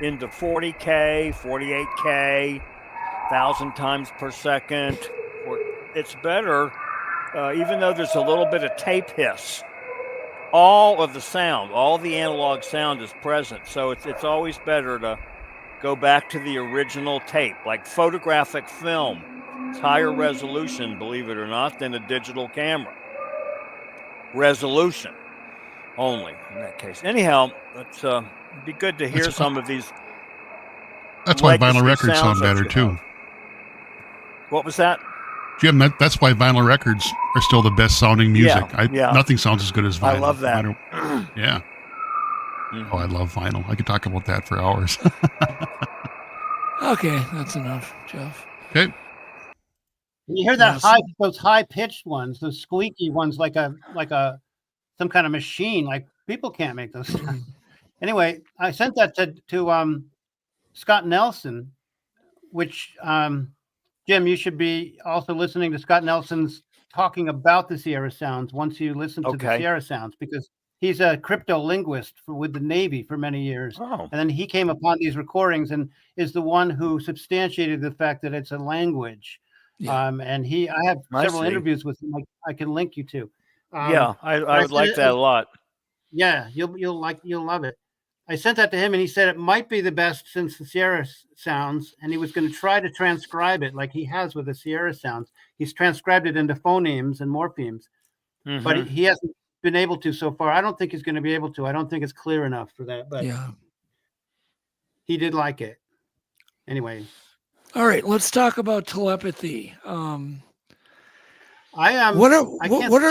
into 40K, 48K, 1,000 times per second. It's better, even though there's a little bit of tape hiss. all of the sound, all the analog sound is present. So it's always better to go back to the original tape, like photographic film. It's higher resolution, believe it or not, than a digital camera. Resolution only in that case. Anyhow, it'd be good to hear some of these. That's why vinyl records sound better too. What was that? Jim, that's why vinyl records are still the best sounding music. Yeah. Nothing sounds as good as vinyl. I love that. Yeah. Oh, I love vinyl. I could talk about that for hours. Okay, that's enough, Jeff. Okay. You hear that those high pitched ones, those squeaky ones, like some kind of machine. Like people can't make those. Anyway, I sent that to Scott Nelson, which Jim, you should be also listening to Scott Nelson's talking about the Sierra Sounds once you listen to the Sierra Sounds, because he's a crypto linguist with the Navy for many years. Oh. And then he came upon these recordings and is the one who substantiated the fact that it's a language. Yeah. And I have several interviews with him. I can link you to. Yeah, I would like that a lot. Yeah, you'll love it. I sent that to him, and he said it might be the best since the Sierra Sounds, and he was going to try to transcribe it like he has with the Sierra Sounds. He's transcribed it into phonemes and morphemes, but he hasn't been able to so far. I don't think he's going to be able to. I don't think it's clear enough for that, but he did like it. Anyway. All right, let's talk about telepathy. What are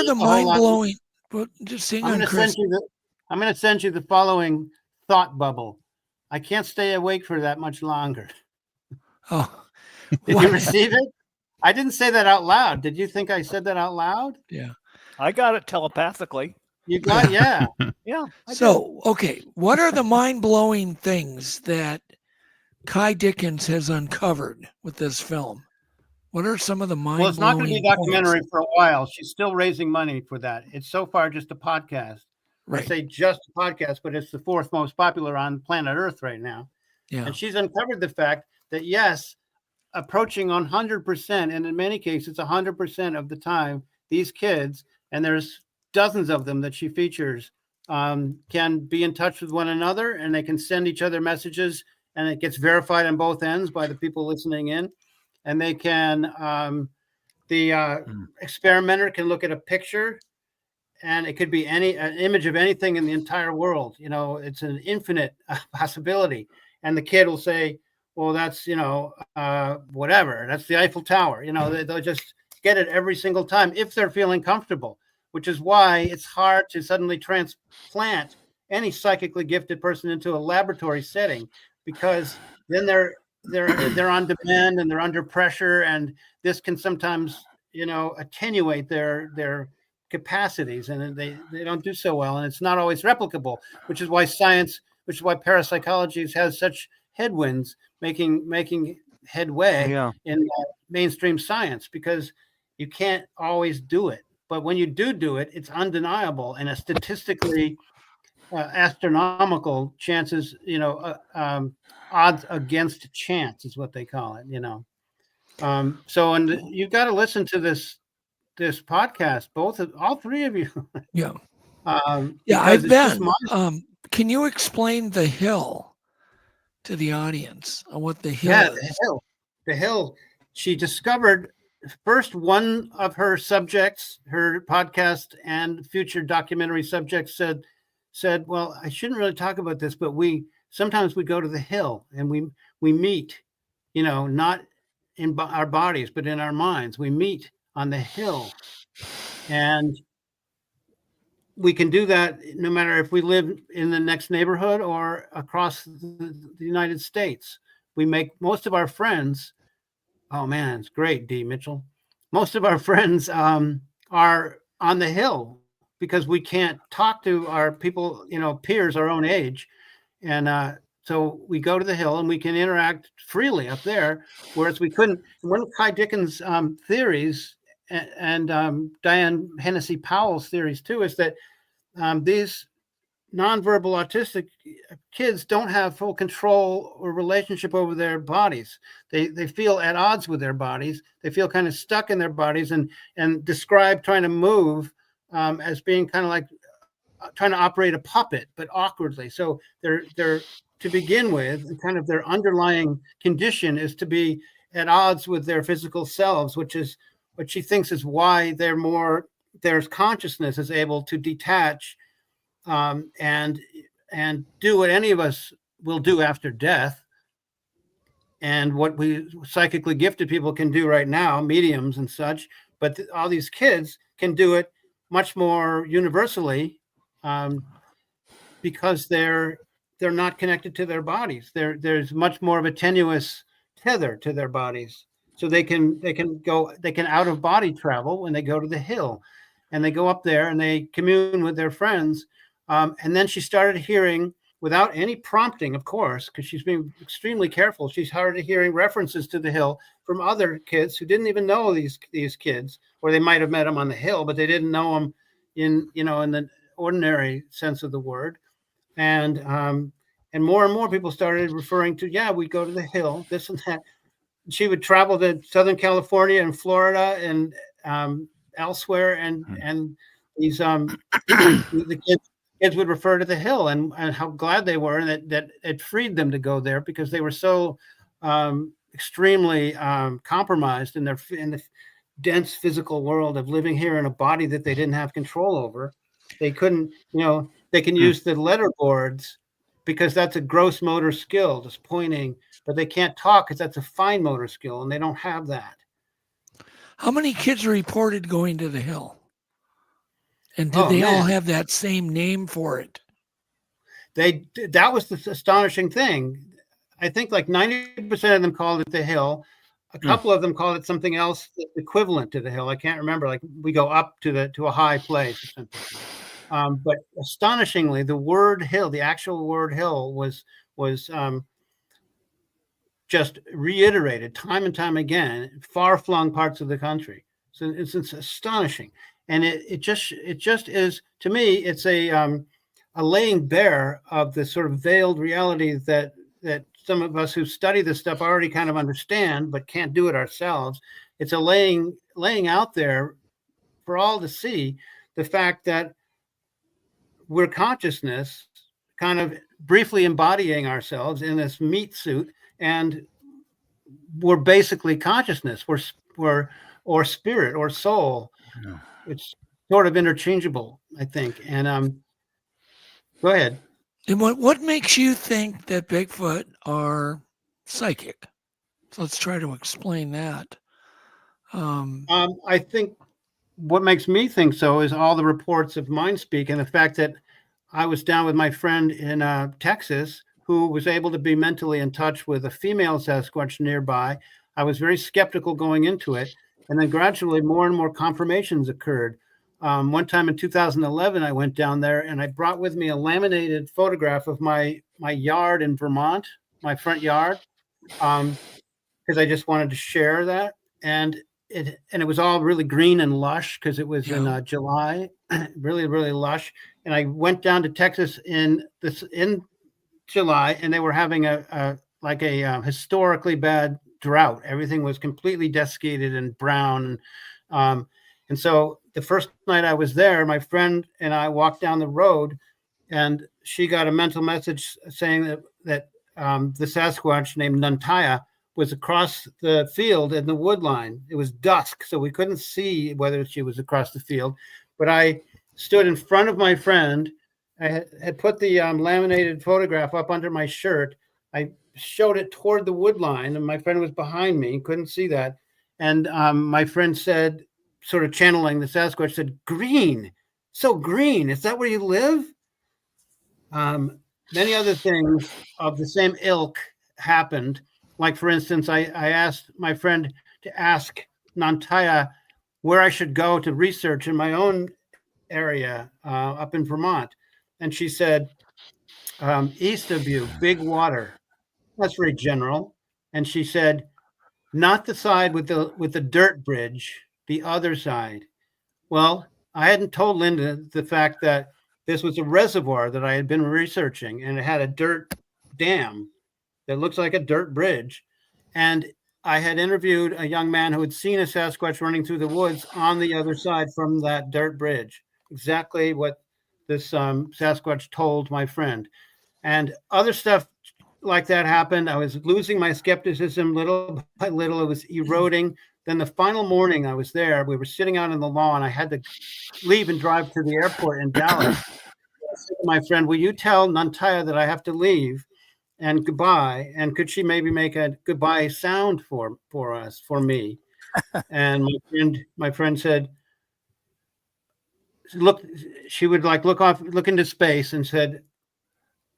the mind-blowing? Just hang on, Chris. I'm going to send you the following thought bubble. I can't stay awake for that much longer. Oh, did you receive it? I didn't say that out loud. Did you think I said that out loud? Yeah, I got it telepathically. You got yeah. So, okay, what are the mind-blowing things that Kai Dickens has uncovered with this film? What are some of the mind-blowing? Well, it's not going to be a documentary for a while. She's still raising money for that. It's so far just a podcast. Right. I say just a podcast, but it's the fourth most popular on planet Earth right now. Yeah. And she's uncovered the fact that, yes, approaching 100%, and in many cases, 100% of the time, these kids, and there's dozens of them that she features, can be in touch with one another, and they can send each other messages, and it gets verified on both ends by the people listening in. And they can, the experimenter can look at a picture, and it could be an image of anything in the entire world. You know, it's an infinite possibility. And the kid will say, well, that's, whatever. That's the Eiffel Tower. You know, they'll just get it every single time if they're feeling comfortable, which is why it's hard to suddenly transplant any psychically gifted person into a laboratory setting, because then they're on demand and they're under pressure, and this can sometimes, attenuate their capacities, and they don't do so well, and it's not always replicable, which is why parapsychology has such headwinds making headway in mainstream science, because you can't always do it. But when you do it, it's undeniable, and a statistically astronomical chances, odds against chance is what they call it, So, and you've got to listen to this podcast, all three of you. Yeah. I've been. Can you explain the Hill to the audience on what the Hill is? The Hill. She discovered first, one of her subjects, her podcast and future documentary subjects said, well, I shouldn't really talk about this, but sometimes we go to the Hill and we meet, not in our bodies, but in our minds. We meet on the Hill, and we can do that no matter if we live in the next neighborhood or across the United States. We make most of our friends. Oh man, it's great, D. Mitchell. Most of our friends are on the Hill, because we can't talk to our people, peers our own age. And so we go to the Hill and we can interact freely up there, whereas we couldn't. One of Kai Dickens' theories and Diane Hennessy Powell's theories too is that these nonverbal autistic kids don't have full control or relationship over their bodies. They feel at odds with their bodies. They feel kind of stuck in their bodies and describe trying to move as being kind of like trying to operate a puppet, but awkwardly. So they're to begin with, and kind of their underlying condition is to be at odds with their physical selves, which is what she thinks is why their consciousness is able to detach and do what any of us will do after death, and what we psychically gifted people can do right now, mediums and such. But all these kids can do it much more universally because they're not connected to their bodies. There's much more of a tenuous tether to their bodies, so they can out of body travel when they go to the hill, and they go up there and they commune with their friends. And then she started hearing, without any prompting, of course, because she's being extremely careful, she started hearing references to the hill from other kids who didn't even know these kids, or they might have met them on the hill, but they didn't know them in the ordinary sense of the word. And more people started referring to, yeah, we go to the hill, this and that. She would travel to Southern California and Florida and elsewhere, and these the kids would refer to the hill and how glad they were, and that it freed them to go there because they were so extremely compromised in the dense physical world of living here in a body that they didn't have control over. They couldn't, they can use the letter boards because that's a gross motor skill, just pointing, but they can't talk because that's a fine motor skill, and they don't have that. How many kids reported going to the hill? And did they all have that same name for it? That was the astonishing thing. I think like 90% of them called it the hill. A couple of them called it something else equivalent to the hill. I can't remember. Like we go up to a high place or something. But astonishingly, the word hill, the actual word hill, was just reiterated time and time again in far-flung parts of the country. So it's astonishing. And it just is, to me, it's a laying bare of the sort of veiled reality that some of us who study this stuff already kind of understand, but can't do it ourselves. It's a laying out there for all to see the fact that we're consciousness, kind of briefly embodying ourselves in this meat suit, and we're basically consciousness. We're or spirit or soul. Yeah. It's sort of interchangeable, I think. And go ahead. And what makes you think that Bigfoot are psychic? So let's try to explain that. I think what makes me think so is all the reports of mind speak, and the fact that I was down with my friend in Texas who was able to be mentally in touch with a female Sasquatch nearby. I was very skeptical going into it, and then gradually more and more confirmations occurred. One time in 2011, I went down there and I brought with me a laminated photograph of my yard in Vermont, my front yard, because I just wanted to share that. And it was all really green and lush because it was in July, really, really lush. And I went down to Texas in July, and they were having a historically bad drought. Everything was completely desiccated and brown. And so the first night I was there, my friend and I walked down the road, and she got a mental message saying that the Sasquatch named Nuntaya was across the field in the wood line. It was dusk, so we couldn't see whether she was across the field. But I stood in front of my friend. I had put the laminated photograph up under my shirt. I showed it toward the wood line, and my friend was behind me, couldn't see that. And my friend said, sort of channeling the Sasquatch, said, "Green, so green. Is that where you live?" Many other things of the same ilk happened. Like, for instance, I asked my friend to ask Nuntaya where I should go to research in my own area up in Vermont. And she said, east of you, big water. That's very general. And she said, not the side with the dirt bridge, the other side. Well, I hadn't told Linda the fact that this was a reservoir that I had been researching, and it had a dirt dam that looks like a dirt bridge. And I had interviewed a young man who had seen a Sasquatch running through the woods on the other side from that dirt bridge. Exactly what Sasquatch told my friend. And other stuff like that happened. I was losing my skepticism little by little. It was eroding. Then the final morning I was there, we were sitting out on the lawn. I had to leave and drive to the airport in Dallas. I said to my friend, will you tell Nantaya that I have to leave and goodbye? And could she maybe make a goodbye sound for me? And my friend said, look, she would like look into space and said,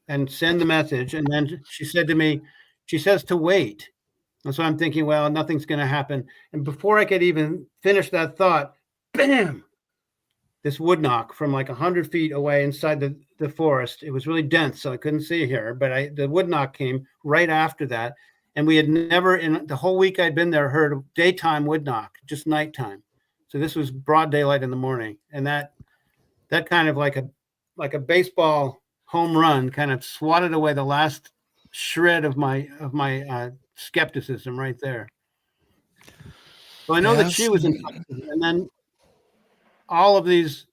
and send the message. And then she said to me, she says to wait. And so I'm thinking, well, nothing's going to happen. And before I could even finish that thought, bam, this wood knock from like 100 feet away inside the forest. It was really dense, so I couldn't see her, but the wood knock came right after that. And we had never, in the whole week I'd been there, heard a daytime wood knock, just nighttime. So this was broad daylight in the morning. And that kind of like a baseball home run kind of swatted away the last shred of my skepticism right there. So I know that she was in touch with it. And then all of these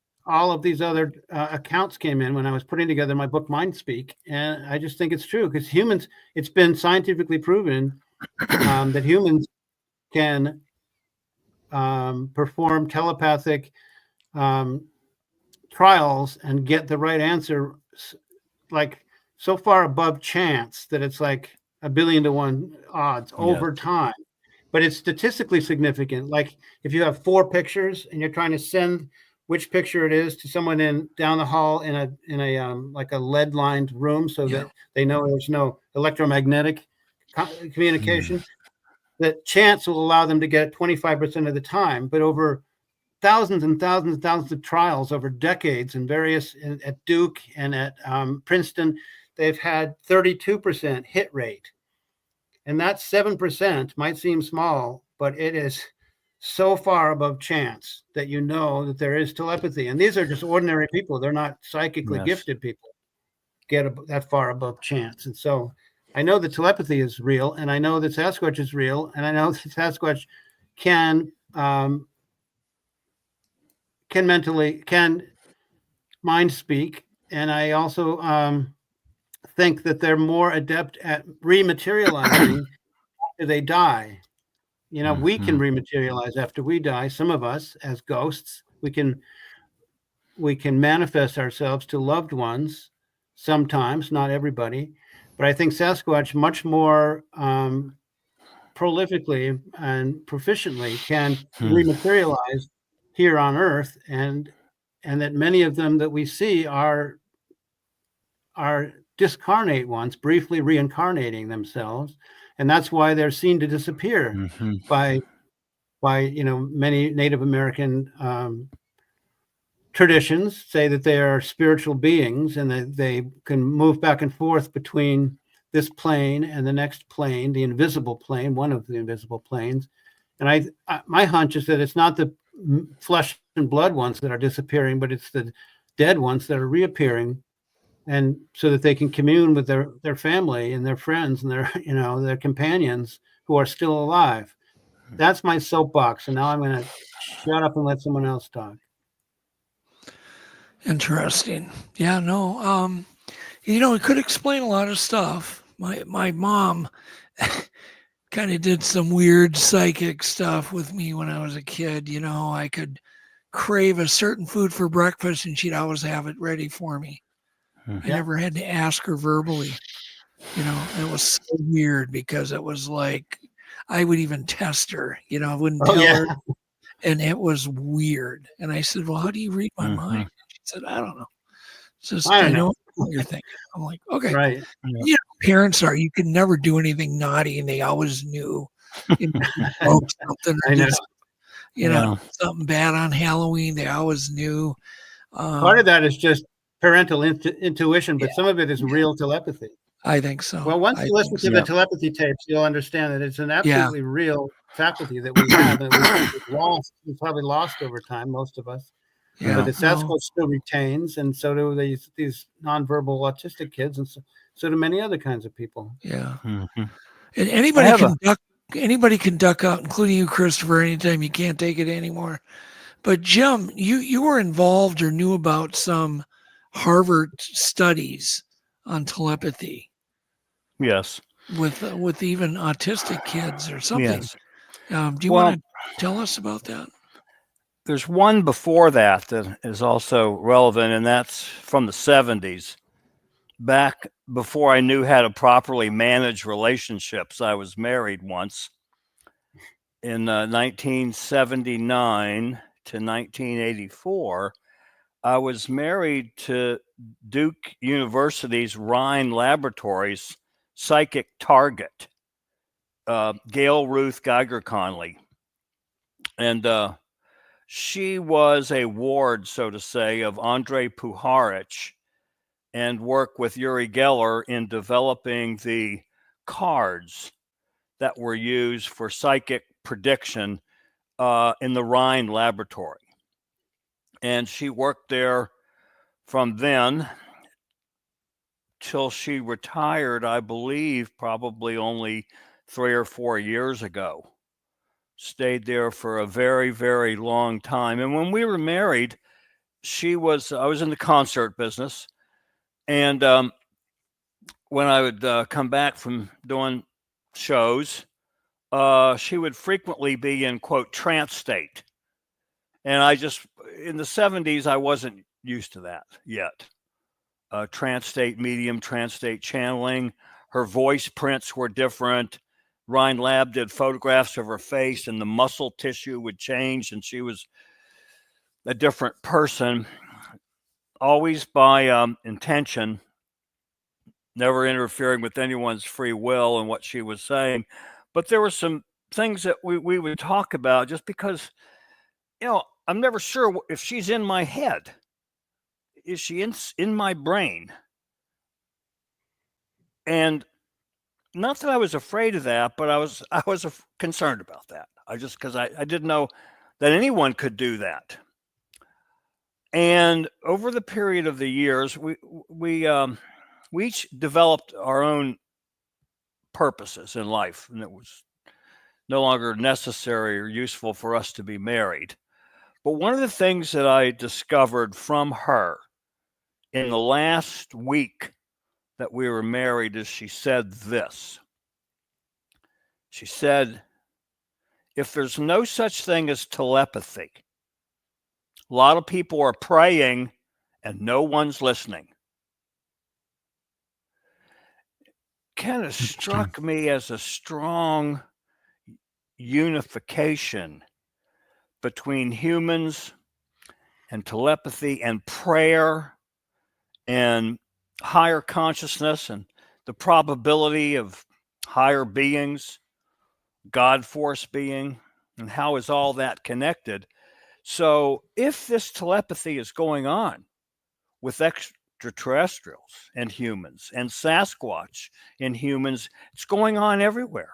other accounts came in when I was putting together my book Mind Speak, and I just think it's true because humans, it's been scientifically proven that humans can perform telepathic trials and get the right answer, like so far above chance that it's like 1 billion to 1 odds over time. But it's statistically significant. Like if you have 4 pictures and you're trying to send which picture it is to someone down the hall in a like a lead lined room, so that they know there's no electromagnetic communication, that chance will allow them to get it 25% of the time. But over thousands and thousands and thousands of trials over decades and various at Duke and at Princeton, they've had 32% hit rate. And that 7% might seem small, but it is so far above chance that you know that there is telepathy. And these are just ordinary people. They're not psychically gifted people get that far above chance. And so I know that telepathy is real, and I know that Sasquatch is real, and I know that Sasquatch can mind speak. And I also think that they're more adept at rematerializing after they die. You know, we can rematerialize after we die. Some of us as ghosts, we can manifest ourselves to loved ones sometimes, not everybody. But I think Sasquatch much more prolifically and proficiently can rematerialize here on Earth, and that many of them that we see are discarnate ones, briefly reincarnating themselves, and that's why they're seen to disappear by many Native American traditions say that they are spiritual beings and that they can move back and forth between this plane and the next plane, the invisible plane, one of the invisible planes. And my hunch is that it's not the flesh and blood ones that are disappearing, but it's the dead ones that are reappearing, and so that they can commune with their family and their friends and their companions who are still alive. That's my soapbox, and now I'm going to shut up and let someone else talk. Interesting. Yeah, no. It could explain a lot of stuff. My mom kind of did some weird psychic stuff with me when I was a kid. I could crave a certain food for breakfast and she'd always have it ready for me. I never had to ask her verbally. It was so weird because it was like I would even test her, I wouldn't tell her. And it was weird. And I said, well, how do you read my mind? She said, I don't know. It's just, I know what you're thinking. I'm like, okay. Right. Parents you could never do anything naughty, and they always knew. Something, I know. Something bad on Halloween, they always knew. Part of that is just parental intuition, but some of it is real telepathy. I think so. Well, once you listen to the telepathy tapes, you'll understand that it's an absolutely real faculty that we have, and we've probably lost over time, most of us. Yeah. But the Sasquatch still retains, and so do these nonverbal autistic kids, and so do many other kinds of people. Yeah. And anybody can duck out, including you, Christopher, anytime you can't take it anymore. But Jim, you were involved or knew about some Harvard studies on telepathy. Yes. With even autistic kids or something. Yes. Do you want to tell us about that? There's one before that is also relevant, and that's from the 70s. Back before I knew how to properly manage relationships, I was married once in 1979 to 1984. I was married to Duke University's Rhine Laboratories psychic target, Gail Ruth Geiger Conley. And she was a ward, so to say, of Andrei Puharich, and worked with Uri Geller in developing the cards that were used for psychic prediction in the Rhine Laboratory. And she worked there from then till she retired, I believe, probably only 3 or 4 years ago. Stayed there for a very, very long time. And when we were married, I was in the concert business. And when I would come back from doing shows, she would frequently be in, quote, trance state. And in the 70s, I wasn't used to that yet. Trance state medium, trance state channeling. Her voice prints were different. Rhine Lab did photographs of her face, and the muscle tissue would change, and she was a different person, always by intention, never interfering with anyone's free will and what she was saying. But there were some things that we would talk about just because, I'm never sure if she's in my head. Is she in my brain? And not that I was afraid of that, but I was concerned about that. Because I didn't know that anyone could do that. And over the period of the years, we each developed our own purposes in life, and it was no longer necessary or useful for us to be married. But one of the things that I discovered from her in the last week that we were married is she said this. She said, if there's no such thing as telepathy, a lot of people are praying and no one's listening. Kind of struck me as a strong unification between humans and telepathy and prayer and higher consciousness and the probability of higher beings, God force being, and how is all that connected? So if this telepathy is going on with extraterrestrials and humans and Sasquatch and humans, it's going on everywhere.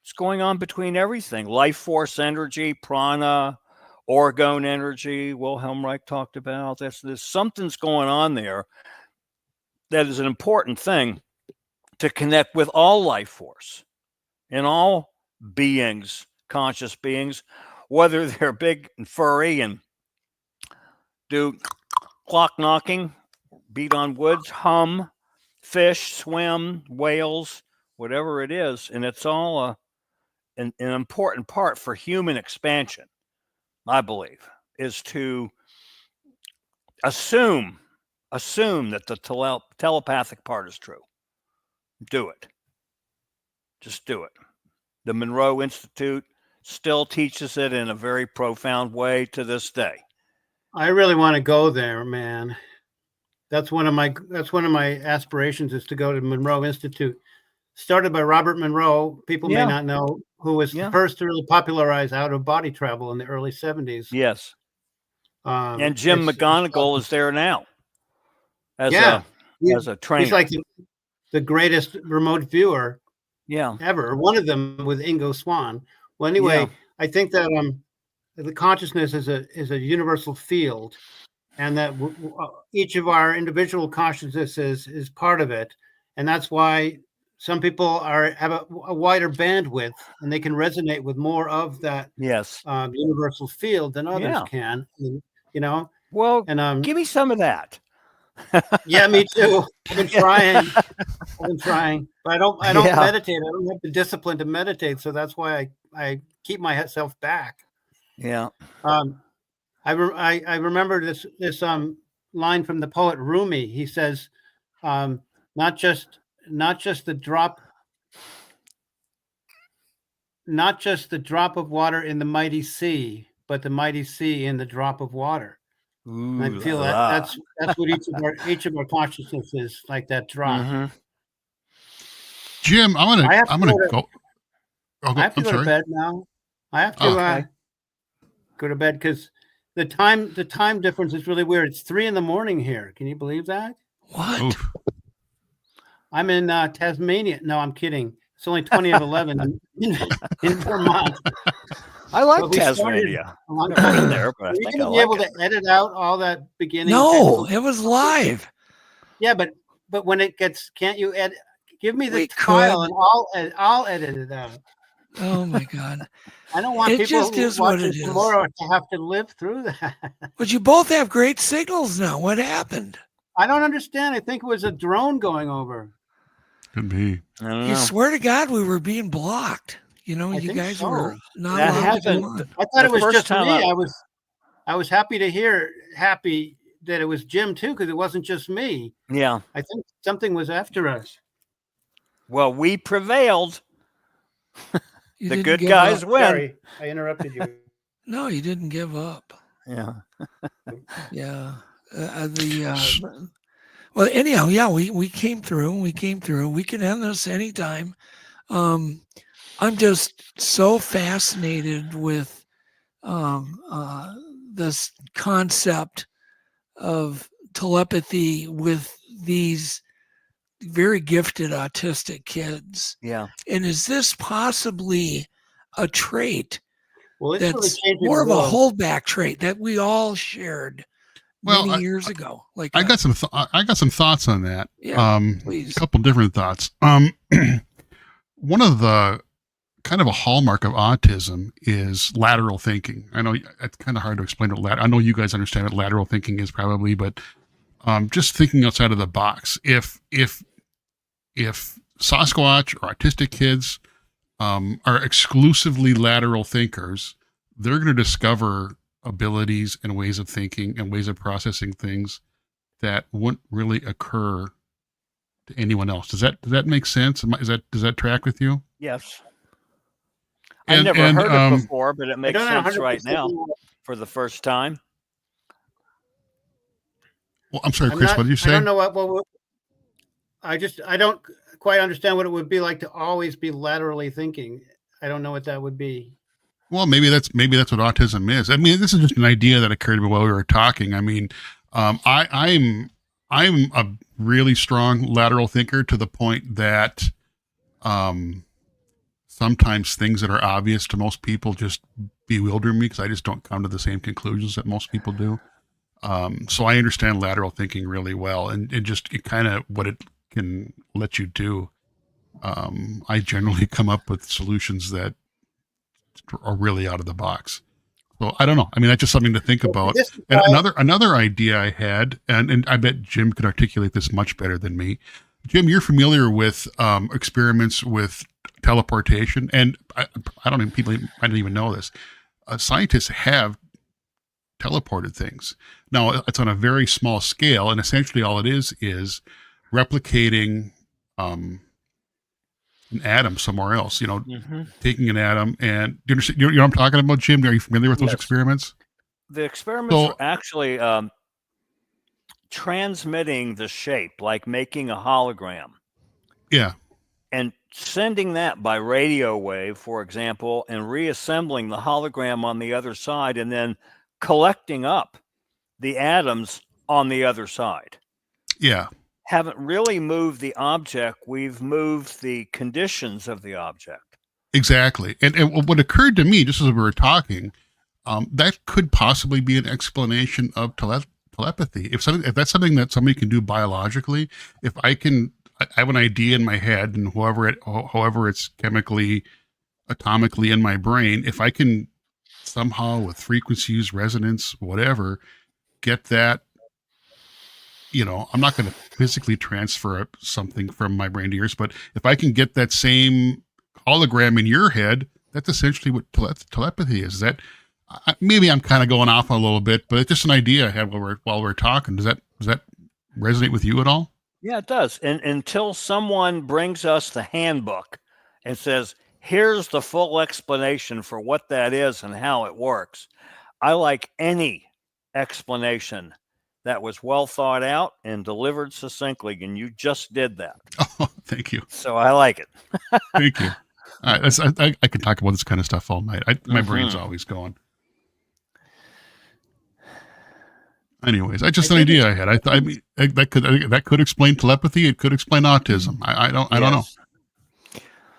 It's going on between everything. Life force energy, prana, orgone energy, Wilhelm Reich talked about. There's something's going on there that is an important thing to connect with all life force and all beings, conscious beings, whether they're big and furry and do clock knocking, beat on woods, hum, fish, swim, whales, whatever it is. And it's all an important part for human expansion, I believe, is to assume that the telepathic part is true. Do it. Just do it. The Monroe Institute still teaches it in a very profound way to this day. I really want to go there, man. That's one of my aspirations, is to go to Monroe Institute. Started by Robert Monroe. People may not know, who was the first to really popularize out-of-body travel in the early 70s. Yes. And Jim McGonigal is there now as a trainer. He's like the greatest remote viewer Yeah. ever. One of them with Ingo Swann. Well, anyway, Yeah. I think that the consciousness is a universal field, and that each of our individual consciousnesses is part of it, and that's why some people have a wider bandwidth, and they can resonate with more of that universal field than others can. You know. Well, and give me some of that. Yeah, me too. I've been trying. But I don't Yeah. meditate. I don't have the discipline to meditate, so that's why I keep myself back. Yeah. I remember this line from the poet Rumi. He says, not just the drop of water in the mighty sea, but the mighty sea in the drop of water. Ooh, And I feel that's what each of our consciousness is, like that drop. Mm-hmm. Jim, I'm gonna go. I have to go to bed now. I have to go to bed because the time difference is really weird. It's 3 a.m. here. Can you believe that? What? Oof. I'm in Tasmania. No, I'm kidding. It's only 20 of 11 in Vermont. I like Tasmania. I've never been there, but I think I like able to edit out all that beginning. No, it was live. Yeah, but when it gets, can't you edit? Give me the file and I'll edit it out. Oh my God! I don't want it people just is what it is. tomorrow to have to live through that. But you both have great signals now. What happened? I don't understand. I think it was a drone going over. Could be. I don't know. You swear to God, we were being blocked. You know, you guys were not allowed to go on. I thought it was just me. I was happy that it was Jim too, because it wasn't just me. Yeah. I think something was after us. Well, we prevailed. The good give guys up. win. Sorry, I interrupted you. No, you didn't give up. Yeah. Yeah. Well, anyhow, yeah, we came through. We can end this anytime. I'm just so fascinated with this concept of telepathy with these very gifted autistic kids. Yeah. And is this possibly a trait Well, that's really more of a world. holdback trait that we all shared many years ago? Like I got some thoughts on that. Yeah, please. A couple different thoughts. One of the kind of a hallmark of autism is lateral thinking. I know it's kind of hard to explain what I know you guys understand what lateral thinking is probably, but just thinking outside of the box. If Sasquatch or autistic kids are exclusively lateral thinkers, they're going to discover abilities and ways of thinking and ways of processing things that wouldn't really occur to anyone else. Does that make sense? Does that track with you? Yes. I've never heard it before, but it makes sense right now for the first time. Well, I'm sorry, Chris, what did you say? I don't know what I don't quite understand what it would be like to always be laterally thinking. I don't know what that would be. Well, maybe that's what autism is. I mean, this is just an idea that occurred to me while we were talking. I mean, I'm a really strong lateral thinker to the point that sometimes things that are obvious to most people just bewilder me because I just don't come to the same conclusions that most people do. So I understand lateral thinking really well, and it kind of what it can let you do. I generally come up with solutions that are really out of the box. So I don't know. I mean, that's just something to think about. And another idea I had, and I bet Jim could articulate this much better than me. Jim, you're familiar with experiments with teleportation, and I don't even people might not even know this. Scientists have teleported things. Now it's on a very small scale, and essentially all it is replicating an atom somewhere else. You know, taking an atom and you know what I'm talking about, Jim? Are you familiar with those experiments? The experiments were actually transmitting the shape, like making a hologram. Yeah. And sending that by radio wave, for example, and reassembling the hologram on the other side, and then collecting up the atoms on the other side. Yeah. Haven't really moved the object. We've moved the conditions of the object. Exactly. And what occurred to me, just as we were talking, that could possibly be an explanation of telepathy. If that's something that somebody can do biologically, if I have an idea in my head, and however it's chemically, atomically in my brain, if I can somehow with frequencies, resonance, whatever, get that I'm not going to physically transfer something from my brain to yours, but if I can get that same hologram in your head, that's essentially what telepathy is. Maybe I'm kind of going off a little bit, but it's just an idea I had while we're talking. Does that resonate with you at all? Yeah, it does. And until someone brings us the handbook and says, here's the full explanation for what that is and how it works, I like any explanation that was well thought out and delivered succinctly, and you just did that. Oh, thank you. So I like it. Thank you. All right, I can talk about this kind of stuff all night. My brain's always going. Anyways, I just an idea I had. I mean that could explain telepathy. It could explain autism. I don't know.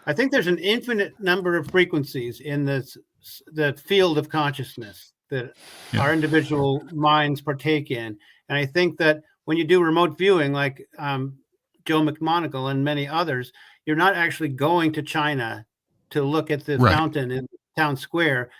I think there's an infinite number of frequencies in the field of consciousness that our individual minds partake in, and I think that when you do remote viewing, like Joe McMonagle and many others, you're not actually going to China to look at the fountain in town square.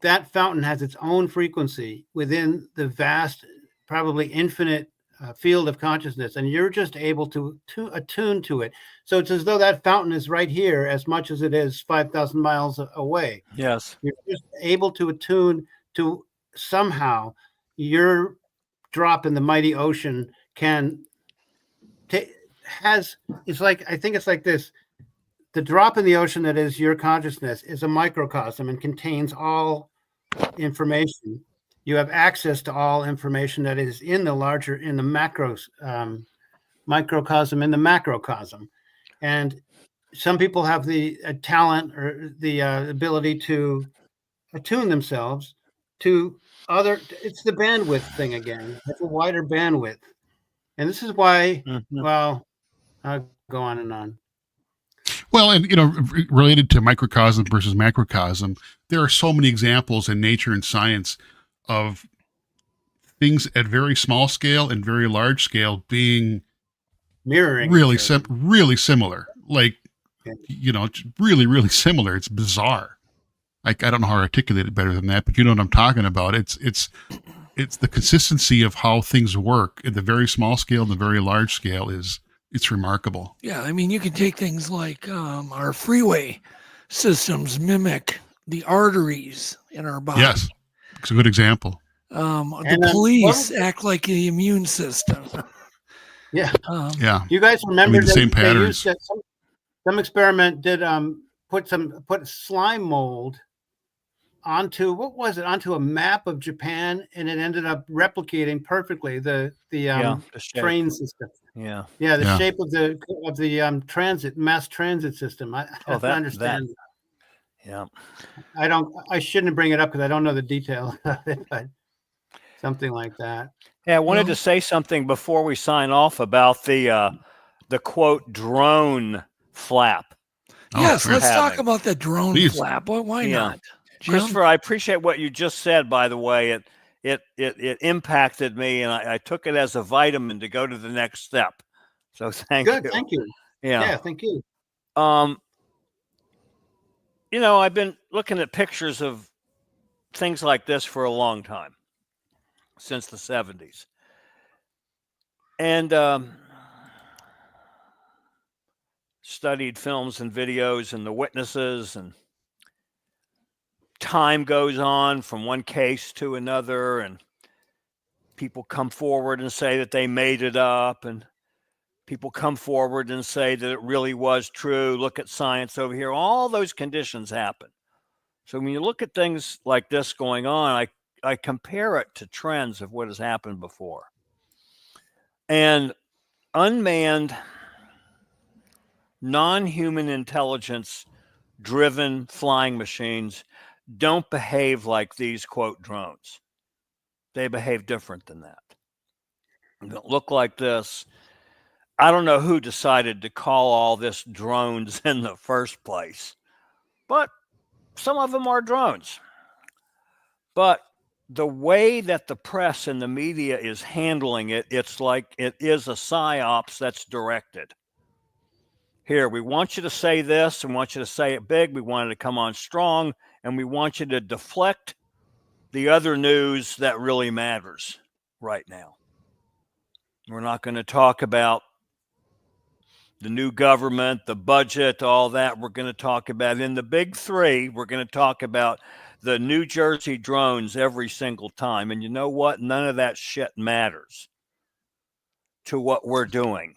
That fountain has its own frequency within the vast, probably infinite field of consciousness, and you're just able to attune to it. So it's as though that fountain is right here as much as it is 5,000 miles away. Yes. You're just able to attune to somehow your drop in the mighty ocean I think it's like this. The drop in the ocean that is your consciousness is a microcosm and contains all information. You have access to all information that is in the microcosm, in the macrocosm. And some people have the talent or the ability to attune themselves to it's the bandwidth thing again. It's a wider bandwidth. And this is why, well, I'll go on and on. Well, and related to microcosm versus macrocosm, there are so many examples in nature and science of things at very small scale and very large scale being mirroring really similar. Like, really, really similar. It's bizarre. Like, I don't know how to articulate it better than that, but you know what I'm talking about. It's the consistency of how things work at the very small scale and the very large scale it's remarkable. Yeah, I mean, you can take things like our freeway systems mimic the arteries in our body. Yes, it's a good example. The police act like the immune system. Yeah. Yeah. You guys remember the same patterns. Some experiment did put slime mold onto a map of Japan, and it ended up replicating perfectly the train system. Yeah. Yeah, the shape of the mass transit system. I don't understand. Yeah. I shouldn't bring it up because I don't know the detail of it, but something like that. Yeah, I wanted to say something before we sign off about the quote drone flap. Yes, let's talk about the drone flap. Why not? Jim? Christopher, I appreciate what you just said, by the way. It impacted me, and I took it as a vitamin to go to the next step. So thank you. Thank you. Yeah, thank you. I've been looking at pictures of things like this for a long time, since the 70s. And studied films and videos and the witnesses, and time goes on from one case to another, and people come forward and say that they made it up, and people come forward and say that it really was true. Look at science over here. All those conditions happen. So when you look at things like this going on, I compare it to trends of what has happened before. And unmanned, non-human intelligence driven flying machines don't behave like these quote drones. They behave different than that. They don't look like this. I don't know who decided to call all this drones in the first place, but some of them are drones. But the way that the press and the media is handling it, it's like it is a psyops that's directed. Here, we want you to say this, and want you to say it big. We want it to come on strong, and we want you to deflect the other news that really matters right now. We're not going to talk about the new government, the budget, all that. We're going to talk about, in the big three, we're going to talk about the New Jersey drones every single time. And you know what? None of that shit matters to what we're doing.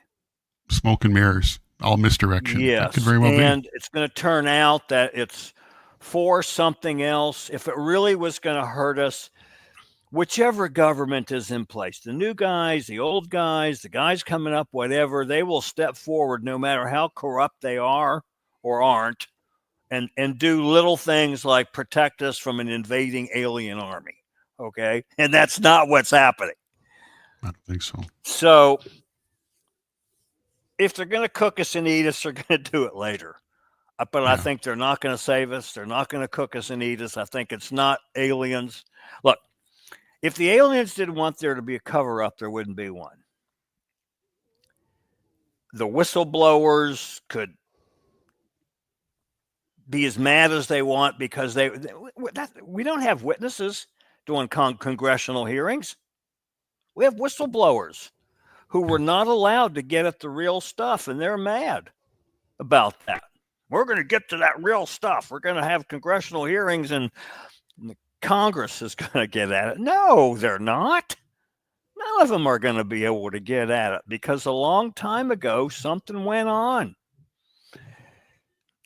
Smoke and mirrors, all misdirection. Yes. That could very well And be. it's going to turn out that it's for something else. If it really was going to hurt us, whichever government is in place, the new guys, the old guys, the guys coming up, whatever, they will step forward no matter how corrupt they are or aren't, and do little things like protect us from an invading alien army. Okay. And that's not what's happening. I don't think so. So if they're going to cook us and eat us, they're going to do it later. But I think they're not going to save us. They're not going to cook us and eat us. I think it's not aliens. Look, if the aliens didn't want there to be a cover-up, there wouldn't be one. The whistleblowers could be as mad as they want because we don't have witnesses doing congressional hearings. We have whistleblowers who were not allowed to get at the real stuff, and they're mad about that. We're going to get to that real stuff. We're going to have congressional hearings, and the Congress is going to get at it. No, they're not. None of them are going to be able to get at it because a long time ago, something went on.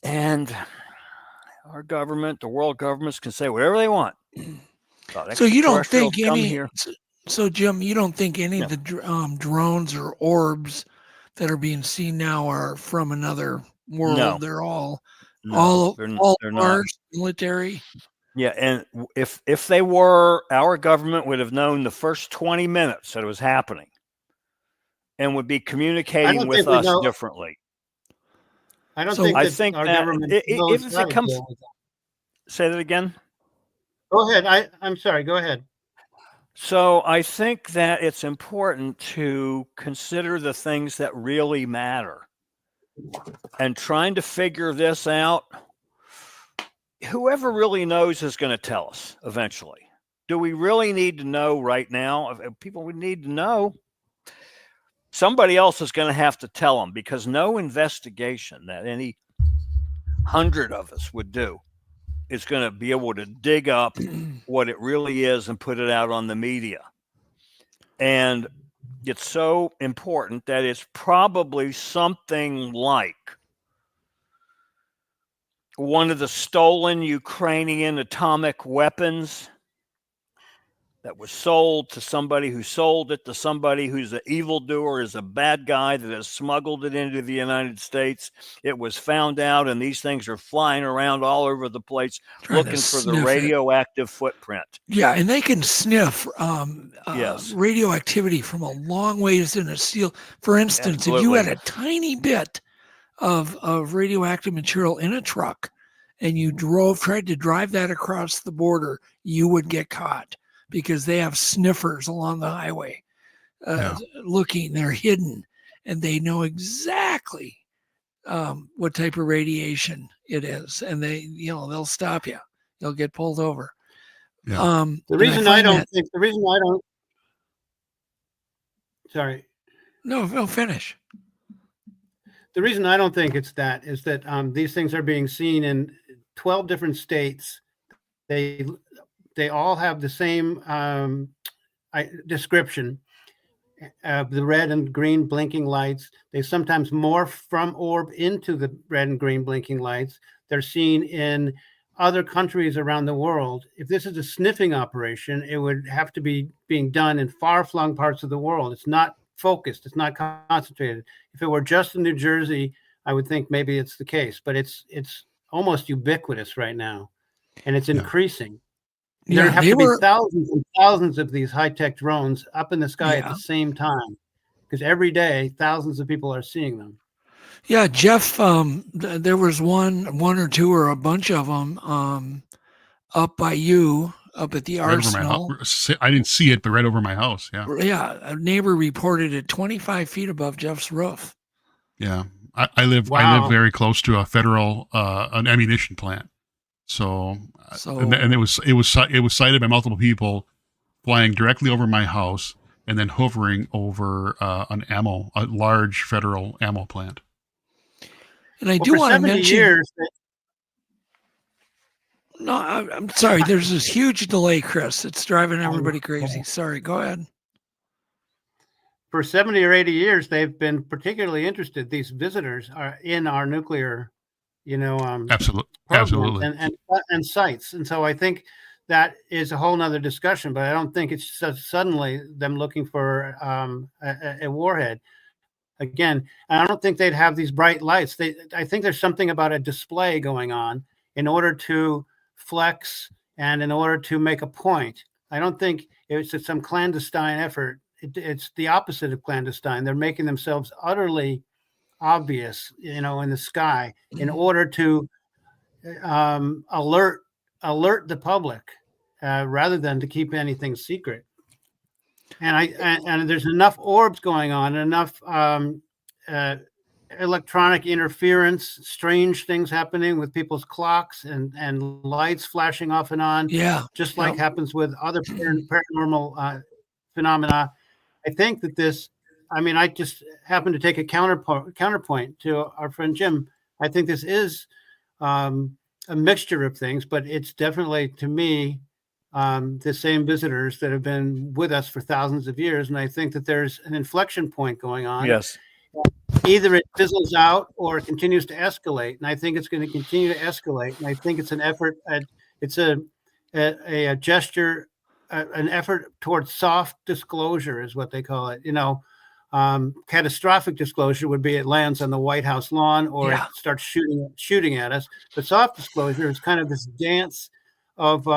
And our government, the world governments, can say whatever they want. So you don't think Extraterrestrials come any? here. So Jim, you don't think any of the drones or orbs that are being seen now are from another world? No. They're all they're not. ours, military. Yeah, and if they were, our government would have known the first 20 minutes that it was happening and would be communicating with us differently. I don't So think I that think our that government if knows it how to comes, deal with that. say that again. Go ahead. I'm sorry. Go ahead. So I think that it's important to consider the things that really matter and trying to figure this out. Whoever really knows is going to tell us eventually. Do we really need to know right now? If people would need to know. Somebody else is going to have to tell them, because no investigation that any 100 of us would do is going to be able to dig up what it really is and put it out on the media. And it's so important that it's probably something like one of the stolen Ukrainian atomic weapons that was sold to somebody who sold it to somebody who's an evildoer, is a bad guy that has smuggled it into the United States. It was found out, and these things are flying around all over the place looking for the radioactive footprint. Yeah, and they can sniff Yes. radioactivity from a long ways in a seal. For instance, if you had a tiny bit of radioactive material in a truck and you tried to drive that across the border, you would get caught, because they have sniffers along the highway looking. They're hidden, and they know exactly what type of radiation it is, and they'll stop you. You'll get pulled over. Yeah. The reason I don't. Sorry. No, finish. The reason I don't think it's that is that these things are being seen in 12 different states. They all have the same description of the red and green blinking lights. They sometimes morph from orb into the red and green blinking lights. They're seen in other countries around the world. If this is a sniffing operation, it would have to be being done in far-flung parts of the world. It's not focused. It's not concentrated. If it were just in New Jersey, I would think maybe it's the case, but it's almost ubiquitous right now, and it's increasing. There have to be thousands and thousands of these high-tech drones up in the sky at the same time, because every day thousands of people are seeing them. Yeah, Jeff, there was one or two or a bunch of them up by you, up at the Arsenal. I didn't see it, but right over my house. Yeah. Yeah, a neighbor reported it 25 feet above Jeff's roof. Yeah, I live very close to a federal an ammunition plant. So and it was cited by multiple people flying directly over my house, and then hovering over a large federal ammo plant. And I do want to mention. Years, no, I'm sorry. There's this huge delay, Chris. It's driving everybody crazy. Sorry. Go ahead. For 70 or 80 years, they've been particularly interested. These visitors are in our nuclear, absolutely, and sites. And so I think that is a whole nother discussion. But I don't think it's suddenly them looking for a warhead. Again, I don't think they'd have these bright lights. I think there's something about a display going on in order to flex and in order to make a point. I don't think it's some clandestine effort. It's the opposite of clandestine. They're making themselves utterly obvious, in the sky in order to alert the public rather than to keep anything secret. And there's enough orbs going on, enough electronic interference, strange things happening with people's clocks and lights flashing off and on. Yeah. Just like happens with other paranormal phenomena. I think that I just happened to take a counterpoint to our friend Jim. I think this is a mixture of things, but it's definitely, to me, the same visitors that have been with us for thousands of years. And I think that there's an inflection point going on. Yes. Either it fizzles out or it continues to escalate. And I think it's going to continue to escalate. And I think it's an effort it's a gesture, an effort towards soft disclosure is what they call it. Catastrophic disclosure would be it lands on the White House lawn or it starts shooting at us. But soft disclosure is kind of this dance of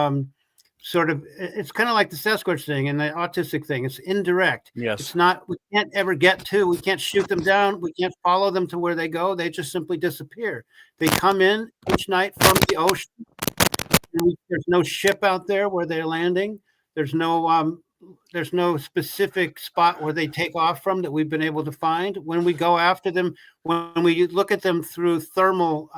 it's kind of like the Sasquatch thing and the autistic thing. It's indirect. Yes. It's not, we can't ever we can't shoot them down. We can't follow them to where they go. They just simply disappear. They come in each night from the ocean. There's no ship out there where they're landing. There's no specific spot where they take off from that we've been able to find. When we go after them, when we look at them through thermal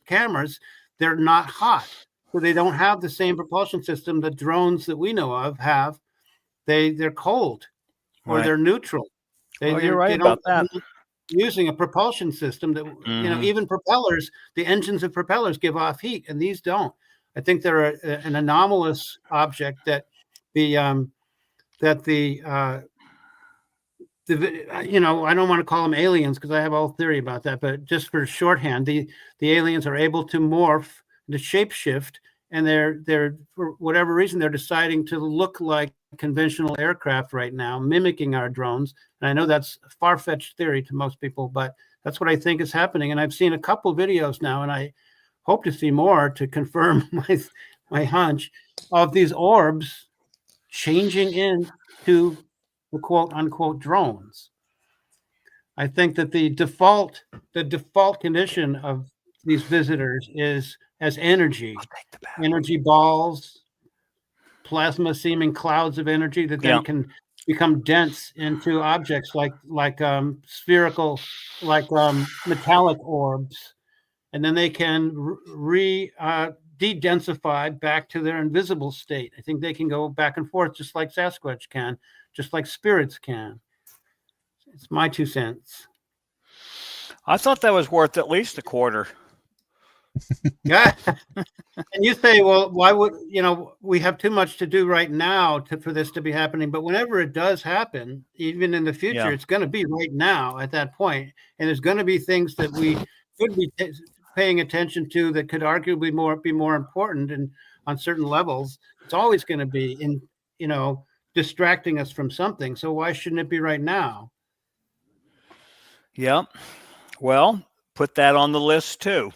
cameras, they're not hot. So they don't have the same propulsion system the drones that we know of have. They're cold or they're neutral. You're right about that. Using a propulsion system that even propellers, the engines of propellers give off heat, and these don't. I think they're an anomalous object that I don't want to call them aliens because I have a whole theory about that, but just for shorthand, the aliens are able to morph, to shapeshift, and they're for whatever reason they're deciding to look like conventional aircraft right now, mimicking our drones. And I know that's a far-fetched theory to most people, but that's what I think is happening. And I've seen a couple videos now, and I hope to see more to confirm my hunch of these orbs changing into the quote unquote drones. I think that the default condition of these visitors is as energy balls, plasma seeming clouds of energy that then can become dense into objects like spherical, metallic orbs. And then they can de-densify back to their invisible state. I think they can go back and forth just like Sasquatch can, just like spirits can. It's my 2 cents. I thought that was worth at least a quarter. Yeah. And you say, well, why would, we have too much to do right now for this to be happening. But whenever it does happen, even in the future, it's going to be right now at that point. And there's going to be things that we could be paying attention to that could arguably be more important and on certain levels. It's always going to be distracting us from something. So why shouldn't it be right now? Yeah. Well, put that on the list too.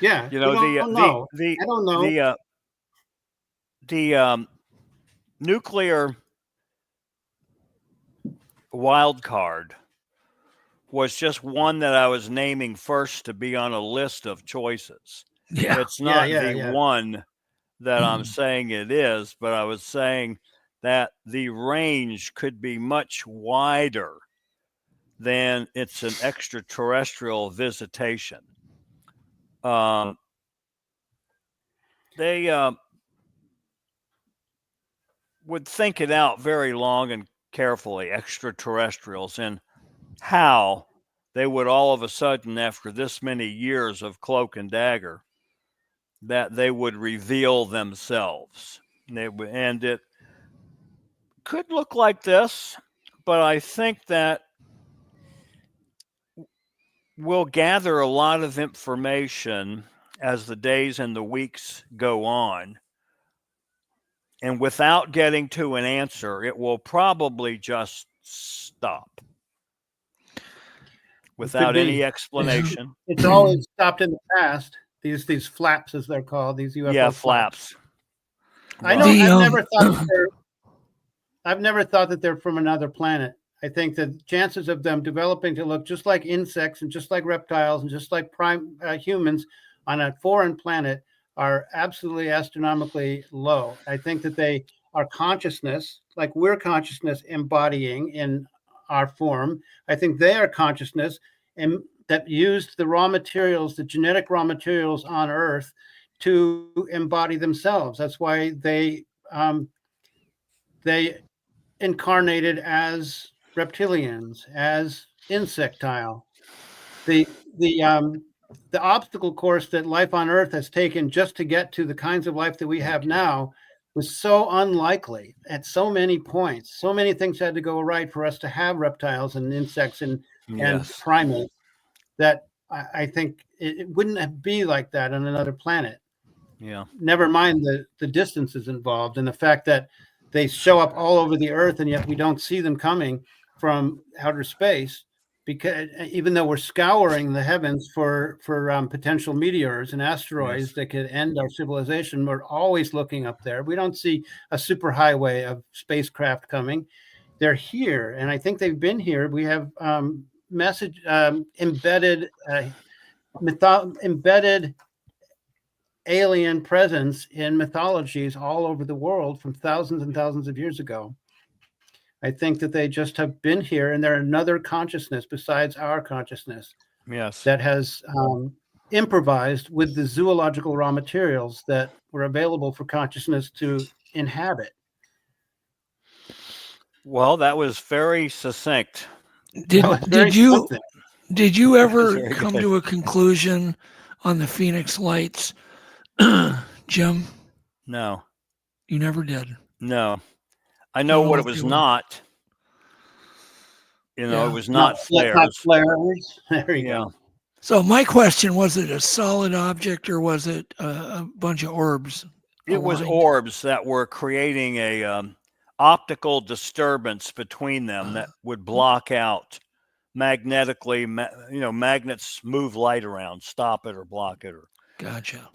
Yeah. I don't know. The nuclear wild card was just one that I was naming first to be on a list of choices. Yeah. It's not one that I'm saying it is, but I was saying that the range could be much wider than it's an extraterrestrial visitation. They would think it out very long and carefully, extraterrestrials, and how they would all of a sudden, after this many years of cloak and dagger, that they would reveal themselves. And it could look like this, but I think that we'll gather a lot of information as the days and the weeks go on. And without getting to an answer, it will probably just stop without any explanation. It's always stopped in the past. These flaps, as they're called, these UFO flaps. I know. I've never thought that they're from another planet. I think that chances of them developing to look just like insects and just like reptiles and just like humans on a foreign planet are absolutely astronomically low. I think that they are consciousness, like we're consciousness embodying in our form. I think they are consciousness and that used the raw materials, the genetic raw materials on Earth to embody themselves. That's why they incarnated as reptilians, as insectile. The obstacle course that life on Earth has taken just to get to the kinds of life that we have now was so unlikely at so many points. So many things had to go right for us to have reptiles and insects and primates that I think it wouldn't be like that on another planet. Yeah. Never mind the distances involved and the fact that they show up all over the Earth and yet we don't see them coming from outer space, because even though we're scouring the heavens for potential meteors and asteroids that could end our civilization, we're always looking up there. We don't see a superhighway of spacecraft coming. They're here, and I think they've been here. We have embedded alien presence in mythologies all over the world from thousands and thousands of years ago. I think that they just have been here, and they're another consciousness besides our consciousness. Yes. That has improvised with the zoological raw materials that were available for consciousness to inhabit. Well, that was very succinct. Did you ever come to a conclusion on the Phoenix Lights, Jim? No. You never did? No. I know what it was not. You know, it was not flares. Not flares. There you go. So my question, was it a solid object or was it a bunch of orbs? It was orbs that were creating a optical disturbance between them that would block out magnetically. Magnets move light around, stop it or block it. Gotcha.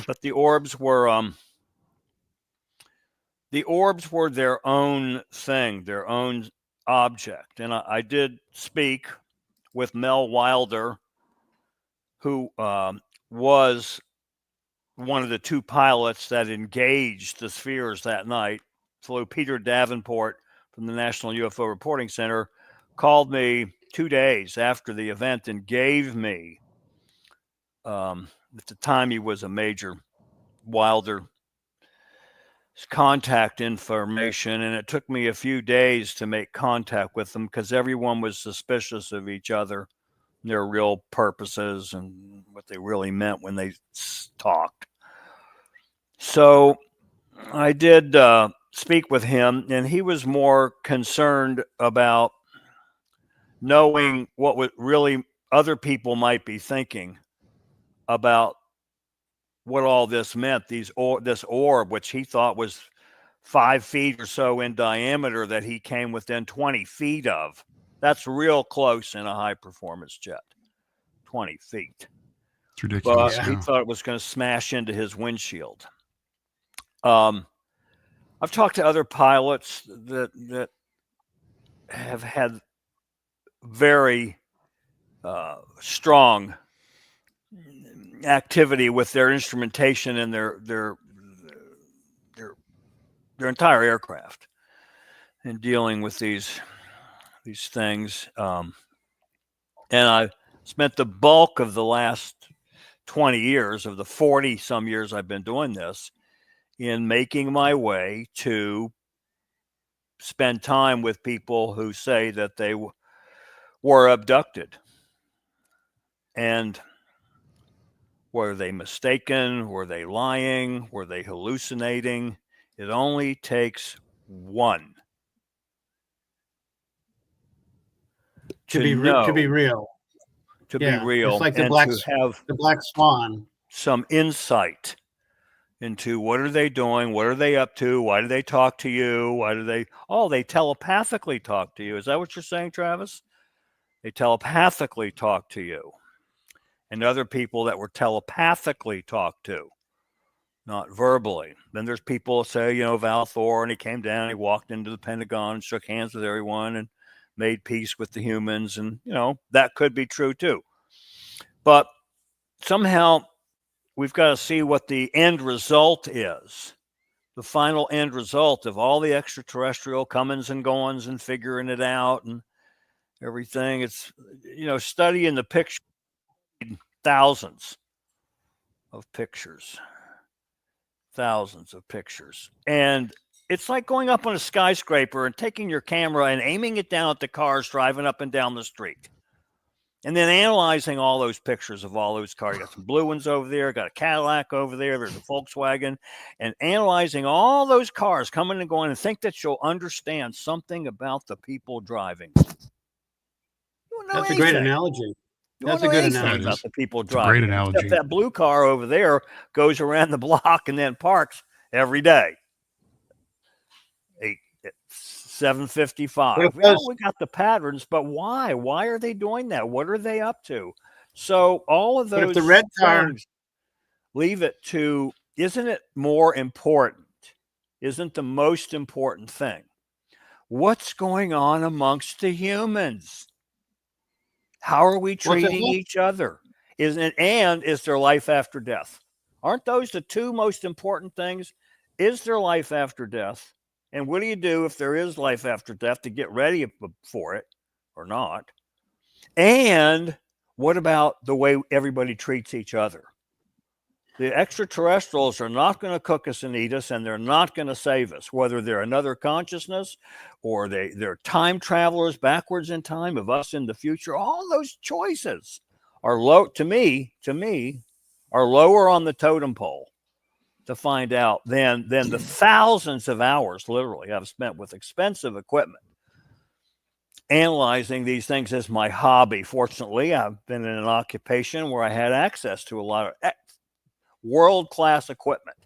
But the orbs were their own thing, their own object. And I did speak with Mel Wilder, who was one of the two pilots that engaged the spheres that night. Flew Peter Davenport from the National UFO Reporting Center, called me 2 days after the event and gave me, at the time he was a major, Wilder, contact information, and it took me a few days to make contact with them because everyone was suspicious of each other, their real purposes and what they really meant when they talked. So I did speak with him, and he was more concerned about knowing what would really other people might be thinking about what all this meant. This orb, which he thought was 5 feet or so in diameter, that he came within 20 feet of. That's real close in a high performance jet. 20 feet. It's ridiculous. But he thought it was going to smash into his windshield. I've talked to other pilots that have had very strong activity with their instrumentation and their entire aircraft in dealing with these things. And I spent the bulk of the last 20 years of the 40 some years I've been doing this in making my way to spend time with people who say that they were abducted. And were they mistaken? Were they lying? Were they hallucinating? It only takes one to be real. To be real. It's like and to have the black swan. Some insight into what are they doing? What are they up to? Why do they talk to you? Why do they? Oh, they telepathically talk to you. Is that what you're saying, Travis? They telepathically talk to you. And other people that were telepathically talked to, not verbally. Then there's people say, Val Thorne, he came down, he walked into the Pentagon and shook hands with everyone and made peace with the humans. And, that could be true too. But somehow we've got to see what the end result is. The final end result of all the extraterrestrial comings and goings and figuring it out and everything. It's, studying the picture. Thousands of pictures. And it's like going up on a skyscraper and taking your camera and aiming it down at the cars driving up and down the street. And then analyzing all those pictures of all those cars. You got some blue ones over there, got a Cadillac over there, there's a Volkswagen, and analyzing all those cars coming and going and think that you'll understand something about the people driving. That's a great analogy. That's a good analogy. About the people driving. Great analogy. Except that blue car over there goes around the block and then parks every day. 7:55. We got the patterns, but why? Why are they doing that? What are they up to? So all of those. But if the red car, leave it to. Isn't it more important? Isn't the most important thing? What's going on amongst the humans? How are we treating each other? Is there life after death? Aren't those the two most important things? Is there life after death? And what do you do if there is life after death to get ready for it or not? And what about the way everybody treats each other? The extraterrestrials are not going to cook us and eat us, and they're not going to save us, whether they're another consciousness or they're time travelers backwards in time of us in the future. All those choices are low to me, are lower on the totem pole to find out than the thousands of hours, literally, I've spent with expensive equipment analyzing these things as my hobby. Fortunately, I've been in an occupation where I had access to a lot of world-class equipment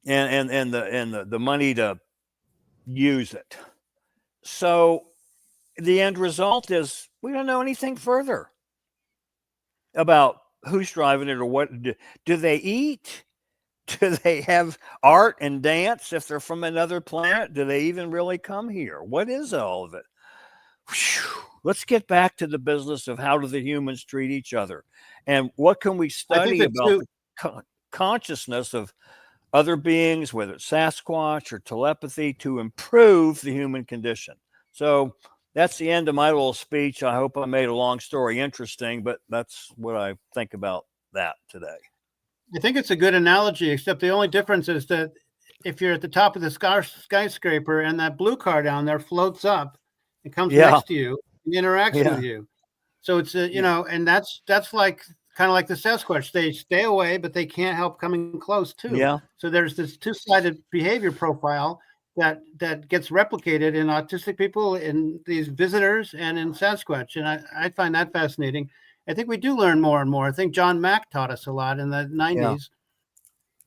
and the money to use it. So the end result is we don't know anything further about who's driving it or what. Do they eat? Do they have art and dance if they're from another planet? Do they even really come here? What is all of it? Whew. Let's get back to the business of how do the humans treat each other and what can we study about the consciousness of other beings, whether it's Sasquatch or telepathy, to improve the human condition. So that's the end of my little speech. I hope I made a long story interesting, but that's what I think about that today. I think it's a good analogy, except the only difference is that if you're at the top of the skyscraper and that blue car down there floats up and comes next to you and interacts with you. So it's, and that's like kind of like the Sasquatch. They stay away, but they can't help coming close too. Yeah. So there's this two-sided behavior profile that gets replicated in autistic people, in these visitors, and in Sasquatch. And I find that fascinating. I think we do learn more and more. I think John Mack taught us a lot in the 90s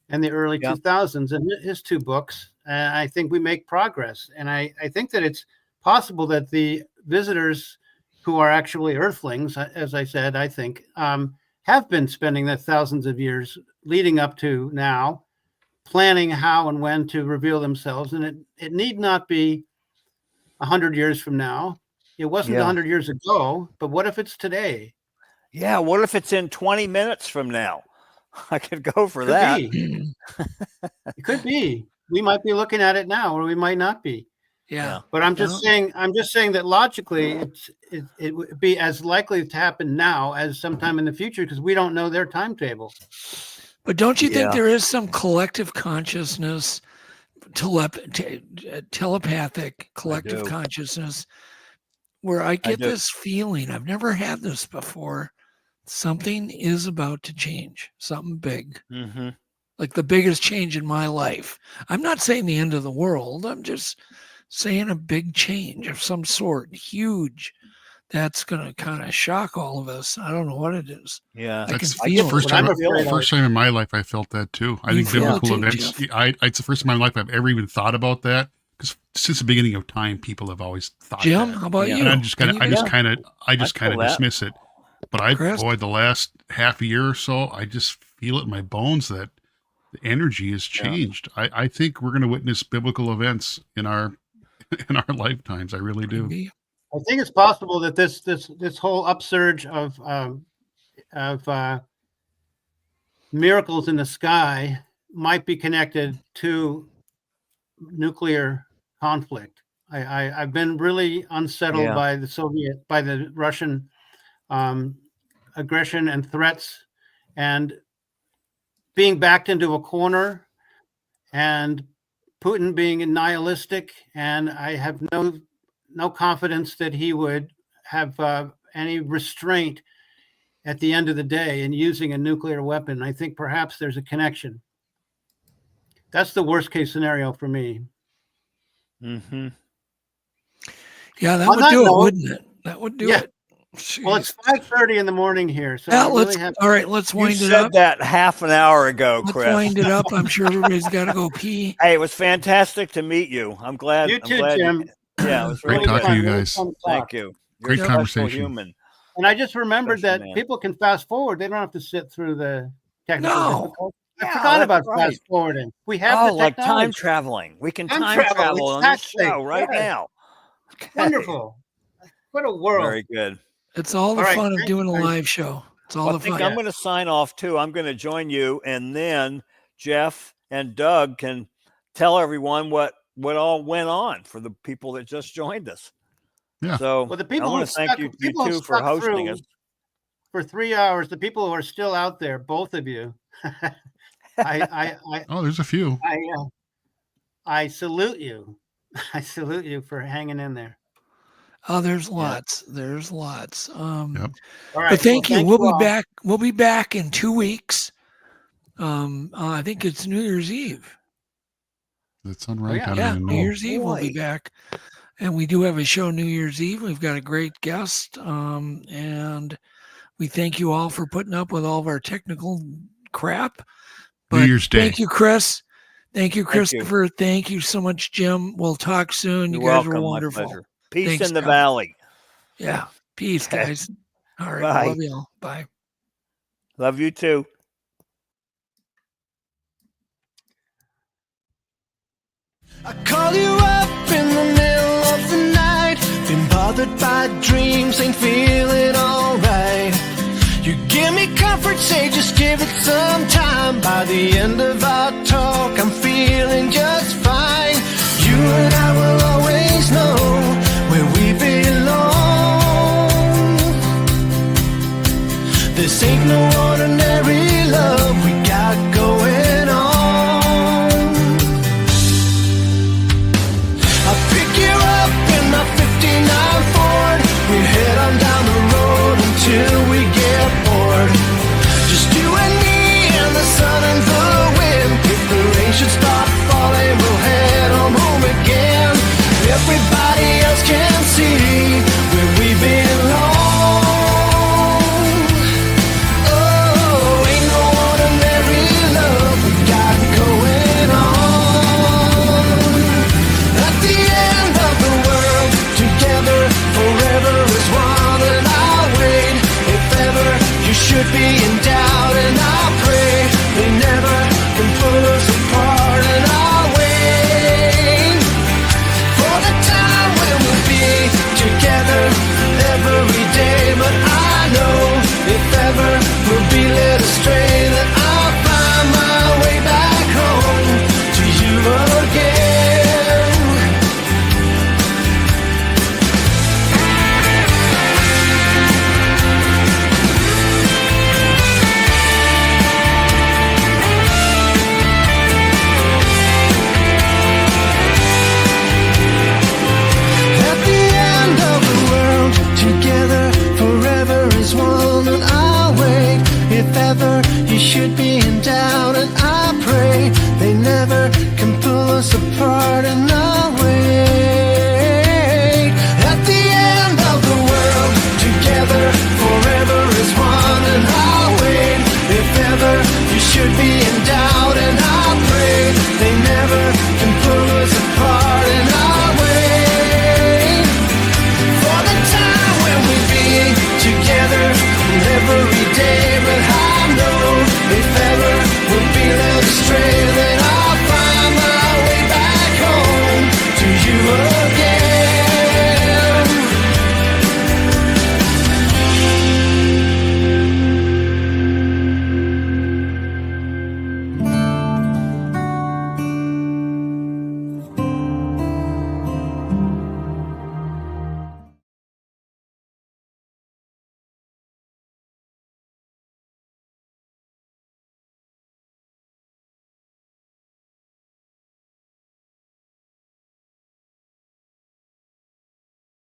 and the early 2000s in his two books. I think we make progress. And I think that it's possible that the visitors who are actually earthlings, as I said, I think, have been spending the thousands of years leading up to now, planning how and when to reveal themselves. And it need not be 100 years from now. It wasn't 100 years ago, but what if it's today? Yeah, what if it's in 20 minutes from now? I could go for that. It could be. We might be looking at it now, or we might not be. Yeah. But I'm just saying that logically it would be as likely to happen now as sometime in the future, because we don't know their timetable. But don't you think there is some collective consciousness telepathic collective consciousness, where I get this feeling. I've never had this before. Something is about to change, something big. Mm-hmm. Like the biggest change in my life. I'm not saying the end of the world. I'm just saying a big change of some sort, huge. That's going to kind of shock all of us. I don't know what it is. Yeah. I can That's feel the first it. first time in my life I felt that too. I think biblical events, it's the first time in my life I've ever even thought about that. Because since the beginning of time, people have always thought Jim, that. how about you? And I just kind of that. dismiss it. But the last half a year or so, I just feel it in my bones that the energy has changed. I think we're going to witness biblical events in our lifetimes. I really do. I think it's possible that this whole upsurge of miracles in the sky might be connected to nuclear conflict. I've been really unsettled by the Russian aggression and threats, and being backed into a corner, and Putin being nihilistic, and I have no confidence that he would have any restraint at the end of the day in using a nuclear weapon. I think perhaps there's a connection. That's the worst case scenario for me. Mm-hmm. Yeah, that would do it, wouldn't it? That would do it. Jeez. Well, it's 5:30 in the morning here, so all right, let's wind it up. You said that half an hour ago, Chris. Let's wind it up. I'm sure everybody's got to go pee. Hey, it was fantastic to meet you. I'm glad. You too, Jim. Yeah, it was Great really talking to you fun. guys. Thank you. Great You're a special conversation. Human. And I just remembered that man. people can fast forward. They don't have to sit through the technical difficulties. I Yeah, forgot that's about right. fast forwarding. We have the like technology. time traveling. We can Time time travel, travel on this exactly. show right Yes. now. Okay. Wonderful. What a world. Very good. It's all the All right, fun of thank doing a you. live show. It's all Well, I the think fun. I'm going to sign off too. I'm going to join you, and then Jeff and Doug can tell everyone what all went on for the people that just joined us. Yeah. So Well, the people I want who to thank you people who two for stuck hosting through us. for 3 hours. The people who are still out there, both of you. Oh, there's a few. I salute you. I salute you for hanging in there. Oh, there's lots. There's lots. Yep. All right. But thank you. thank We'll be all. back. We'll be back in 2 weeks. I think it's New Year's Eve. That's right. yeah. I don't Yeah, even New know. Year's Eve we'll be back. And we do have a show New Year's Eve. We've got a great guest. And we thank you all for putting up with all of our technical crap. New Year's Day. Thank you, Chris. Thank you, Thank you. Christopher. Thank you so much, Jim. We'll talk soon. You're You guys welcome. were My wonderful. pleasure. Peace Thanks, in the guys. valley. Yeah. Peace, guys. All right. Bye. Love you all. Bye. Love you too. I call you up in the middle of the night. Been bothered by dreams, ain't feeling alright. You give me comfort, say just give it some time. By the end of our talk, I'm feeling just fine. You and I will always know where we belong. This ain't no ordinary love we got going on. I'll pick you up in my 59 Ford. We head on down the road until we get bored. Just you and me and the sun and the wind. If the rain should start falling, we'll head on heart in the wait. At the end of the world, together forever is one, and I'll wait if ever you should be